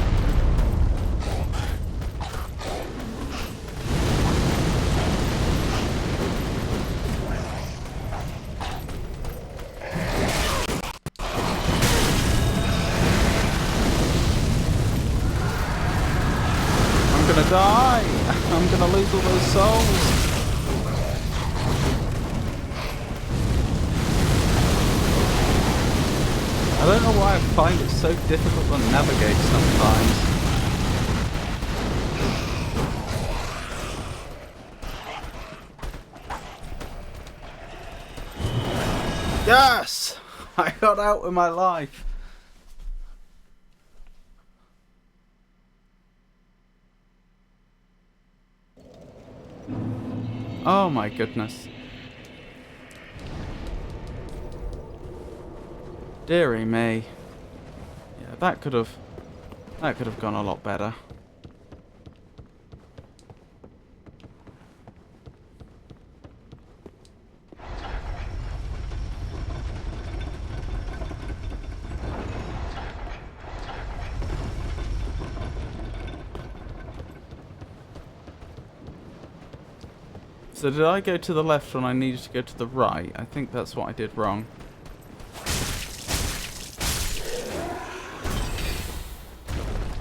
I'm gonna die! I'm gonna lose all those souls! I don't know why I find it so difficult to navigate sometimes. Yes! I got out with my life! Oh my goodness. Dearie me. Yeah, that could have gone a lot better. So did I go to the left when I needed to go to the right? I think that's what I did wrong.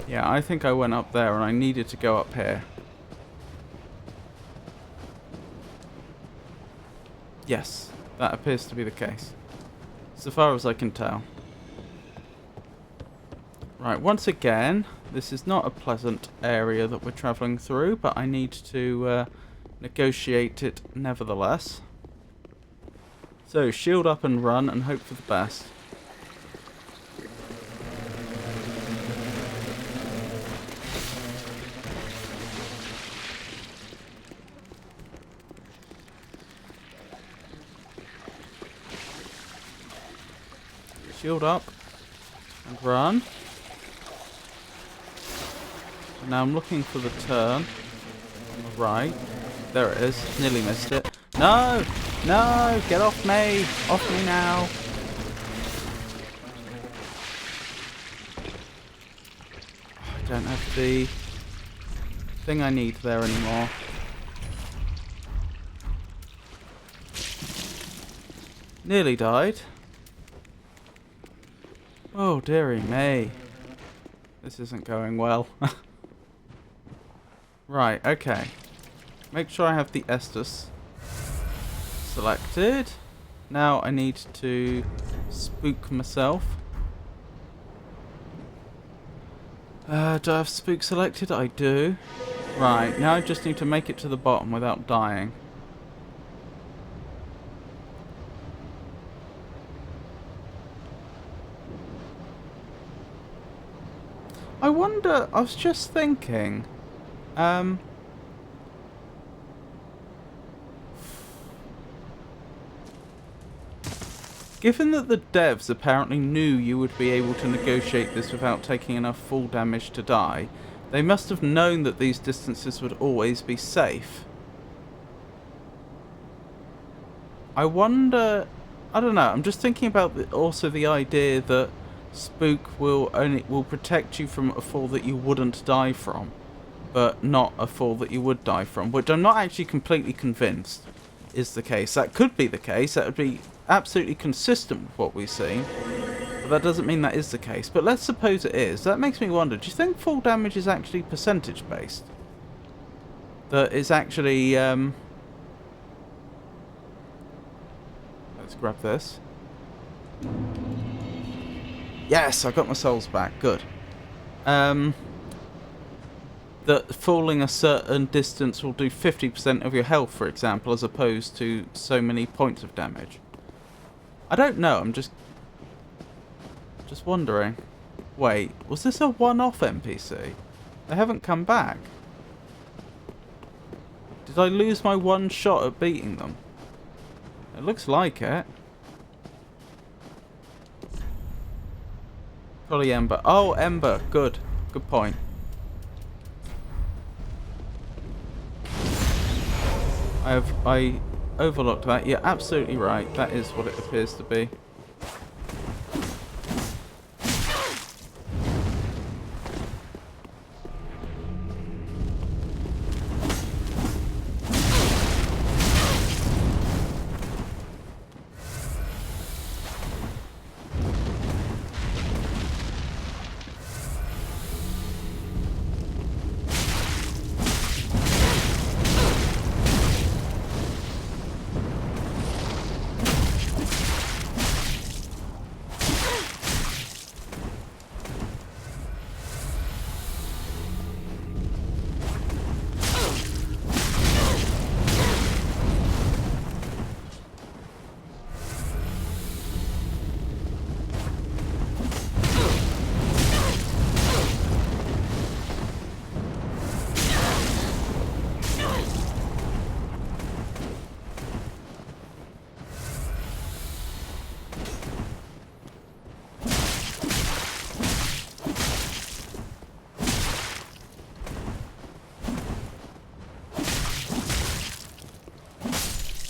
Yeah, I think I went up there and I needed to go up here. Yes, that appears to be the case. So far as I can tell. Right, once again, this is not a pleasant area that we're travelling through, but I need to negotiate it nevertheless. So, shield up and run and hope for the best. shield up. And run. And now I'm looking for the turn. On the right. There it is. Nearly missed it. No! No! Get off me! Off me now! I don't have the thing I need there anymore. Nearly died. Oh, dearie me. This isn't going well. Right, okay. Make sure I have the Estus selected. Now I need to spook myself. Do I have spook selected? I do. Right, now I just need to make it to the bottom without dying. I wonder, I was just thinking, given that the devs apparently knew you would be able to negotiate this without taking enough full damage to die, they must have known that these distances would always be safe. I wonder, I don't know, I'm just thinking about also the idea that Spook will protect you from a fall that you wouldn't die from, but not a fall that you would die from, which I'm not actually completely convinced is the case. That could be the case. That would be absolutely consistent with what we've seen, but that doesn't mean that is the case. But let's suppose it is. That makes me wonder, do you think fall damage is actually percentage based? That is actually let's grab this. Yes, I got my souls back. Good. That falling a certain distance will do 50% of your health, for example, as opposed to so many points of damage. I don't know. I'm just wondering. Wait, was this a one-off NPC? They haven't come back. Did I lose my one shot at beating them? It looks like it. Probably Ember. Oh, Ember. Good. Good point. I overlooked that. You're absolutely right. That is what it appears to be.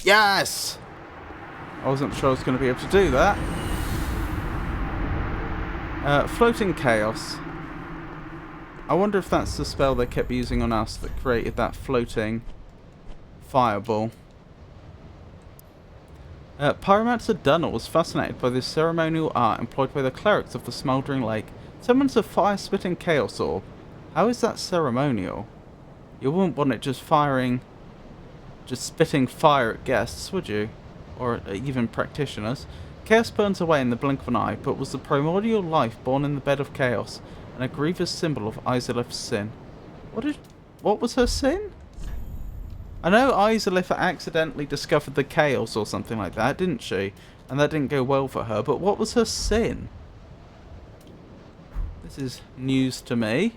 Yes! I wasn't sure I was going to be able to do that. Floating Chaos. I wonder if that's the spell they kept using on us that created that floating fireball. Pyromancer Dunnel was fascinated by this ceremonial art employed by the clerics of the Smouldering Lake. Summons a fire-spitting chaos orb. How is that ceremonial? You wouldn't want it just spitting fire at guests, would you? Or even practitioners. Chaos burns away in the blink of an eye, but was the primordial life born in the bed of chaos, and a grievous symbol of Izalith's sin. What was her sin? I know Izalith accidentally discovered the chaos or something like that, didn't she? And that didn't go well for her, but what was her sin? This is news to me.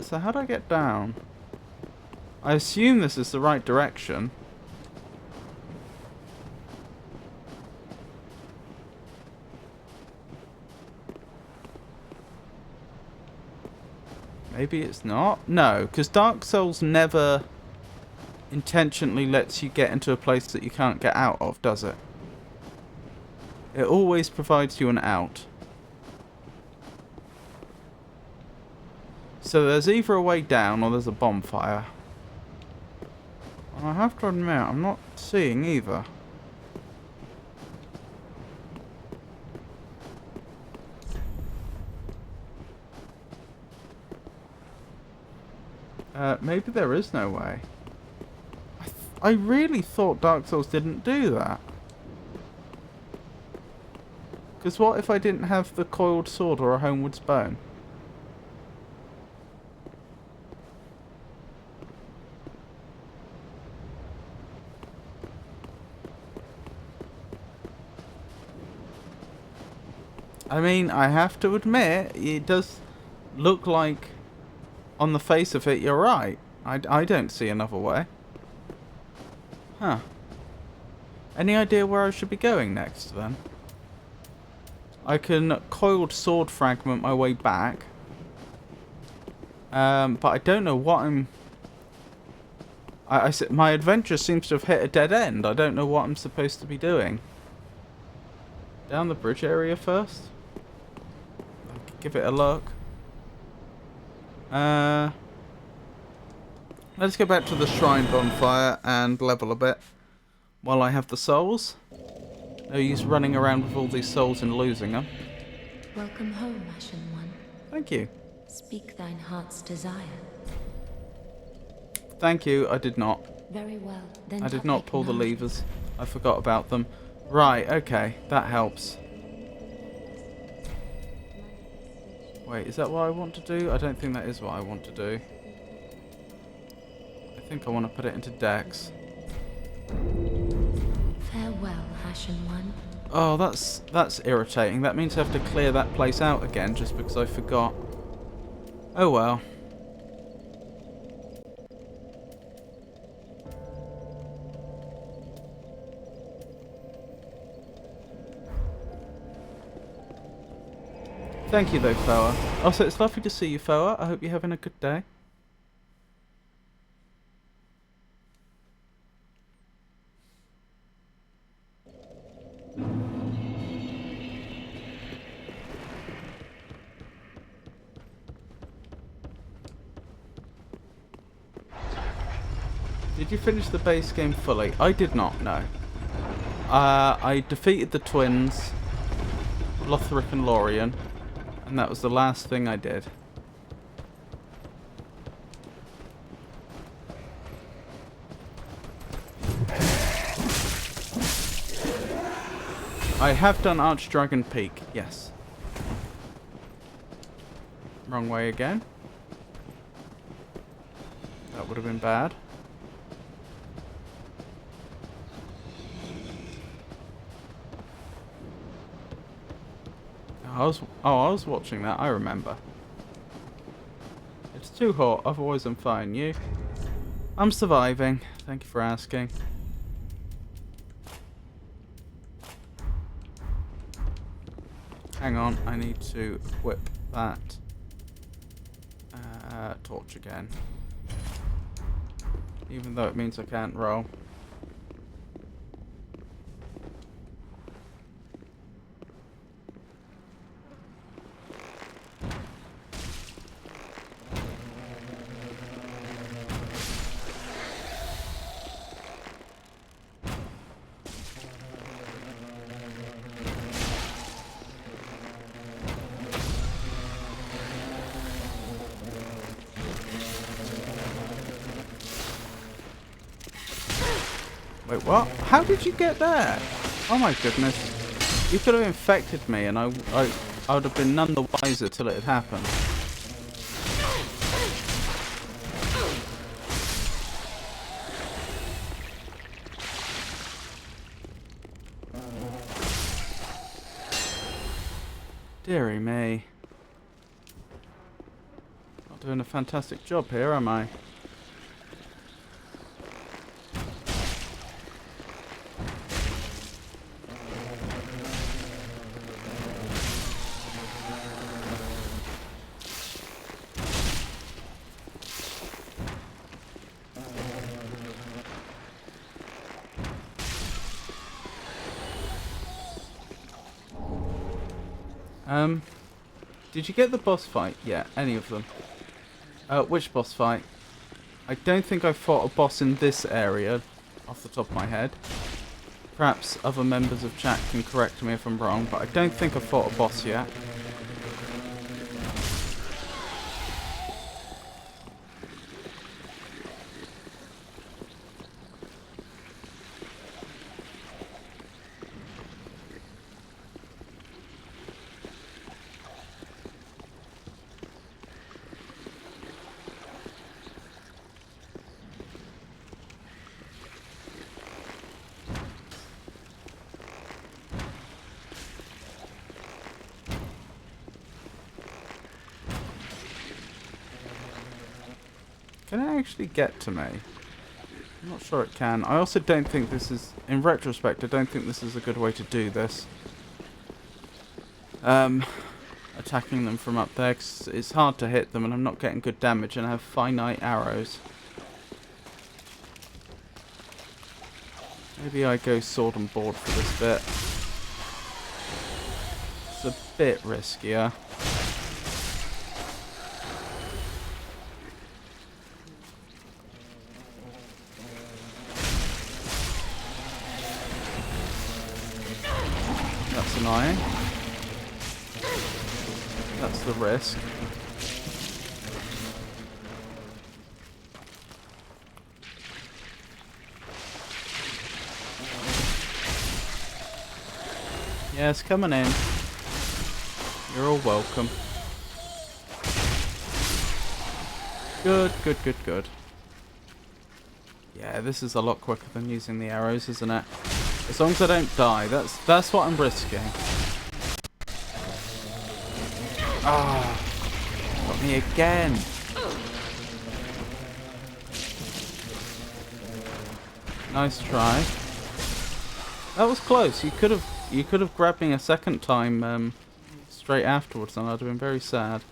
So how do I get down? I assume this is the right direction. Maybe it's not. No, because Dark Souls never intentionally lets you get into a place that you can't get out of, does it? It always provides you an out. So there's either a way down or there's a bonfire. And I have to admit, I'm not seeing either. Maybe there is no way. I really thought Dark Souls didn't do that. Because what if I didn't have the coiled sword or a homeward's bone? I mean, I have to admit, it does look like, on the face of it, you're right. I don't see another way. Huh. Any idea where I should be going next, then? I can coiled sword fragment my way back. But I don't know what I'm... my adventure seems to have hit a dead end. I don't know what I'm supposed to be doing. Down the bridge area first? Give it a look. Let's go back to the shrine bonfire and level a bit while I have the souls. No use running around with all these souls and losing them. Welcome home, Ashen One. Thank you. Speak thine heart's desire. Thank you, I did not. Very well. Then I did not pull the acknowledge. levers. I forgot about them. Right, okay, that helps. Wait, is that what I want to do? I don't think that is what I want to do. I think I want to put it into Dex. Farewell, Ashen One. Oh, that's irritating. That means I have to clear that place out again just because I forgot. Oh well. Thank you though, Foa. Also, it's lovely to see you, Foa. I hope you're having a good day. Did you finish the base game fully? I did not, no. I defeated the twins, Lothric and Lorien, and that was the last thing I did. I have done Archdragon Peak, yes. Wrong way again. That would have been bad. I was watching that, I remember. It's too hot, otherwise I'm fine. You? I'm surviving. Thank you for asking. Hang on, I need to equip that torch again. Even though it means I can't roll. Wait, what? How did you get there? Oh my goodness. You could have infected me and I would have been none the wiser till it had happened. Dearie me. Not doing a fantastic job here, am I? Did you get the boss fight yet? Any of them? Which boss fight? I don't think I fought a boss in this area, off the top of my head. Perhaps other members of chat can correct me if I'm wrong, but I don't think I fought a boss yet. Can it actually get to me? I'm not sure it can. I also don't think this is, in retrospect, I don't think this is a good way to do this. Attacking them from up there, 'cause it's hard to hit them and I'm not getting good damage and I have finite arrows. Maybe I go sword and board for this bit. It's a bit riskier. That's annoying. That's the risk. Yes, coming in. You're all welcome. Good, good, good, good. Yeah, this is a lot quicker than using the arrows, isn't it? As long as I don't die, that's what I'm risking. Ah, got me again. Nice try. That was close. You could have grabbed me a second time straight afterwards, and I'd have been very sad.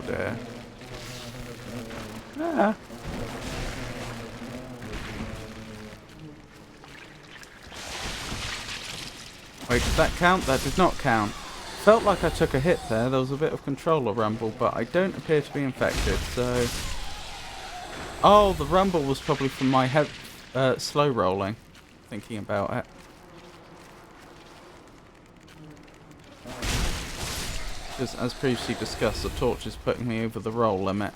There. Ah. Wait, did that count? That did not count. Felt like I took a hit there. There was a bit of controller rumble, but I don't appear to be infected, so... Oh, the rumble was probably from my head slow rolling, thinking about it. Because, as previously discussed, the torch is putting me over the roll limit.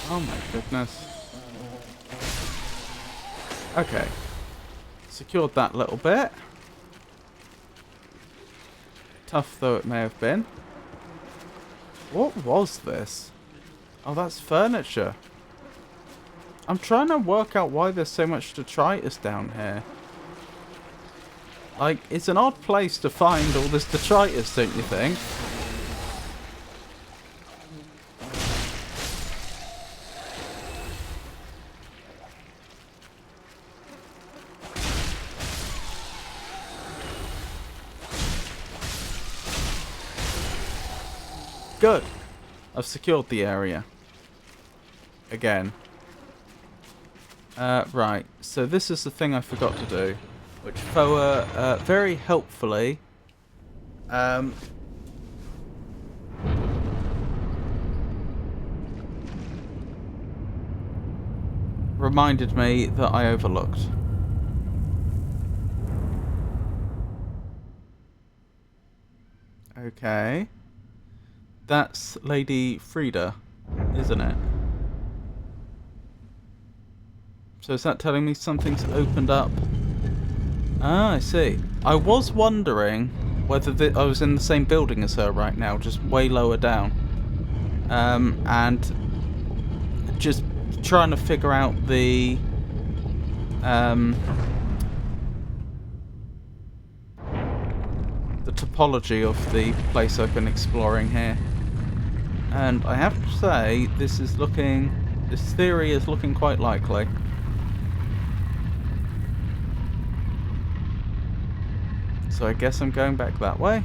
Oh my goodness. Okay. Secured that little bit. Tough though it may have been. What was this? Oh, that's furniture. I'm trying to work out why there's so much detritus down here. Like, it's an odd place to find all this detritus, don't you think? Good. I've secured the area. Again. Right. So this is the thing I forgot to do. Which Foa very helpfully reminded me that I overlooked. Okay. That's Lady Frida, isn't it? So is that telling me something's opened up? Ah, I see. I was wondering whether I was in the same building as her right now, just way lower down. And just trying to figure out the topology of the place I've been exploring here. And I have to say, this theory is looking quite likely. So I guess I'm going back that way.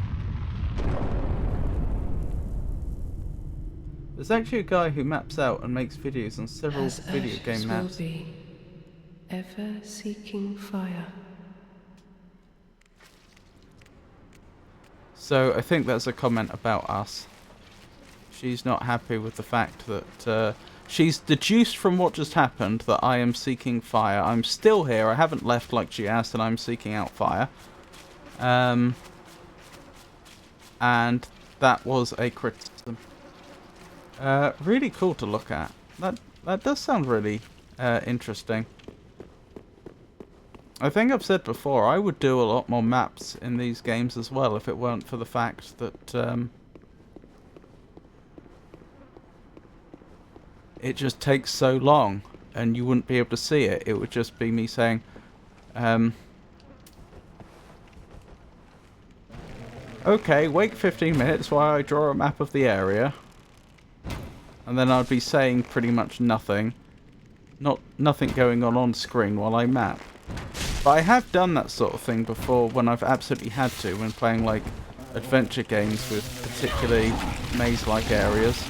There's actually a guy who maps out and makes videos on several As video game ashes maps. will be, ever seeking fire. So I think that's a comment about us. She's not happy with the fact that she's deduced from what just happened that I am seeking fire. I'm still here. I haven't left like she asked, and I'm seeking out fire. And that was a criticism. Really cool to look at. That does sound really interesting. I think I've said before, I would do a lot more maps in these games as well if it weren't for the fact that it just takes so long and you wouldn't be able to see it. It would just be me saying, okay, wait 15 minutes while I draw a map of the area. And then I'd be saying pretty much nothing. Nothing going on screen while I map. But I have done that sort of thing before when I've absolutely had to, when playing like adventure games with particularly maze-like areas.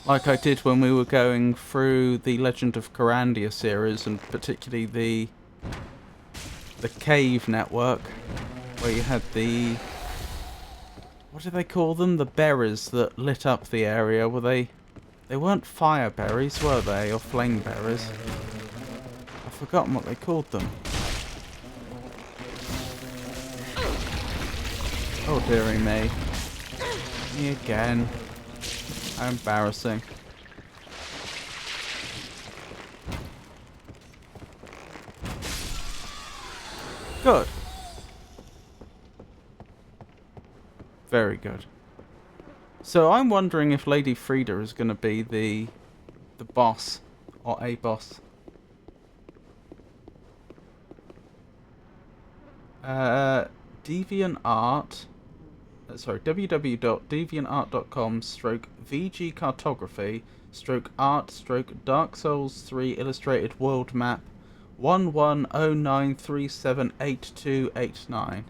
Like I did when we were going through the Legend of Corandia series, and particularly the cave network, where you had the... what do they call them? The berries that lit up the area. Were they... they weren't fire berries, were they? Or flame berries? I've forgotten what they called them. Oh dearie me. Me again. How embarrassing. Good. Very good. So I'm wondering if Lady Frida is going to be the boss, or a boss. DeviantArt. Sorry, www.deviantart.com/VG Cartography/art/Dark Souls 3 Illustrated World Map 1109378289.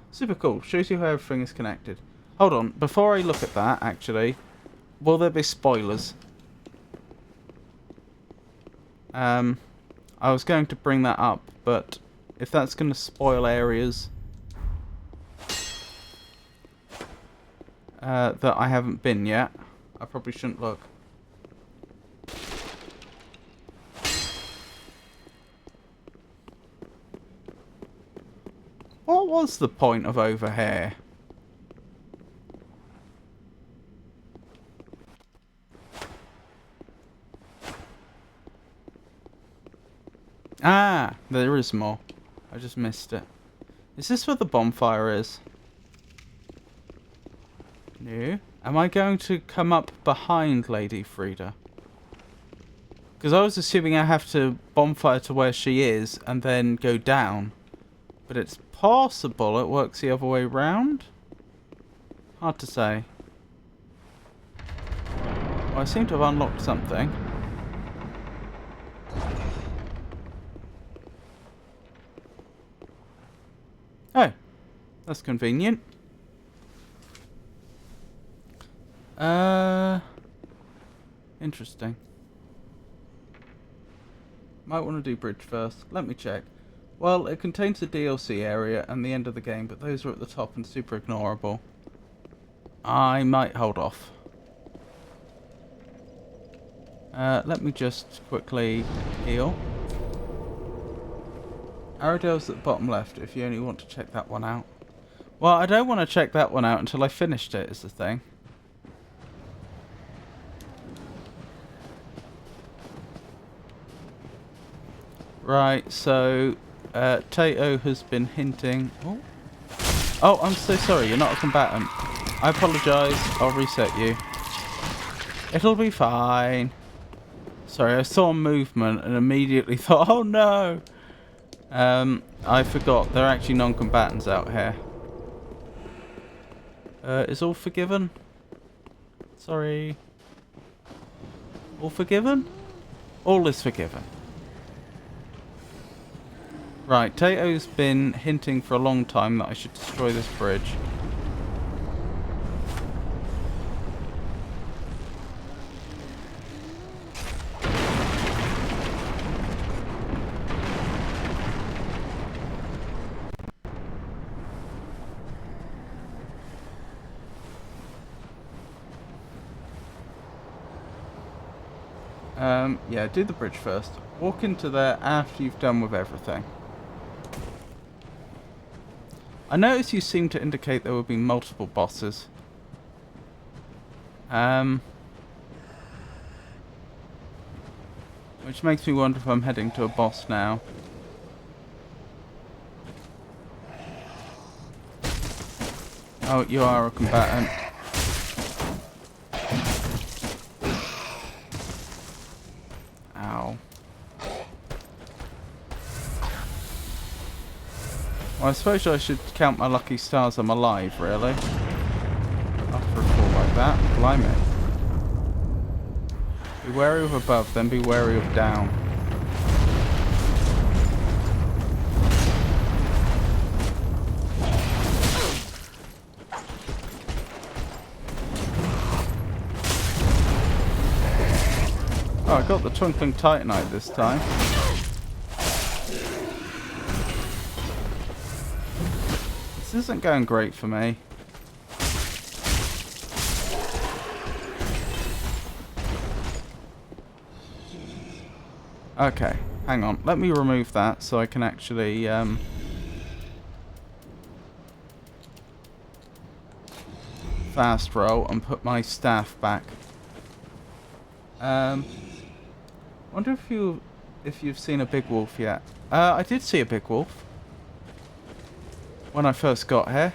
Super cool. Shows you how everything is connected. Hold on. Before I look at that, actually, will there be spoilers? I was going to bring that up, but if that's going to spoil areas that I haven't been yet, I probably shouldn't look. What was the point of over here? Ah, there is more. I just missed it. Is this where the bonfire is? No. Am I going to come up behind Lady Frida? Because I was assuming I have to bonfire to where she is and then go down. But it's possible it works the other way round? Hard to say. Well, I seem to have unlocked something. Oh, that's convenient. Interesting. Might want to do bridge first. Let me check. Well, it contains the DLC area and the end of the game, but those are at the top and super ignorable. I might hold off. Let me just quickly heal. Arrowdale's at the bottom left if you only want to check that one out. Well, I don't want to check that one out until I finished it, is the thing. Right, so Tato has been hinting... Oh, I'm so sorry, you're not a combatant. I apologise, I'll reset you. It'll be fine. Sorry, I saw movement and immediately thought, oh no! I forgot, they're actually non-combatants out here. Is all forgiven? Sorry. All forgiven? All is forgiven. Right, Tato's been hinting for a long time that I should destroy this bridge. Yeah, do the bridge first. Walk into there after you've done with everything. I noticed you seem to indicate there will be multiple bosses. Which makes me wonder if I'm heading to a boss now. Oh, you are a combatant. Ow. Well, I suppose I should count my lucky stars I'm alive, really. After a fall like that. Blimey. Be wary of above, then be wary of down. Oh, I got the Twinkling Titanite this time. This isn't going great for me. Okay, hang on. Let me remove that so I can actually fast roll and put my staff back. Wonder if you've seen a big wolf yet. I did see a big wolf when I first got here.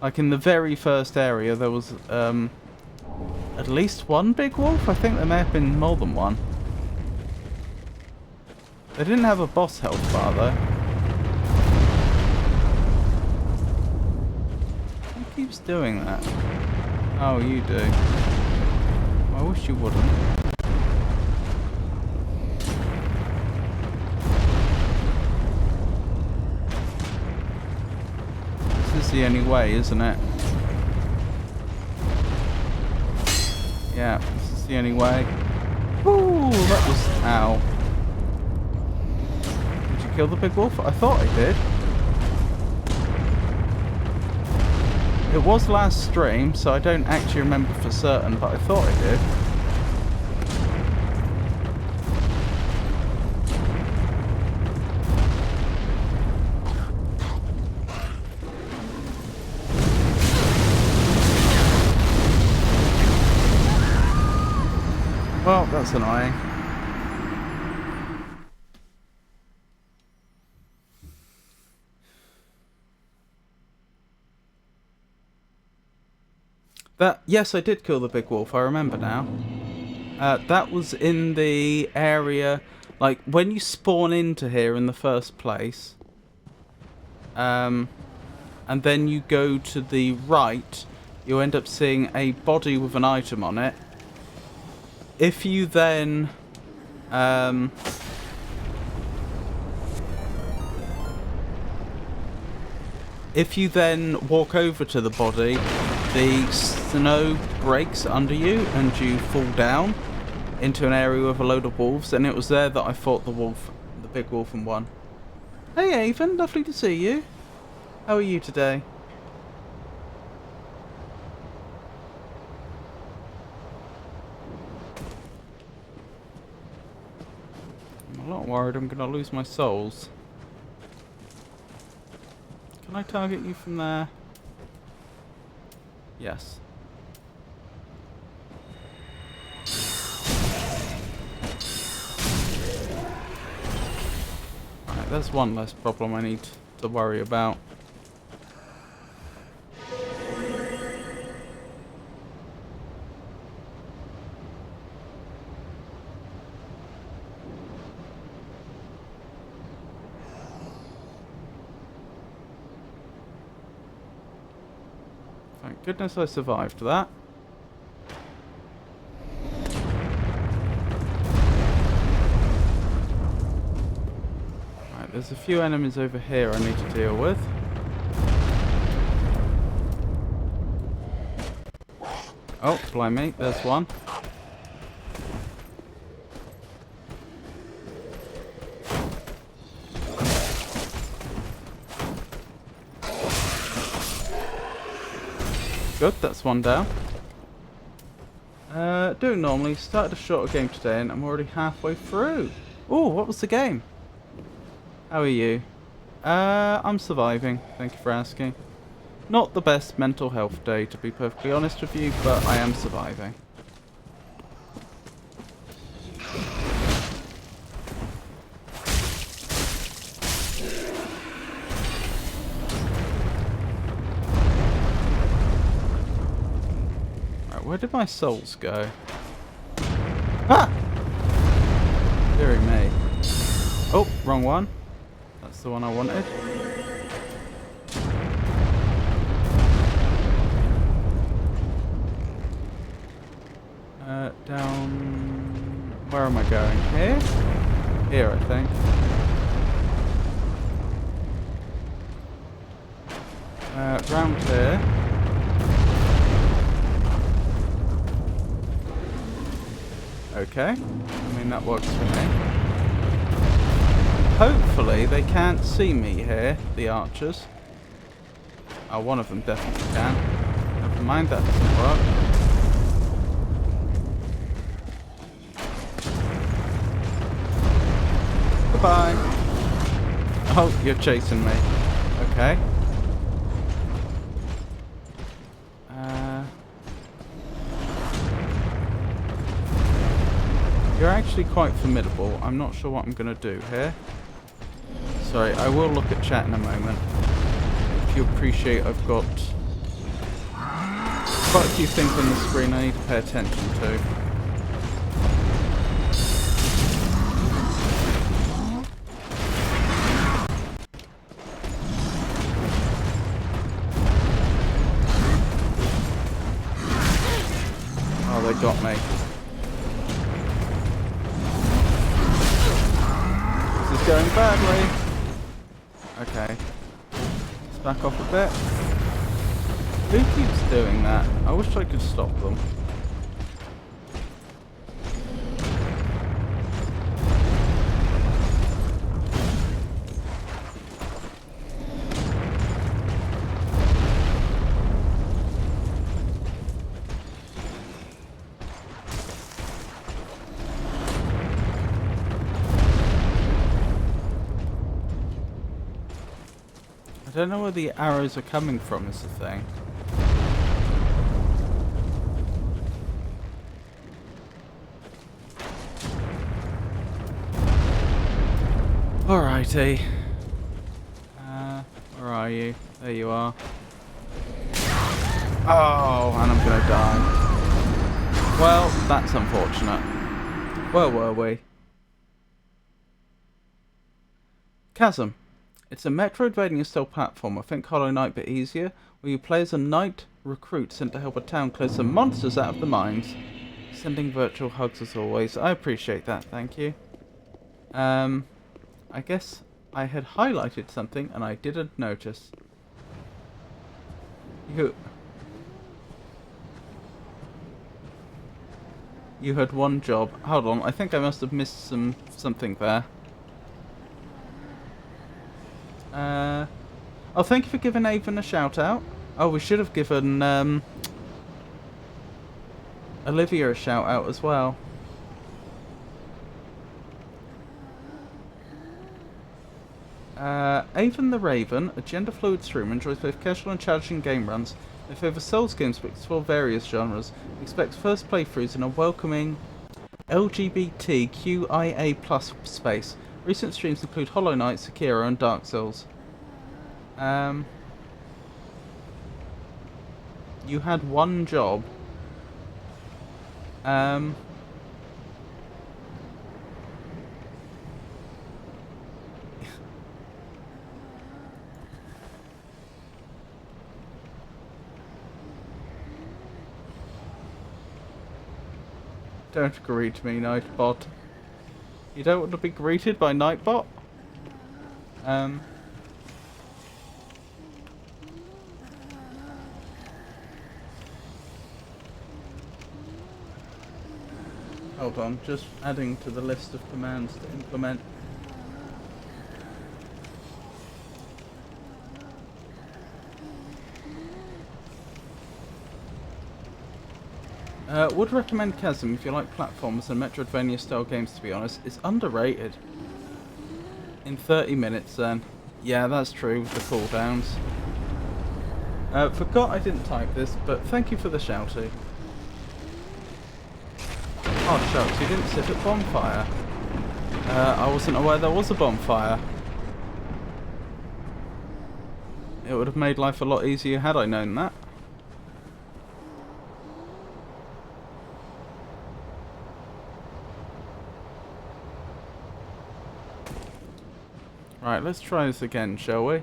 Like in the very first area, there was at least one big wolf. I think there may have been more than one. They didn't have a boss health bar though. Who keeps doing that? Oh, you do. I wish you wouldn't. This is the only way, isn't it? Yeah, this is the only way. Ooh, that was... Ow. Did you kill the big wolf? I thought I did. It was last stream, so I don't actually remember for certain, but I thought I did. Well, that's annoying. Yes, I did kill the big wolf, I remember now. That was in the area, like, when you spawn into here in the first place, and then you go to the right, you end up seeing a body with an item on it. If you then... if you then walk over to the body, the snow breaks under you and you fall down into an area with a load of wolves, and it was there that I fought the big wolf and won. Hey Avon, lovely to see you. How are you today? I'm a lot worried I'm going to lose my souls. I target you from there? Yes. Alright, there's one less problem I need to worry about. Thank goodness I survived that. Right, there's a few enemies over here I need to deal with. Oh, blimey, there's one. Good, that's one down. Doing normally, started a shorter game today and I'm already halfway through. Oh, what was the game? How are you? I'm surviving, thank you for asking. Not the best mental health day, to be perfectly honest with you, but I am surviving. Where did my souls go? Ah! Deary me. Oh, wrong one. That's the one I wanted. Down... Where am I going? Here? Here, I think. Round here. Okay, I mean that works for me. Hopefully they can't see me here, the archers. Oh, one of them definitely can. Never mind, that doesn't work. Goodbye. Oh, you're chasing me. Okay. You're actually quite formidable. I'm not sure what I'm going to do here. Sorry, I will look at chat in a moment. If you appreciate, I've got quite a few things on the screen I need to pay attention to. Oh, they got me. Going badly. Okay. Let's back off a bit. Who keeps doing that? I wish I could stop them. I don't know where the arrows are coming from is the thing. Alrighty. Where are you? There you are. Oh, and I'm gonna die. Well, that's unfortunate. Where were we? Chasm. It's a Metroidvania-style platformer, think Hollow Knight but easier, where you play as a knight recruit sent to help a town clear some monsters out of the mines. Sending virtual hugs as always. I appreciate that, thank you. I guess I had highlighted something and I didn't notice. You had one job. Hold on, I think I must have missed something there. Oh, thank you for giving Avon a shout out. Oh, we should have given Olivia a shout out as well. Avon the Raven, a gender-fluid streamer, enjoys both casual and challenging game runs. They favour Souls games but explore various genres. Expects first playthroughs in a welcoming LGBTQIA+ space. Recent streams include Hollow Knight, Sekiro, and Dark Souls. You had one job. Don't greet me, Nightbot. You don't want to be greeted by Nightbot? Hold on, just adding to the list of commands to implement. Would recommend Chasm if you like platformers and Metroidvania style games, to be honest. It's underrated. In 30 minutes then. Yeah, that's true with the cooldowns. Forgot I didn't type this, but thank you for the shouty. Oh shucks, you didn't sit at bonfire. I wasn't aware there was a bonfire. It would have made life a lot easier had I known that. Right, let's try this again, shall we?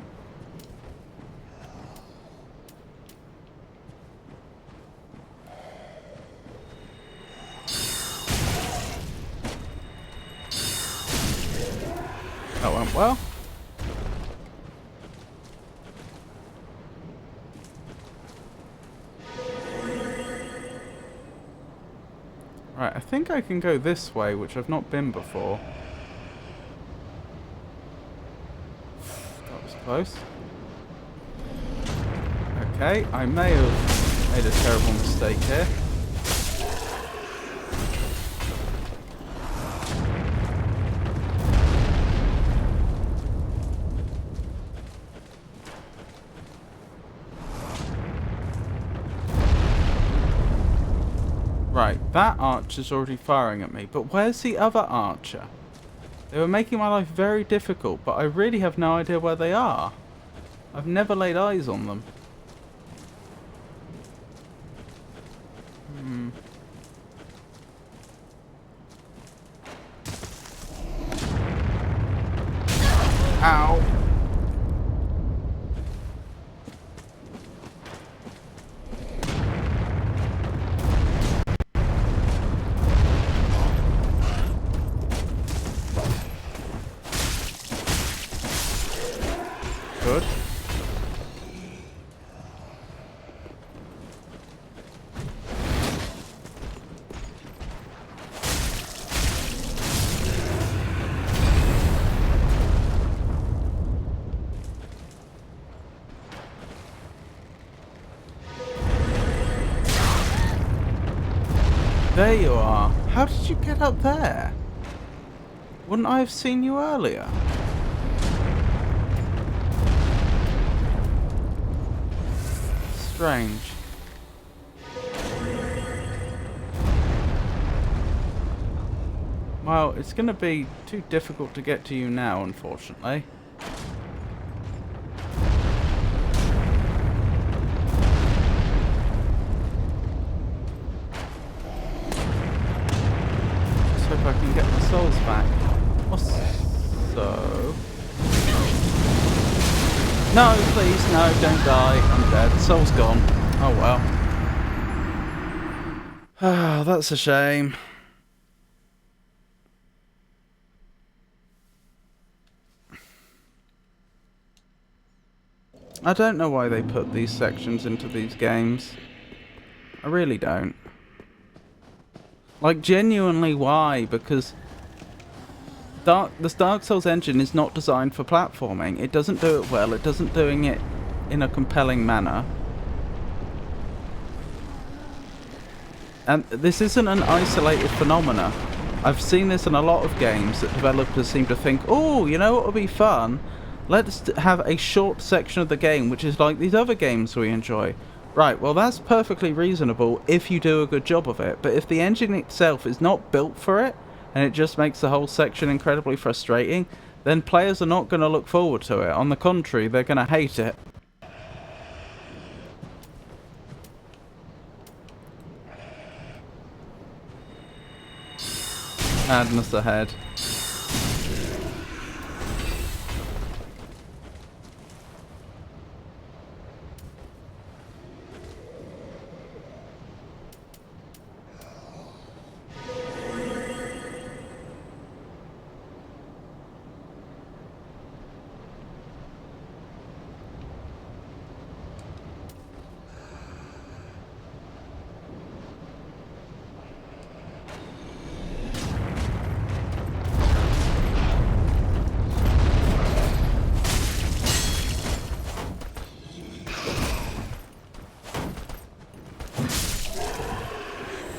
That went well. Right, I think I can go this way, which I've not been before. That was close. Okay, I may have made a terrible mistake here. Right, that archer's already firing at me, but where's the other archer? They were making my life very difficult, but I really have no idea where they are. I've never laid eyes on them. Ow. Good. There you are. How did you get up there? Wouldn't I have seen you earlier? Strange. Well, it's going to be too difficult to get to you now, unfortunately. Just hope I can get my souls back. Also... No, please, no, don't die. I'm dead. Soul's gone. Oh well. Ah, that's a shame. I don't know why they put these sections into these games. I really don't. Like, genuinely why? Because the Dark Souls engine is not designed for platforming. It doesn't do it well. It doesn't doing it in a compelling manner. And this isn't an isolated phenomena. I've seen this in a lot of games that developers seem to think, oh, you know what would be fun? Let's have a short section of the game, which is like these other games we enjoy. Right, well that's perfectly reasonable if you do a good job of it, but if the engine itself is not built for it, and it just makes the whole section incredibly frustrating, then players are not going to look forward to it. On the contrary, they're going to hate it. Madness ahead.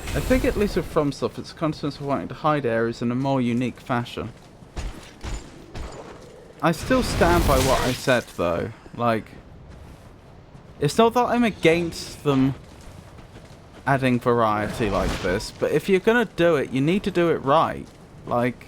I think at least with FromSoft, it's a consequence of wanting to hide areas in a more unique fashion. I still stand by what I said though, like, it's not that I'm against them adding variety like this, but if you're gonna do it, you need to do it right, like...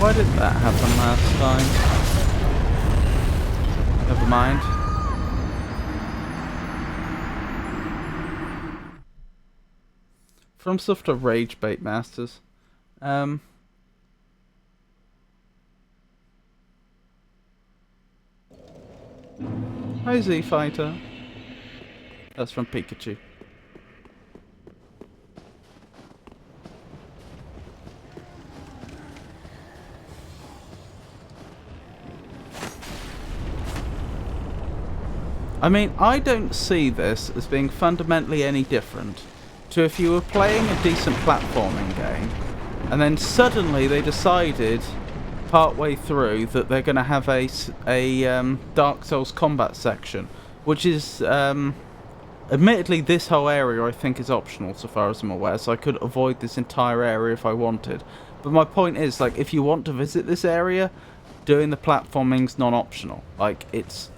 Why did that happen last time? Never mind. FromSoft are rage bait masters. Hi Z Fighter. That's from Pikachu. I mean, I don't see this as being fundamentally any different to if you were playing a decent platforming game and then suddenly they decided partway through that they're going to have a Dark Souls combat section, which is, admittedly this whole area I think is optional so far as I'm aware, so I could avoid this entire area if I wanted. But my point is, like, if you want to visit this area, doing the platforming's non-optional. Like, it's...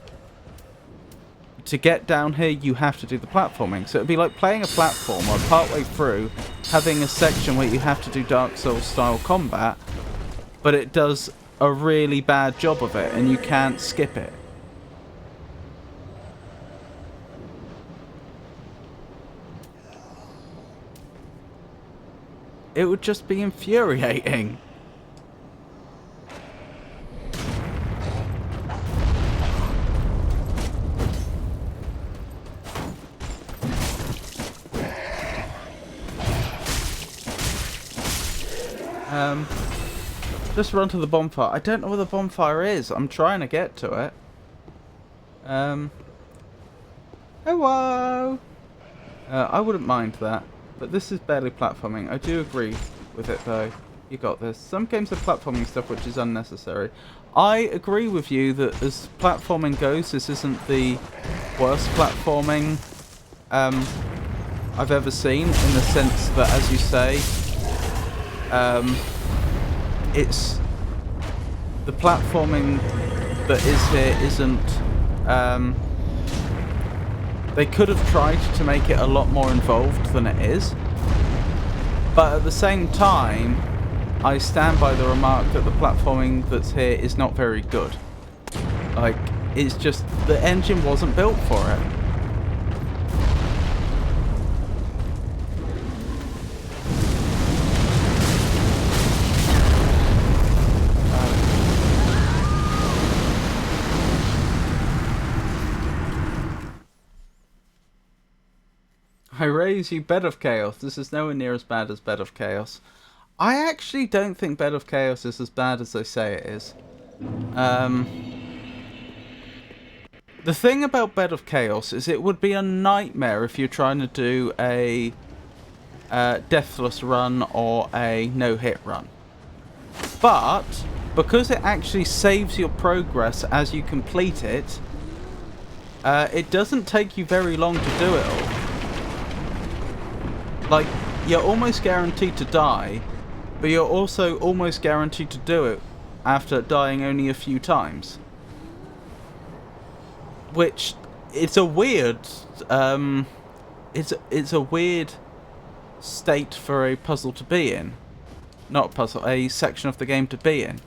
to get down here, you have to do the platforming. So it'd be like playing a platformer partway through, having a section where you have to do Dark Souls style combat, but it does a really bad job of it, and you can't skip it. It would just be infuriating. Just run to the bonfire. I don't know where the bonfire is. I'm trying to get to it. Hello! I wouldn't mind that. But this is barely platforming. I do agree with it though. You got this. Some games have platforming stuff which is unnecessary. I agree with you that as platforming goes, this isn't the worst platforming I've ever seen, in the sense that, as you say, it's the platforming that is here isn't they could have tried to make it a lot more involved than it is, but at the same time I stand by the remark that the platforming that's here is not very good. Like, it's just the engine wasn't built for it. I praise you, Bed of Chaos. This is nowhere near as bad as Bed of Chaos. I actually don't think Bed of Chaos is as bad as they say it is. The thing about Bed of Chaos is it would be a nightmare if you're trying to do a deathless run or a no-hit run. But because it actually saves your progress as you complete it, it doesn't take you very long to do it all. Like, you're almost guaranteed to die, but you're also almost guaranteed to do it after dying only a few times. Which, it's a weird, it's a weird state for a puzzle to be in. Not a puzzle, a section of the game to be in.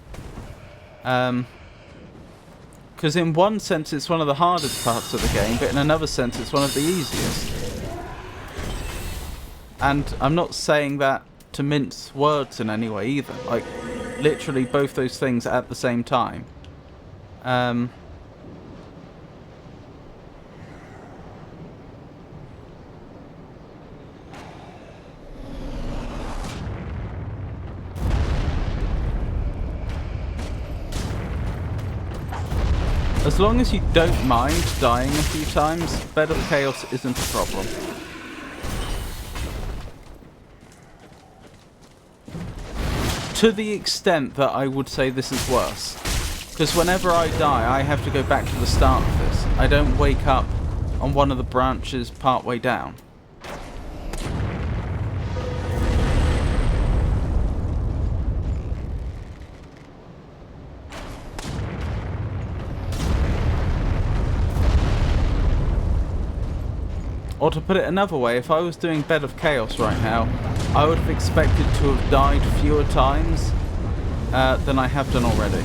Because in one sense it's one of the hardest parts of the game, but in another sense it's one of the easiest. And I'm not saying that to mince words in any way either. Like, literally both those things at the same time. As long as you don't mind dying a few times, Bed of Chaos isn't a problem. To the extent that I would say this is worse. Because whenever I die, I have to go back to the start of this. I don't wake up on one of the branches partway down. Or to put it another way, if I was doing Bed of Chaos right now, I would have expected to have died fewer times than I have done already.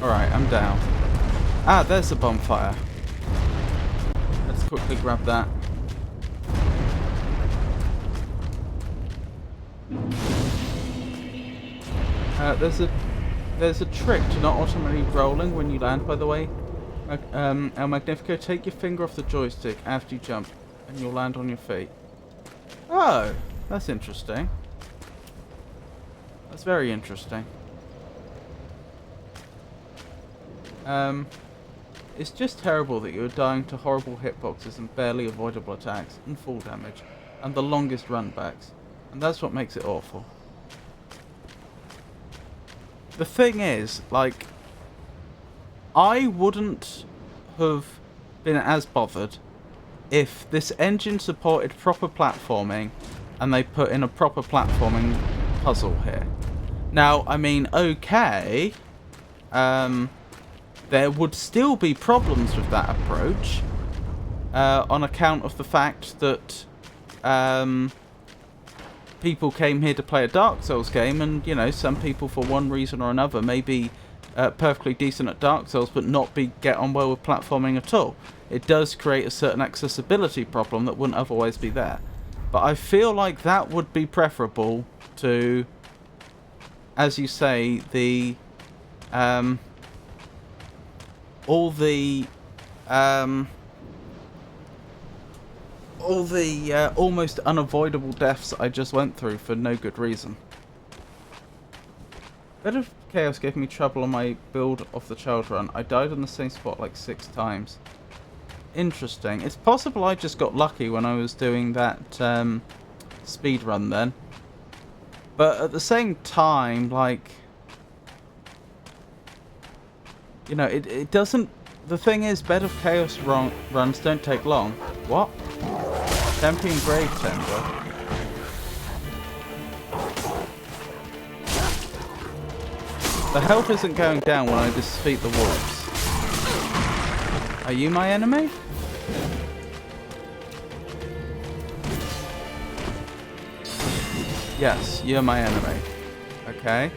Alright, I'm down. Ah, there's the bonfire. Let's quickly grab that. There's a trick to not automatically rolling when you land, by the way. El Magnifico, take your finger off the joystick after you jump, and you'll land on your feet. Oh, that's interesting. That's very interesting. It's just terrible that you're dying to horrible hitboxes and barely avoidable attacks, and full damage, and the longest runbacks. And that's what makes it awful. The thing is, like, I wouldn't have been as bothered if this engine supported proper platforming and they put in a proper platforming puzzle here. Now, I mean, okay, there would still be problems with that approach on account of the fact that people came here to play a Dark Souls game, and, you know, some people for one reason or another may be perfectly decent at Dark Souls but not get on well with platforming at all. It does create a certain accessibility problem that wouldn't otherwise be there. But I feel like that would be preferable to, as you say, the all the almost unavoidable deaths I just went through for no good reason. Bed of Chaos gave me trouble on my build of the child run. I died on the same spot like 6 times. Interesting. It's possible I just got lucky when I was doing that speed run then. But at the same time, like, you know, it doesn't... The thing is, Bed of Chaos runs don't take long. What? Champion Grave Tender. The health isn't going down when I defeat the wolves. Are you my enemy? Yes, you're my enemy. Okay.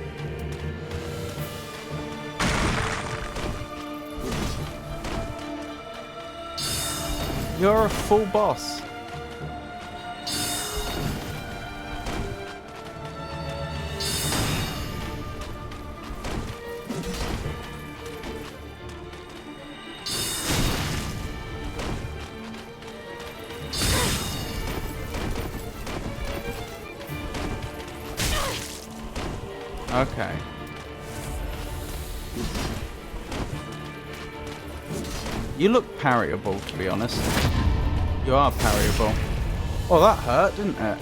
You're a full boss. Okay. You look parryable, to be honest. You are parryable. Oh, that hurt, didn't it?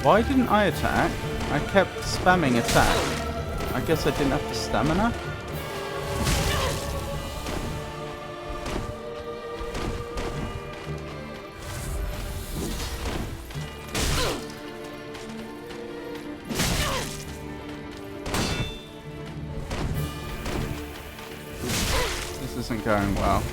Why didn't I attack? I kept spamming attack. I guess I didn't have the stamina? This isn't going well.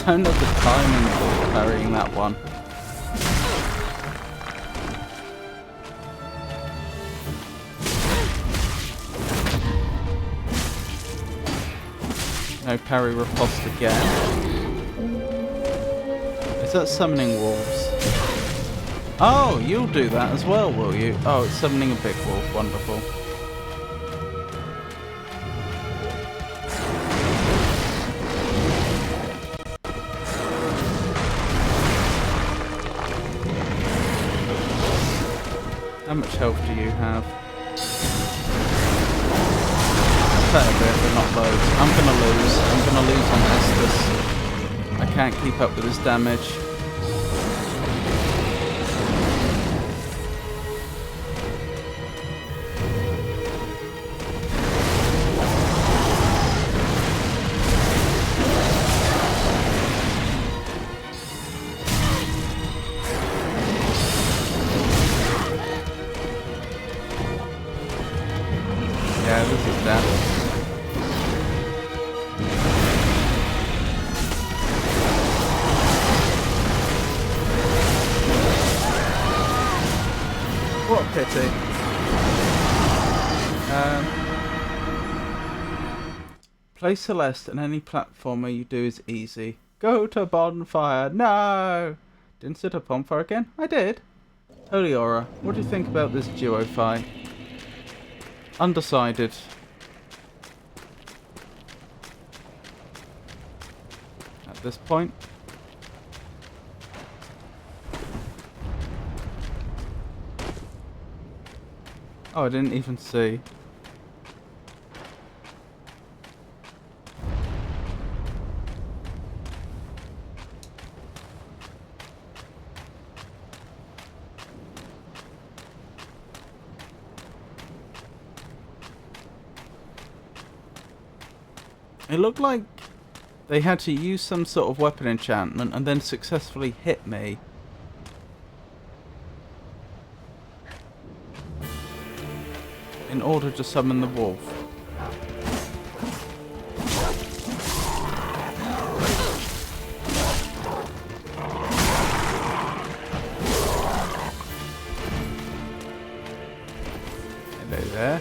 I don't know the timing for carrying that one. No parry riposte again. Is that summoning wolves? Oh, you'll do that as well, will you? Oh, it's summoning a big wolf. Wonderful. How much health do you have? A fair bit, but not loads. I'm gonna lose. I'm gonna lose on Estus. I can't keep up with his damage. Yeah, this is death. What a pity. Play Celeste and any platformer you do is easy. Go to bonfire. No! Didn't sit at bonfire again? I did. Holy Aura, what do you think about this duo fight? Undecided. At this point. Oh, I didn't even see. It looked like they had to use some sort of weapon enchantment and then successfully hit me. In order to summon the wolf. Hello there.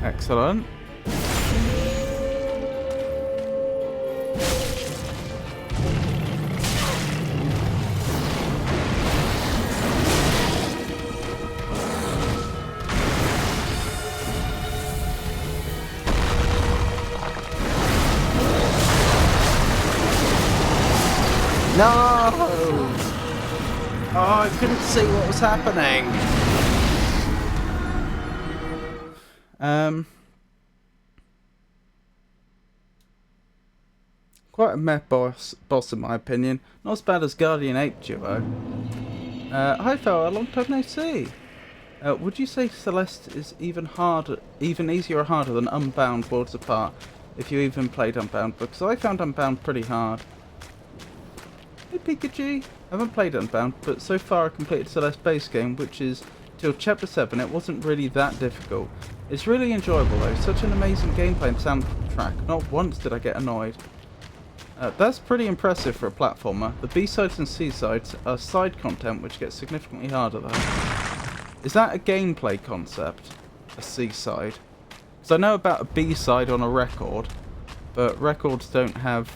Excellent. No! Oh, I couldn't see what was happening. Quite a meh boss in my opinion. Not as bad as Guardian Ape Duo. Hi fella, long time no see. Would you say Celeste is even easier or harder than Unbound Worlds Apart? If you even played Unbound, because I found Unbound pretty hard. Hey Pikachu! I haven't played Unbound, but so far I completed Celeste base game, which is till chapter 7. It wasn't really that difficult. It's really enjoyable though, such an amazing gameplay and soundtrack. Not once did I get annoyed. That's pretty impressive for a platformer. The B-sides and C-sides are side content which gets significantly harder though. Is that a gameplay concept? A C-side? Because I know about a B-side on a record, but records don't have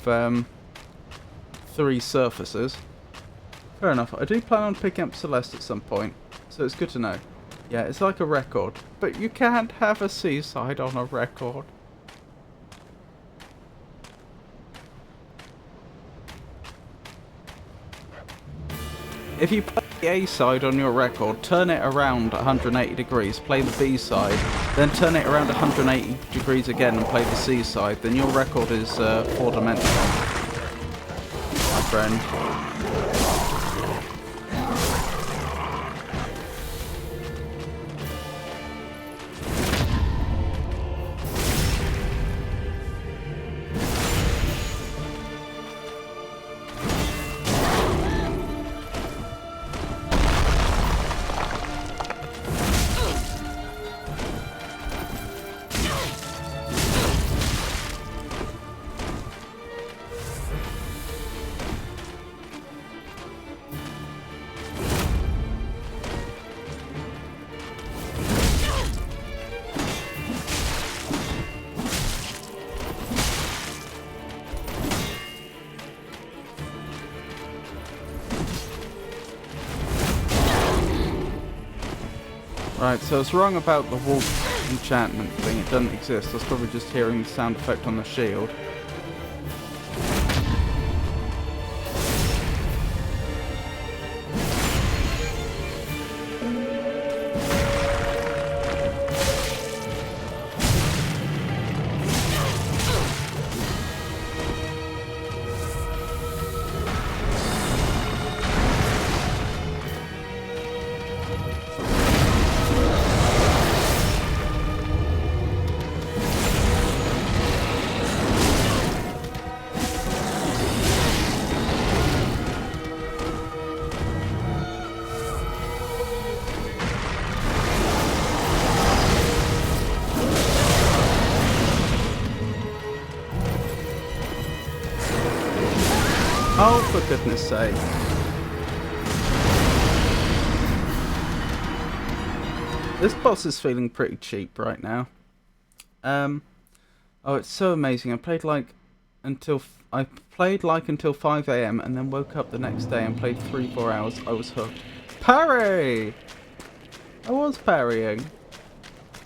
3 surfaces. Fair enough. I do plan on picking up Celeste at some point, so it's good to know. Yeah, it's like a record, but you can't have a C-side on a record. If you play the A-side on your record, turn it around 180 degrees, play the B-side, then turn it around 180 degrees again and play the C-side, then your record is 4-dimensional, my friend. Right, so I was wrong about the wolf enchantment thing. It doesn't exist. I was probably just hearing the sound effect on the shield. Oh, for goodness sake. This boss is feeling pretty cheap right now. Oh, it's so amazing. I played like until 5 AM and then woke up the next day and played 3-4 hours. I was hooked. Parry! I was parrying.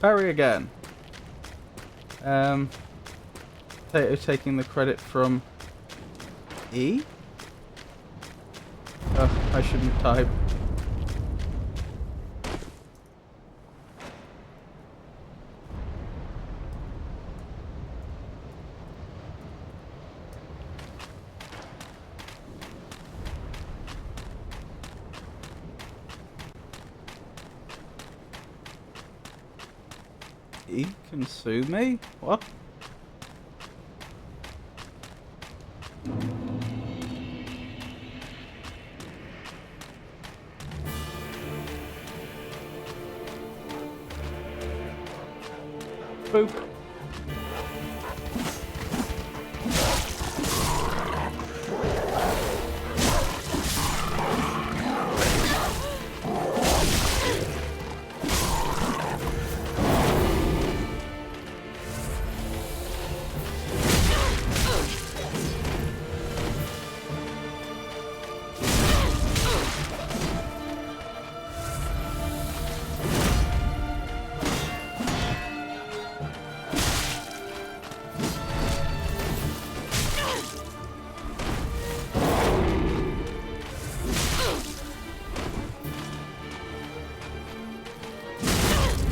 Parry again. Potato taking the credit from E? Oh, I shouldn't type. E can sue me? What? Boop.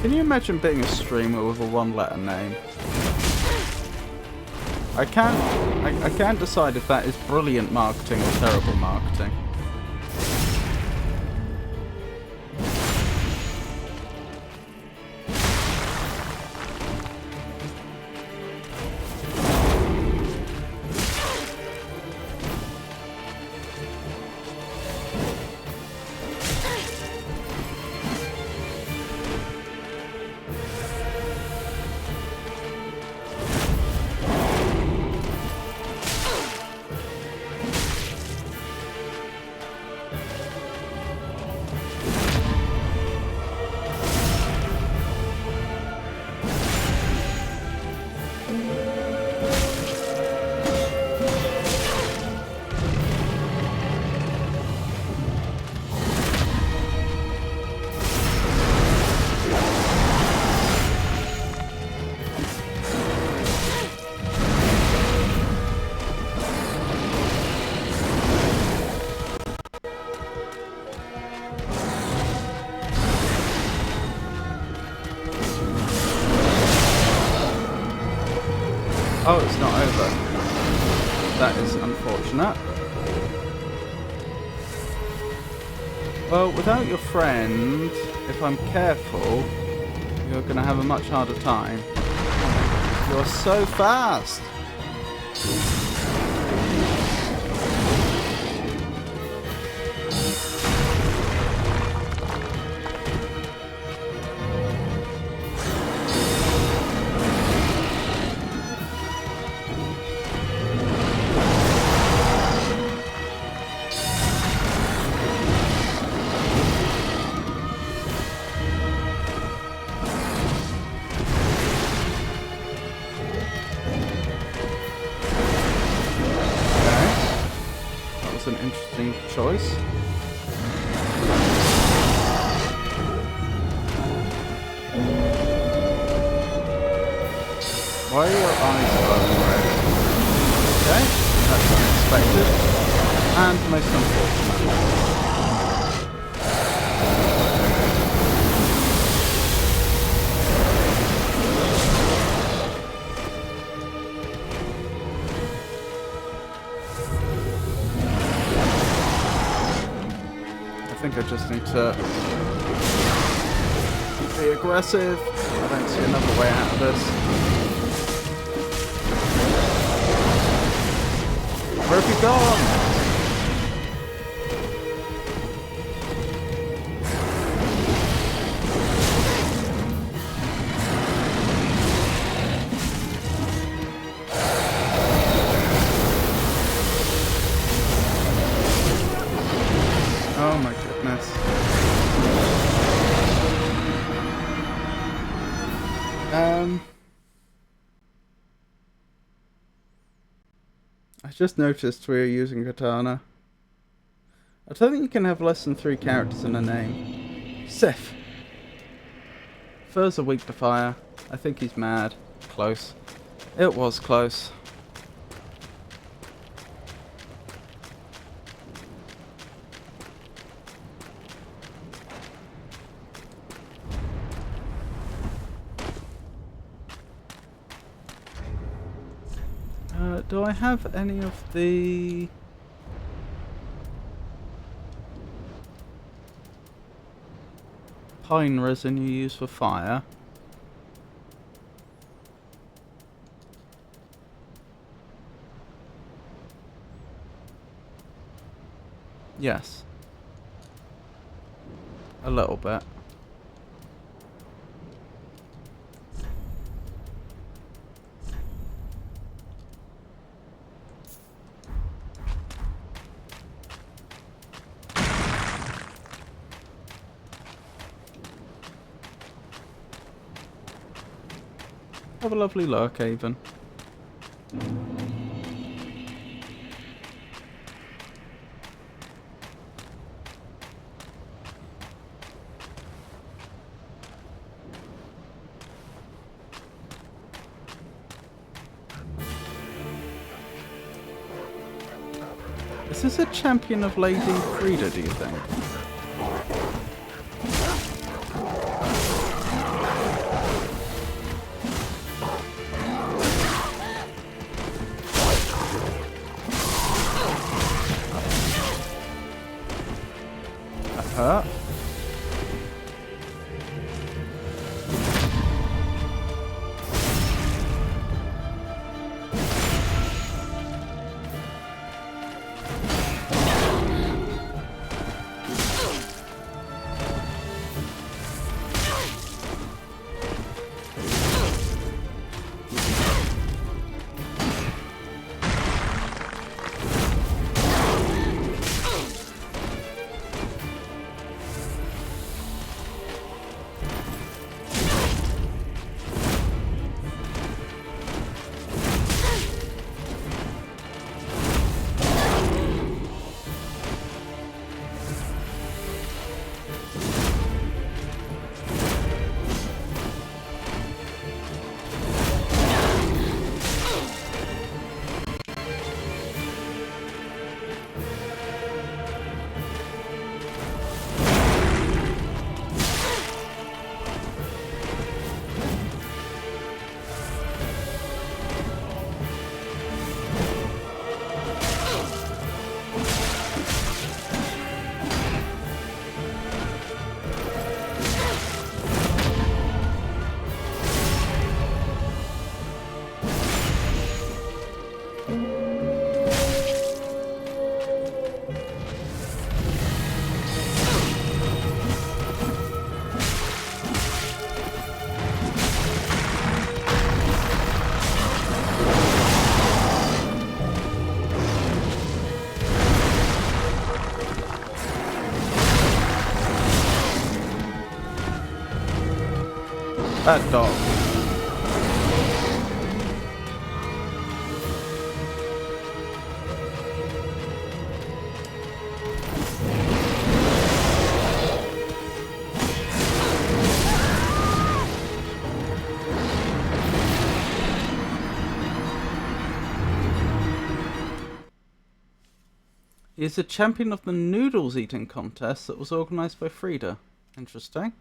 Can you imagine being a streamer with a one-letter name? I can't decide if that is brilliant marketing or terrible marketing. Oh, it's not over. That is unfortunate. Well, without your friend, if I'm careful, you're going to have a much harder time. You're so fast! An interesting choice. Why are your eyes glowing red? Okay, that's unexpected and most unfortunate. I think I just need to be aggressive. I don't see another way out of this. Where have you gone? Oh my goodness. I just noticed we are using katana. I don't think you can have less than 3 characters in a name. Sif. Furs are weak to fire. I think he's mad. Close. It was close. Do I have any of the... pine resin you use for fire? Yes. A little bit. Have a lovely look, Avon. Is this a champion of Lady Frida, do you think? Huh? That dog. He is a champion of the noodles eating contest that was organised by Frida. Interesting.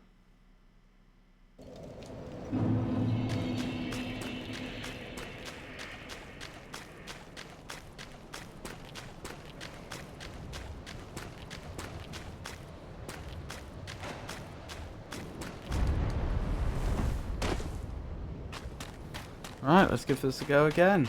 Right, let's give this a go again.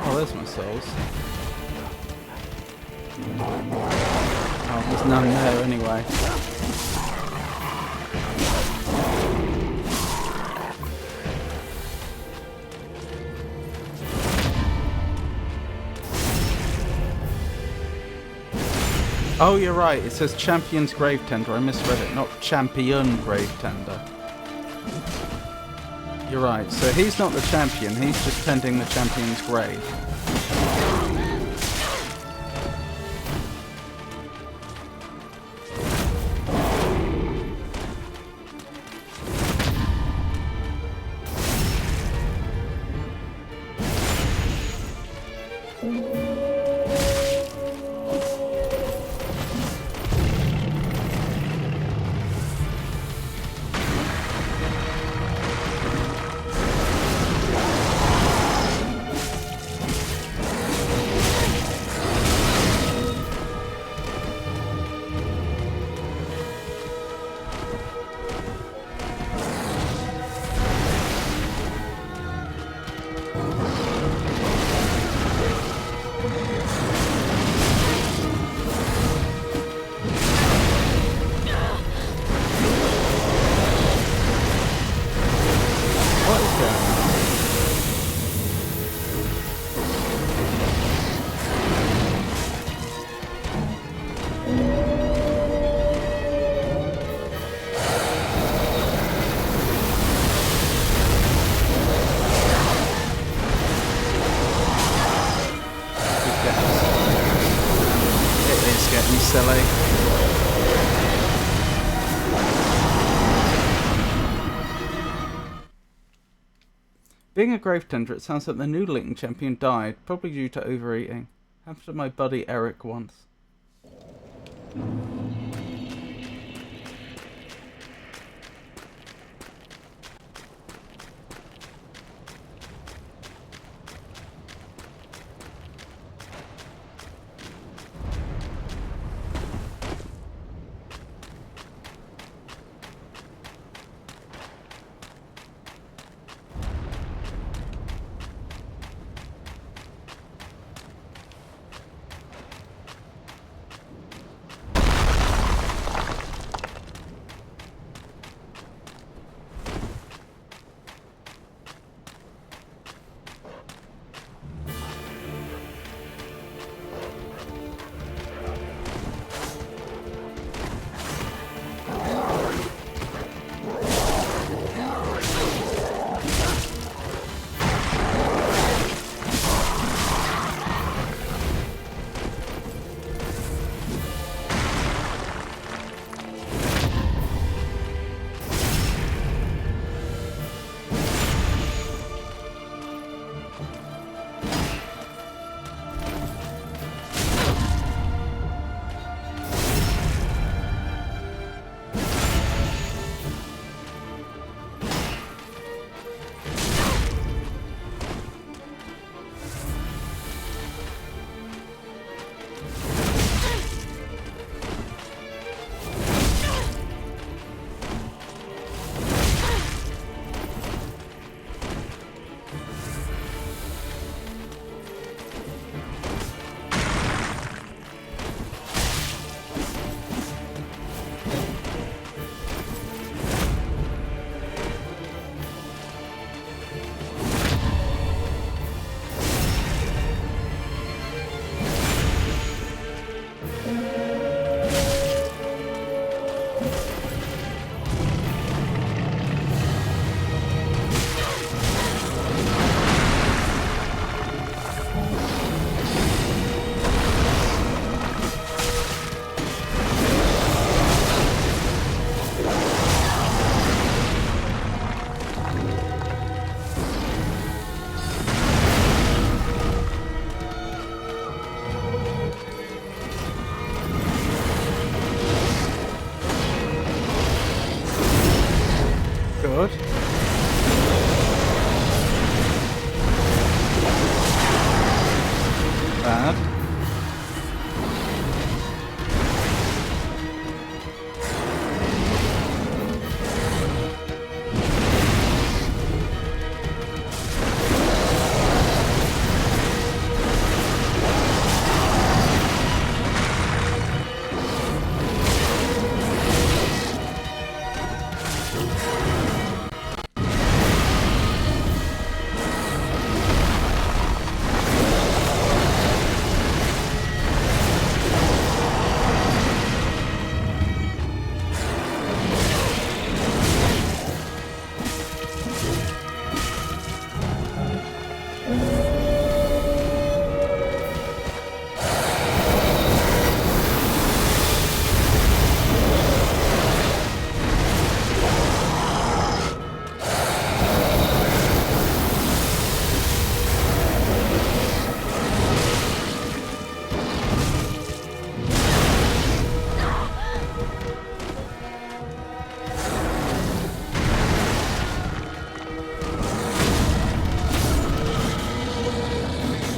Oh, there's my souls. Oh, there's none there anyway. Oh, you're right. It says Champion's Grave Tender. I misread it. Not Champion Grave Tender. You're right. So he's not the champion. He's just tending the champion's grave. Silly. Being a grave tender, it sounds like the noodling champion died, probably due to overeating. Happened to my buddy Eric once. Good. Bad.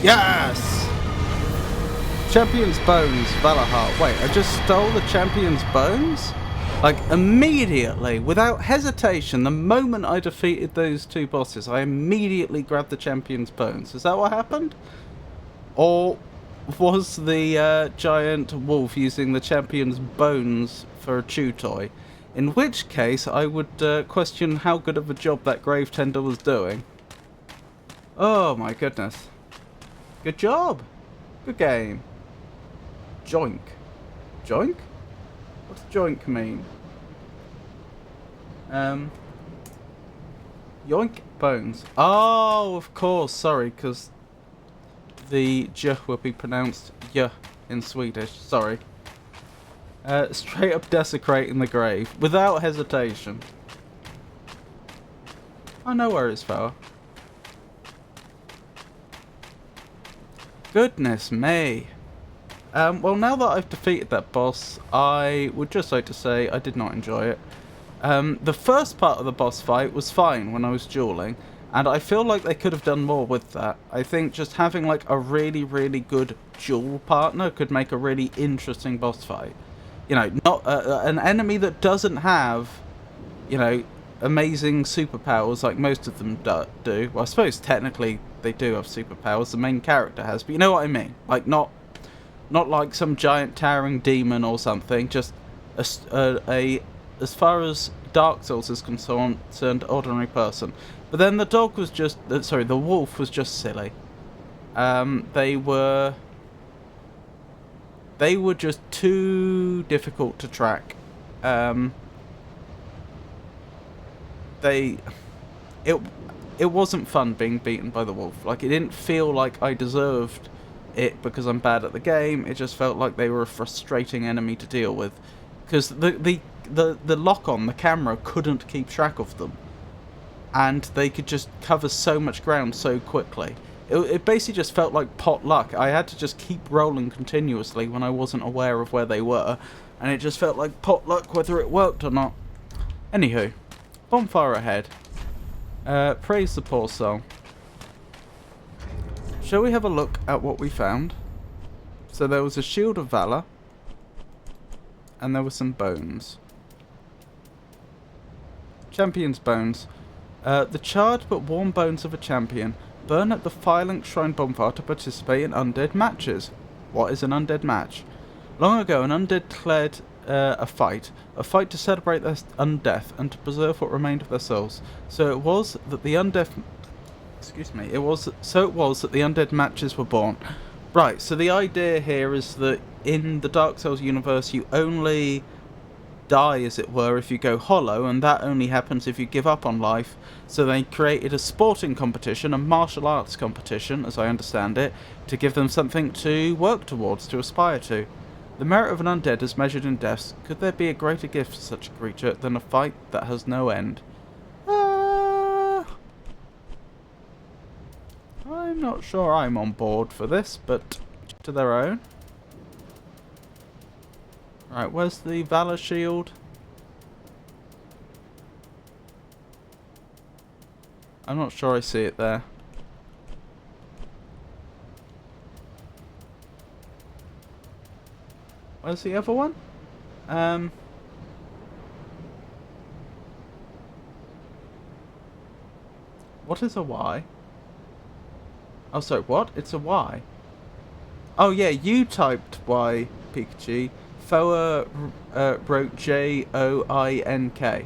Yes! Champion's Bones, Valahar. Wait, I just stole the Champion's Bones? Like, immediately, without hesitation, the moment I defeated those two bosses, I immediately grabbed the Champion's Bones. Is that what happened? Or was the giant wolf using the Champion's Bones for a chew toy? In which case, I would question how good of a job that Grave Tender was doing. Oh my goodness. Good job. Good game. Joink. Joink? What's joink mean? Yoink bones. Oh, of course. Sorry, because the j will be pronounced y in Swedish. Sorry. Straight up desecrating the grave without hesitation. Oh, no worries, fella. Goodness me. Well, now that I've defeated that boss, I would just like to say I did not enjoy it. The first part of the boss fight was fine when I was dueling, and I feel like they could have done more with that. I think just having like a really, really good duel partner could make a really interesting boss fight. You know, not an enemy that doesn't have, you know, amazing superpowers like most of them do. Well, I suppose technically they do have superpowers, the main character has, but you know what I mean? Like, not like some giant towering demon or something, just a as far as Dark Souls is concerned, ordinary person. But then the dog was just, the wolf was just silly. They were just too difficult to track. It wasn't fun being beaten by the wolf. Like, it didn't feel like I deserved it because I'm bad at the game. It just felt like they were a frustrating enemy to deal with, because the lock on the camera couldn't keep track of them, and they could just cover so much ground so quickly. It basically just felt like pot luck. I had to just keep rolling continuously when I wasn't aware of where they were, and it just felt like pot luck whether it worked or not. Anywho, bonfire ahead. Praise the poor soul. Shall we have a look at what we found? So there was a shield of valor, and there were some bones. Champion's bones. The charred but warm bones of a champion burn at the Firelink Shrine bonfire to participate in undead matches. What is an undead match? Long ago, an undead declared a fight to celebrate their undeath and to preserve what remained of their souls. So it was that the undead matches were born. Right, so the idea here is that in the Dark Souls universe you only die, as it were, if you go hollow, and that only happens if you give up on life. So they created a sporting competition, a martial arts competition, as I understand it, to give them something to work towards, to aspire to. The merit of an undead is measured in deaths. Could there be a greater gift for such a creature than a fight that has no end? I'm not sure I'm on board for this, but to their own. Right, where's the Valor Shield? I'm not sure I see it there. Where's the other one? What is a Y? Oh, sorry, what? It's a Y. Oh, yeah, you typed Y, Pikachu. Foa wrote Joink,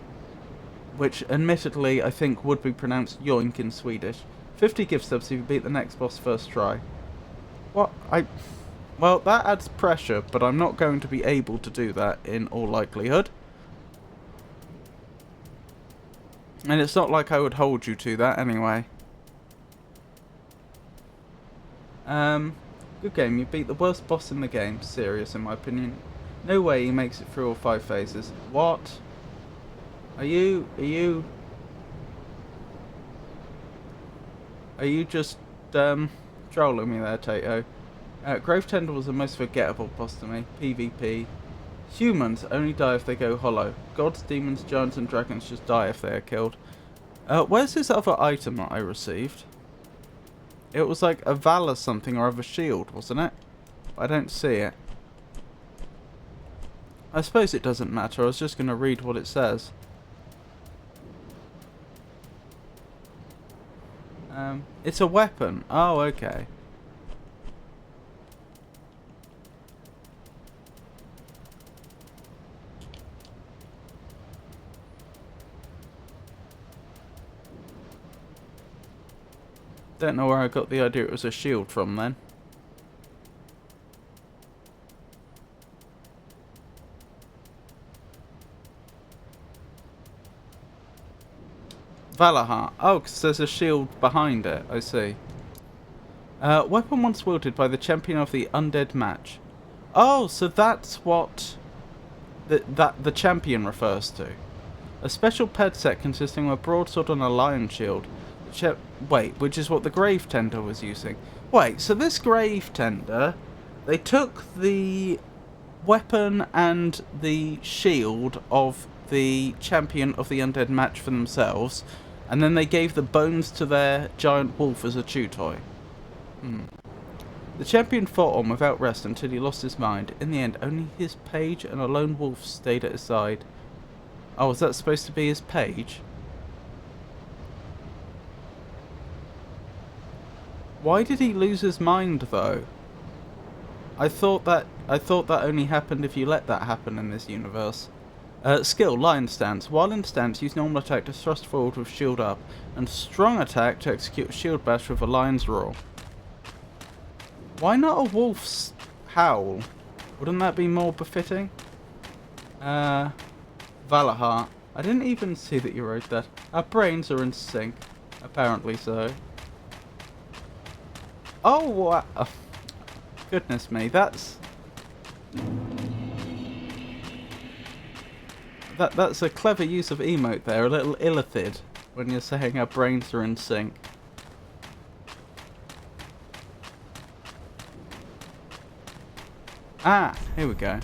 which admittedly I think would be pronounced yoink in Swedish. 50 gift subs if you beat the next boss first try. What? Well, that adds pressure, but I'm not going to be able to do that in all likelihood. And it's not like I would hold you to that anyway. Good game. You beat the worst boss in the game. Serious, in my opinion. No way he makes it through all 5 phases. What? Are you just, trolling me there, Tato? Grove Tender was the most forgettable boss to me. PvP. Humans only die if they go hollow. Gods, demons, giants and dragons just die if they are killed. Where's this other item that I received? It was like a Valor something or other shield, wasn't it? I don't see it. I suppose it doesn't matter. I was just going to read what it says. It's a weapon. Oh, okay. Don't know where I got the idea it was a shield from then. Valahar. Oh, because there's a shield behind it. I see. Weapon once wielded by the champion of the undead match. Oh, so that's what the champion refers to. A special ped set consisting of a broadsword and a lion shield. Wait, which is what the Grave Tender was using. Wait, so this grave tender, they took the weapon and the shield of the champion of the undead match for themselves, and then they gave the bones to their giant wolf as a chew toy. The champion fought on without rest until he lost his mind. In the end, only his page and a lone wolf stayed at his side. Oh, was that supposed to be his page? Why did he lose his mind, though? I thought that only happened if you let that happen in this universe. Skill, lion stance. While in stance, use normal attack to thrust forward with shield up, and strong attack to execute a shield bash with a lion's roar. Why not a wolf's howl? Wouldn't that be more befitting? Valahar. I didn't even see that you wrote that. Our brains are in sync. Apparently so. Oh, wow. Goodness me, that's a clever use of emote there, a little illithid, when you're saying our brains are in sync. Ah, here we go.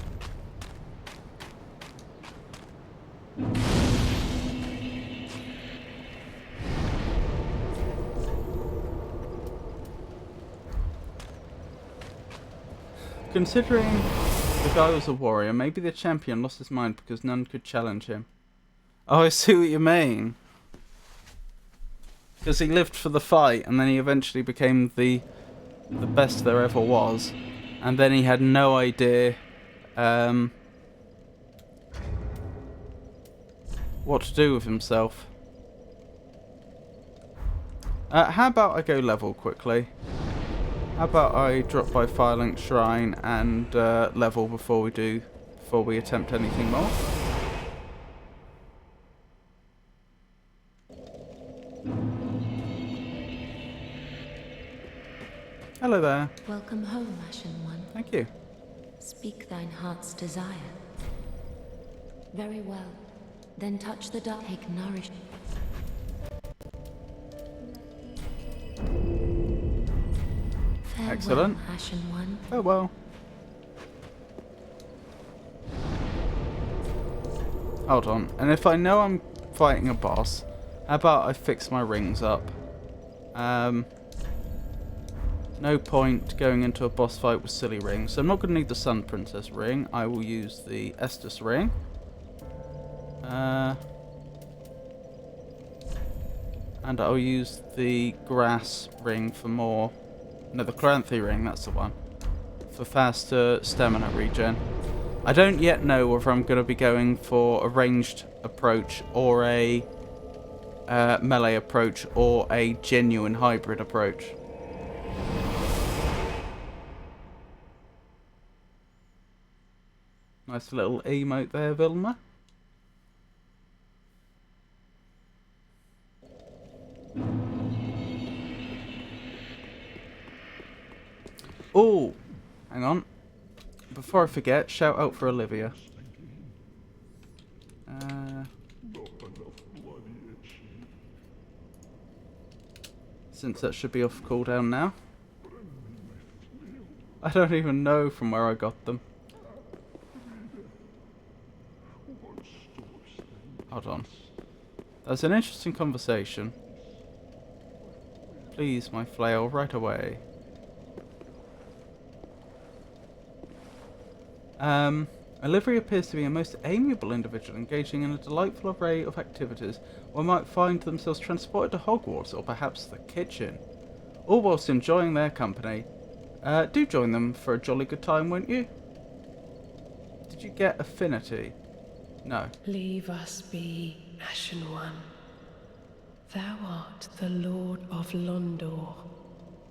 Considering the guy was a warrior, maybe the champion lost his mind because none could challenge him. Oh, I see what you mean. Because he lived for the fight, and then he eventually became the best there ever was. And then he had no idea what to do with himself. How about I go level quickly? How about I drop by Firelink Shrine and level before we attempt anything more? Hello there. Welcome home, Ashen One. Thank you. Speak thine heart's desire. Very well. Then touch the dark, take nourishment. Farewell, Excellent. Ashen One. Oh well. Hold on. And if I know I'm fighting a boss, how about I fix my rings up? No point going into a boss fight with silly rings. So I'm not going to need the Sun Princess ring. I will use the Estus ring. And I'll use the grass ring for more. No, the Clanthi ring, that's the one. For faster stamina regen. I don't yet know whether I'm going to be going for a ranged approach or a melee approach or a genuine hybrid approach. Nice little emote there, Vilma. Oh, hang on. Before I forget, shout out for Olivia. Since that should be off cooldown now. I don't even know from where I got them. Hold on. That's an interesting conversation. Please, my flail, right away. Olivia appears to be a most amiable individual, engaging in a delightful array of activities. One might find themselves transported to Hogwarts, or perhaps the kitchen. All whilst enjoying their company. Do join them for a jolly good time, won't you? Did you get affinity? No. Leave us be, Ashen One. Thou art the Lord of Londor,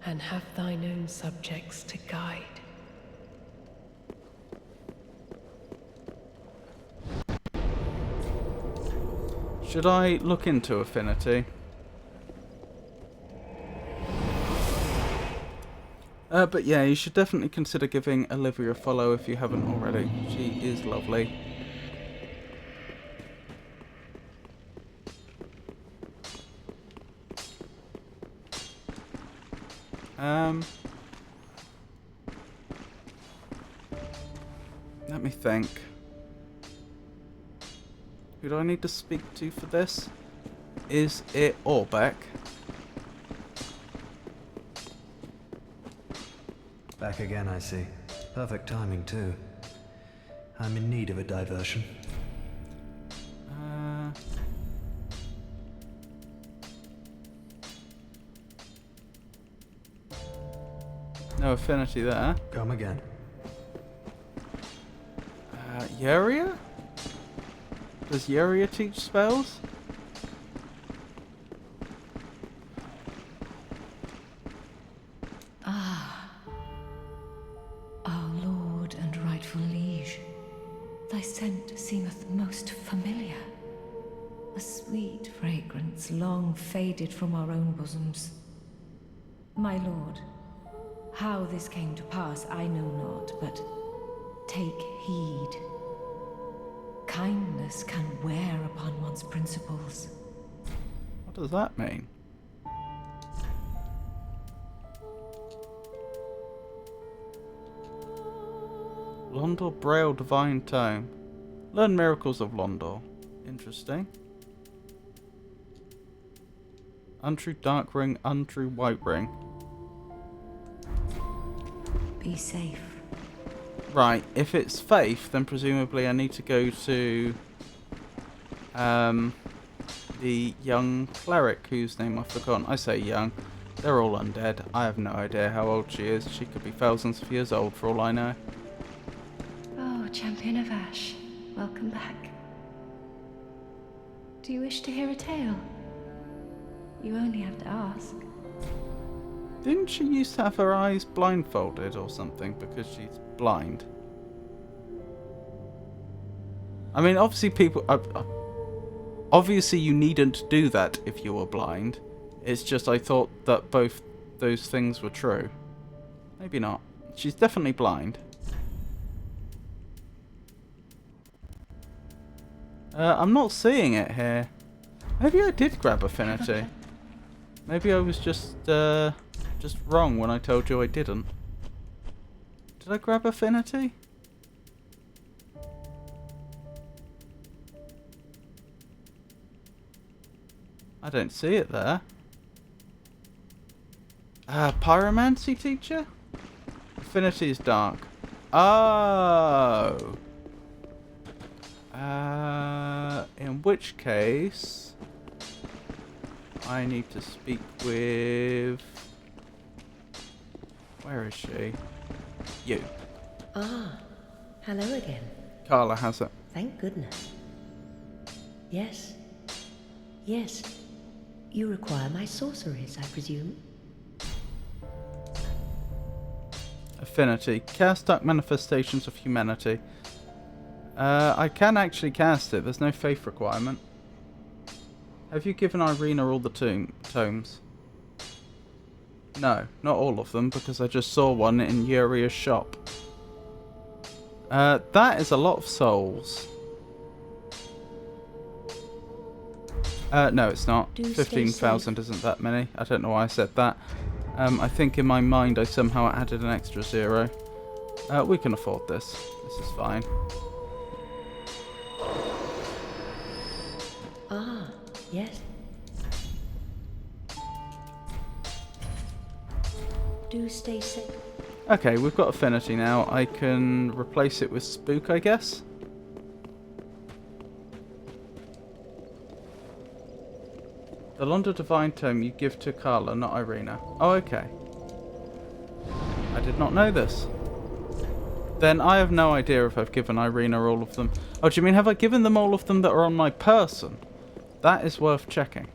and have thine own subjects to guide. Should I look into affinity? But yeah, you should definitely consider giving Olivia a follow if you haven't already. She is lovely. Let me think. Who do I need to speak to for this? Is it Orbeck? Back again, I see. Perfect timing, too. I'm in need of a diversion. No affinity there. Come again. Yuria? Does Yuria teach spells? Our lord and rightful liege, thy scent seemeth most familiar. A sweet fragrance long faded from our own bosoms. My lord, how this came to pass I know not, but take heed. Kindness can wear upon one's principles. What does that mean? Londor Braille Divine Tome. Learn miracles of Londor. Interesting. Untrue Dark Ring, untrue White Ring. Be safe. Right, if it's faith, then presumably I need to go to the young cleric whose name I've forgotten. I say young. They're all undead. I have no idea how old she is. She could be thousands of years old for all I know. Oh, Champion of Ash, welcome back. Do you wish to hear a tale? You only have to ask. Didn't she used to have her eyes blindfolded or something because she's blind? I mean, obviously people... obviously you needn't do that if you were blind. It's just I thought that both those things were true. Maybe not. She's definitely blind. I'm not seeing it here. Maybe I did grab affinity. Maybe I was just wrong when I told you I didn't. Did I grab affinity? I don't see it there. Pyromancy teacher? Affinity is dark. Oh. In which case, I need to speak with... Where is she? You. Ah, hello again. Carla has it. Thank goodness. Yes. Yes. You require my sorceries, I presume? Affinity. Cast Dark Manifestations of Humanity. I can actually cast it. There's no faith requirement. Have you given Irina all the tomes? No, not all of them, because I just saw one in Yuria's shop. That is a lot of souls. No, it's not. 15,000 isn't that many. I don't know why I said that. I think in my mind I somehow added an extra 0. We can afford this. This is fine. Ah, yes. Do stay safe. Okay, we've got affinity now. I can replace it with spook, I guess. The Londor Divine Tome you give to Carla, not Irina. Oh, okay. I did not know this. Then I have no idea if I've given Irina all of them. Oh, do you mean have I given them all of them that are on my person? That is worth checking.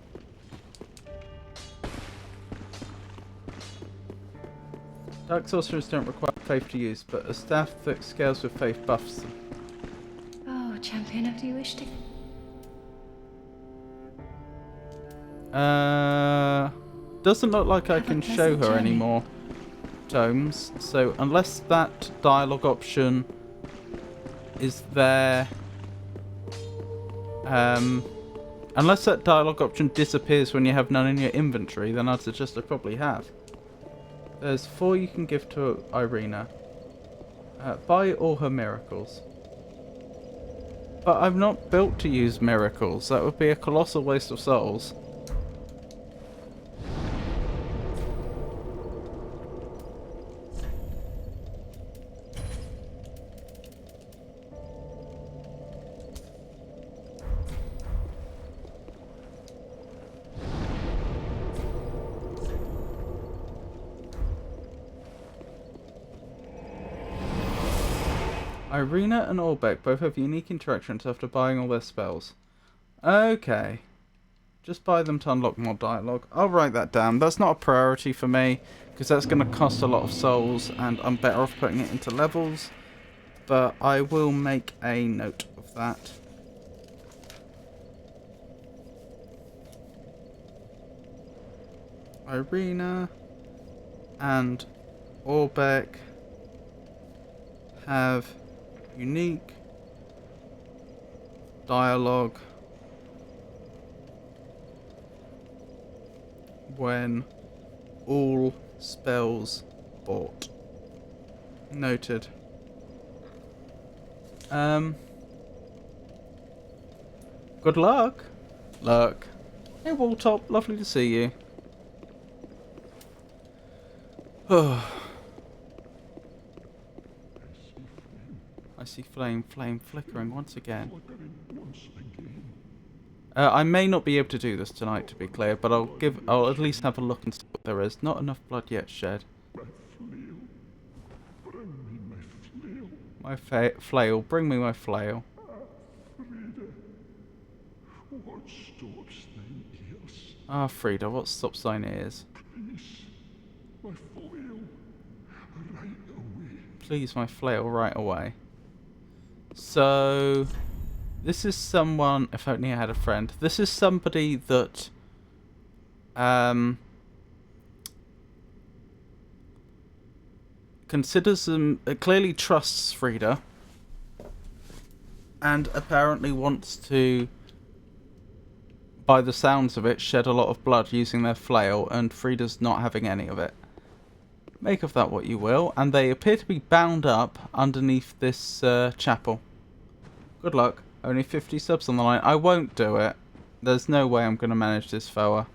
Dark sorcerers don't require faith to use, but a staff that scales with faith buffs them. Oh, Champion, do you wish to... Doesn't look like I can show her any more tomes, so unless that dialogue option is there, unless that dialogue option disappears when you have none in your inventory, then I'd suggest I probably have. There's 4 you can give to Irina. Buy all her miracles. But I'm not built to use miracles. That would be a colossal waste of souls. Irina and Orbeck both have unique interactions after buying all their spells. Okay. Just buy them to unlock more dialogue. I'll write that down. That's not a priority for me, because that's going to cost a lot of souls, and I'm better off putting it into levels. But I will make a note of that. Irina and Orbeck have unique dialogue when all spells bought. Noted. Good luck. Luck. Hey Walltop, lovely to see you. I see flame flickering once again. I may not be able to do this tonight, to be clear, but I'll at least have a look and see what there is. Not enough blood yet shed. My flail. Bring me my flail. Ah, Frida, what stops thine ears? Please, my flail, right away. So, this is someone, if only I had a friend, this is somebody that considers them, clearly trusts Frida, and apparently wants to, by the sounds of it, shed a lot of blood using their flail, and Frida's not having any of it. Make of that what you will, and they appear to be bound up underneath this chapel. Good luck. Only 50 subs on the line. I won't do it. There's no way I'm going to manage this fella.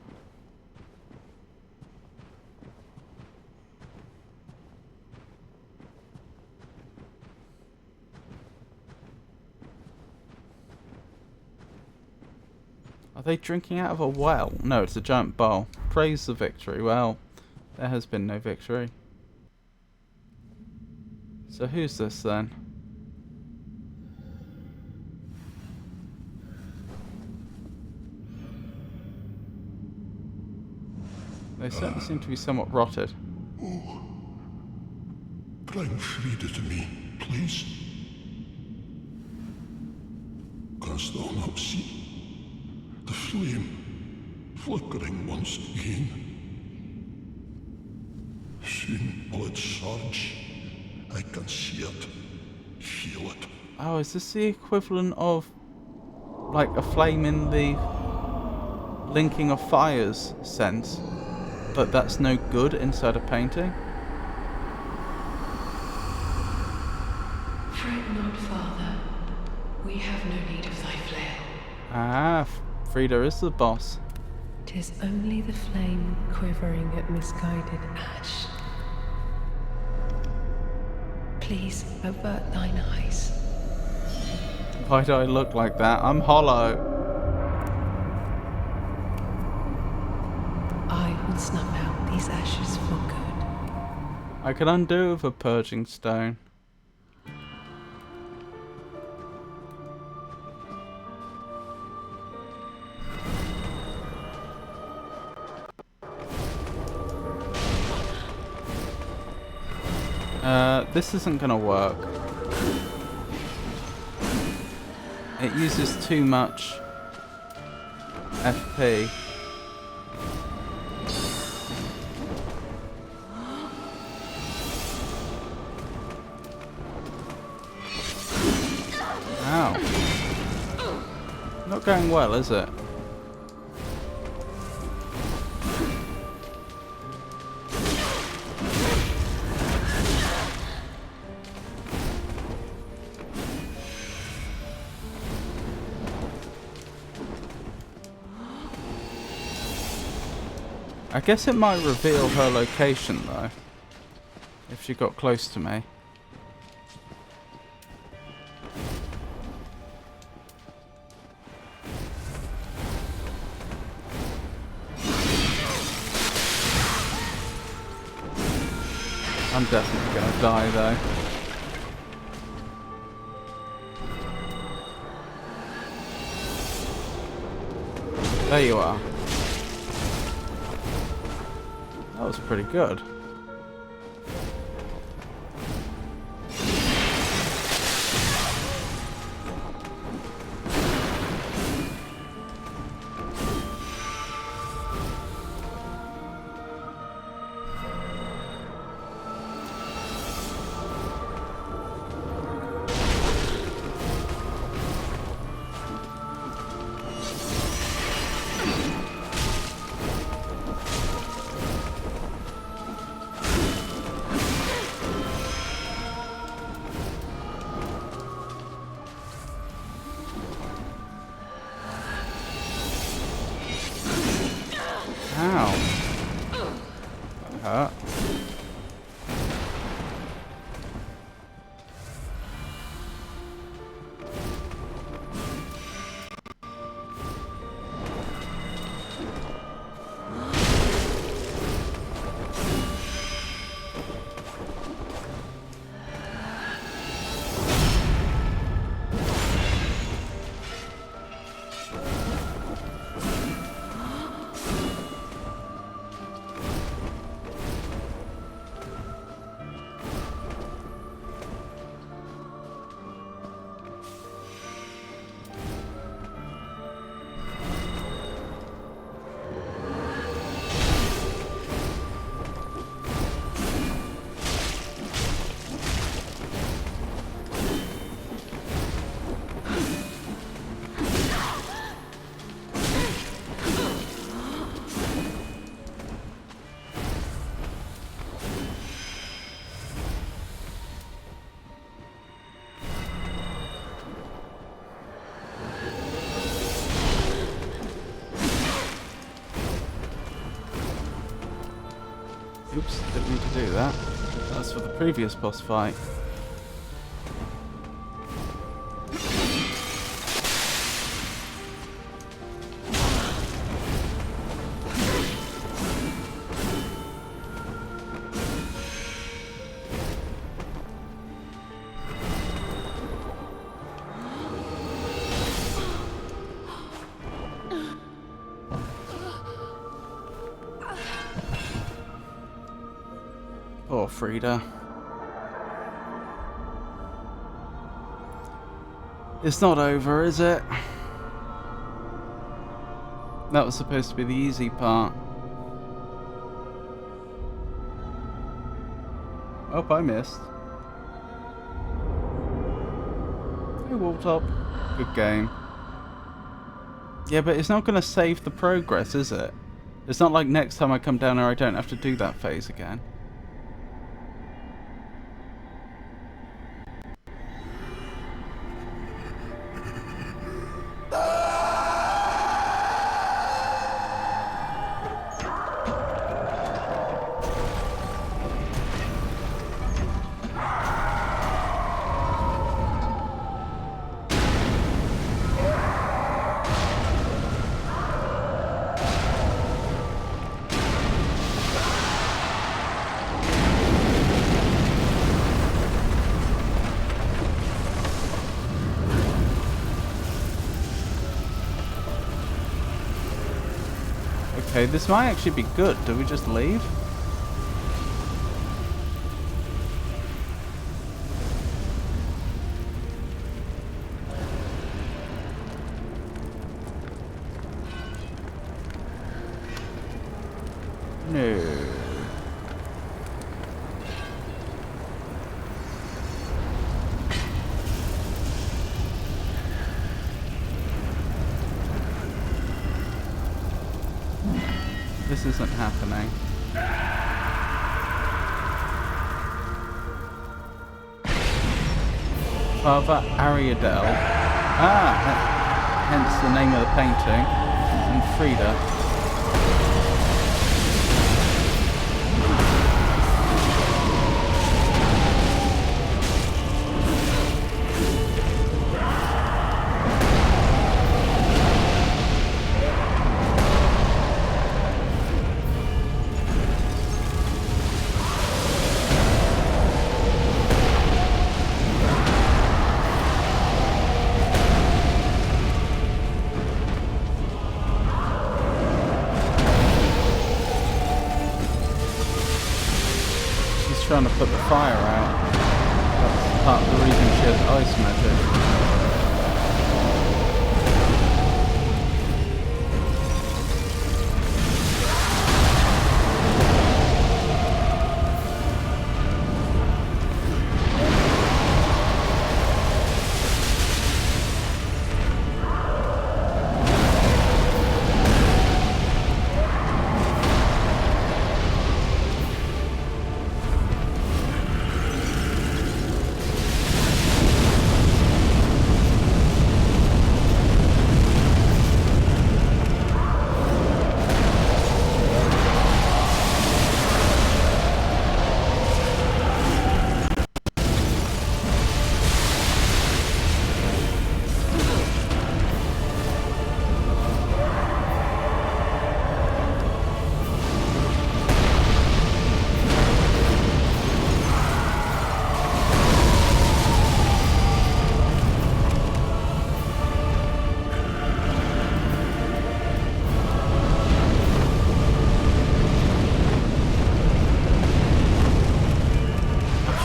Are they drinking out of a well? No, it's a giant bowl. Praise the victory. Well, there has been no victory. So who's this then? They certainly seem to be somewhat rotted. Oh. Bring Frida to me, please. Canst thou not see the flame flickering once again? Soon will it surge. I can see it, feel it. Oh, is this the equivalent of like a flame in the linking of fires sense? But that's no good inside a painting? Fret not, Father. We have no need of thy flail. Ah, Frida is the boss. 'Tis only the flame quivering at misguided ash. Please avert thine eyes. Why do I look like that? I'm hollow. I will snuff out these ashes for good. I can undo with a purging stone. This isn't gonna work. It uses too much FP. Ow. Not going well, is it? I guess it might reveal her location though, if she got close to me. I'm definitely gonna die though. There you are. That was pretty good. Ow. That hurt. Oops, didn't mean to do that. That's for the previous boss fight. Poor Frida. It's not over, is it? That was supposed to be the easy part. Oh, I missed. Hey, Walltop. Good game. Yeah, but it's not going to save the progress, is it? It's not like next time I come down here I don't have to do that phase again. Okay, this might actually be good. Do we just leave? No. This isn't happening. Father Ariadel. Hence the name of the painting. And Frida. fire out. That's part of the reason she has ice magic.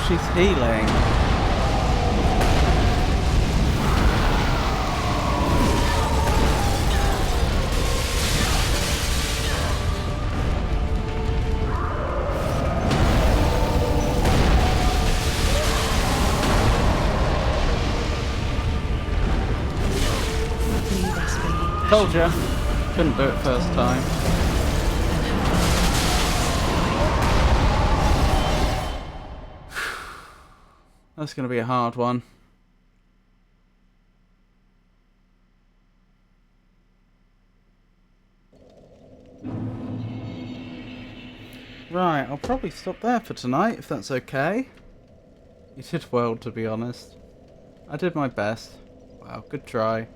She's healing. Told ya. Couldn't do it first time. That's going to be a hard one. Right, I'll probably stop there for tonight, if that's okay. You did well, to be honest. I did my best. Wow, good try.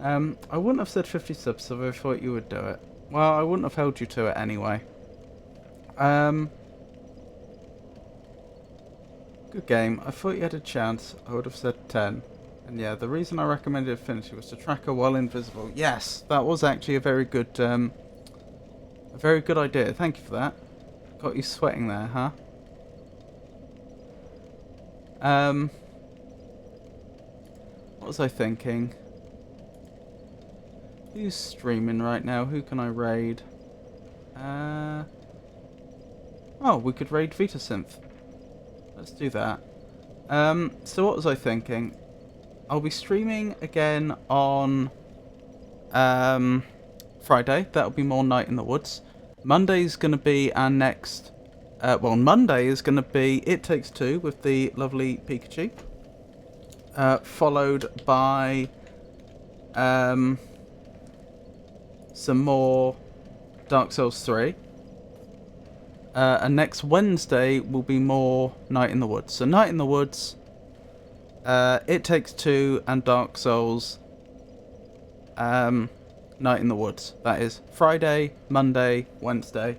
I wouldn't have said 50 subs if I thought you would do it. Well, I wouldn't have held you to it anyway. Good game. I thought you had a chance. I would have said 10. And yeah, the reason I recommended Affinity was to track her while invisible. Yes, that was actually a very good idea. Thank you for that. Got you sweating there, huh? What was I thinking? Who's streaming right now? Who can I raid? Oh, we could raid VitaSynth. Let's do that. So what was I thinking? I'll be streaming again on Friday. That'll be more Night in the Woods. Monday's going to be our next... Monday is going to be It Takes Two with the lovely Pikachu. Followed by some more Dark Souls 3. And next Wednesday will be more Night in the Woods. So Night in the Woods, It Takes Two, and Dark Souls. Night in the Woods. That is Friday, Monday, Wednesday.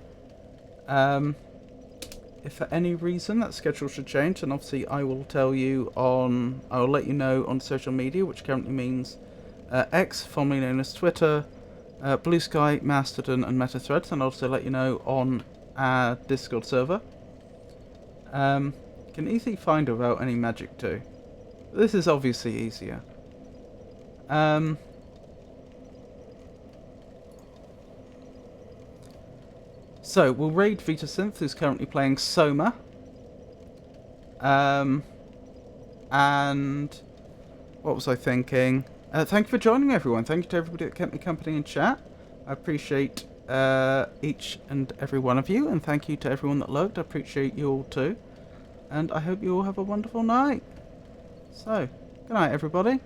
If for any reason that schedule should change, then obviously I will tell you on. I will let you know on social media, which currently means X, formerly known as Twitter, Blue Sky, Mastodon, and MetaThreads, and I'll also let you know on our Discord server. You can easily find without any magic too. This is obviously easier. So we'll raid VitaSynth, who's currently playing Soma. And what was I thinking? Thank you for joining me, everyone. Thank you to everybody that kept me company in chat. I appreciate each and every one of you, and thank you to everyone that logged. I appreciate you all too, and I hope you all have a wonderful night. So, good night, everybody.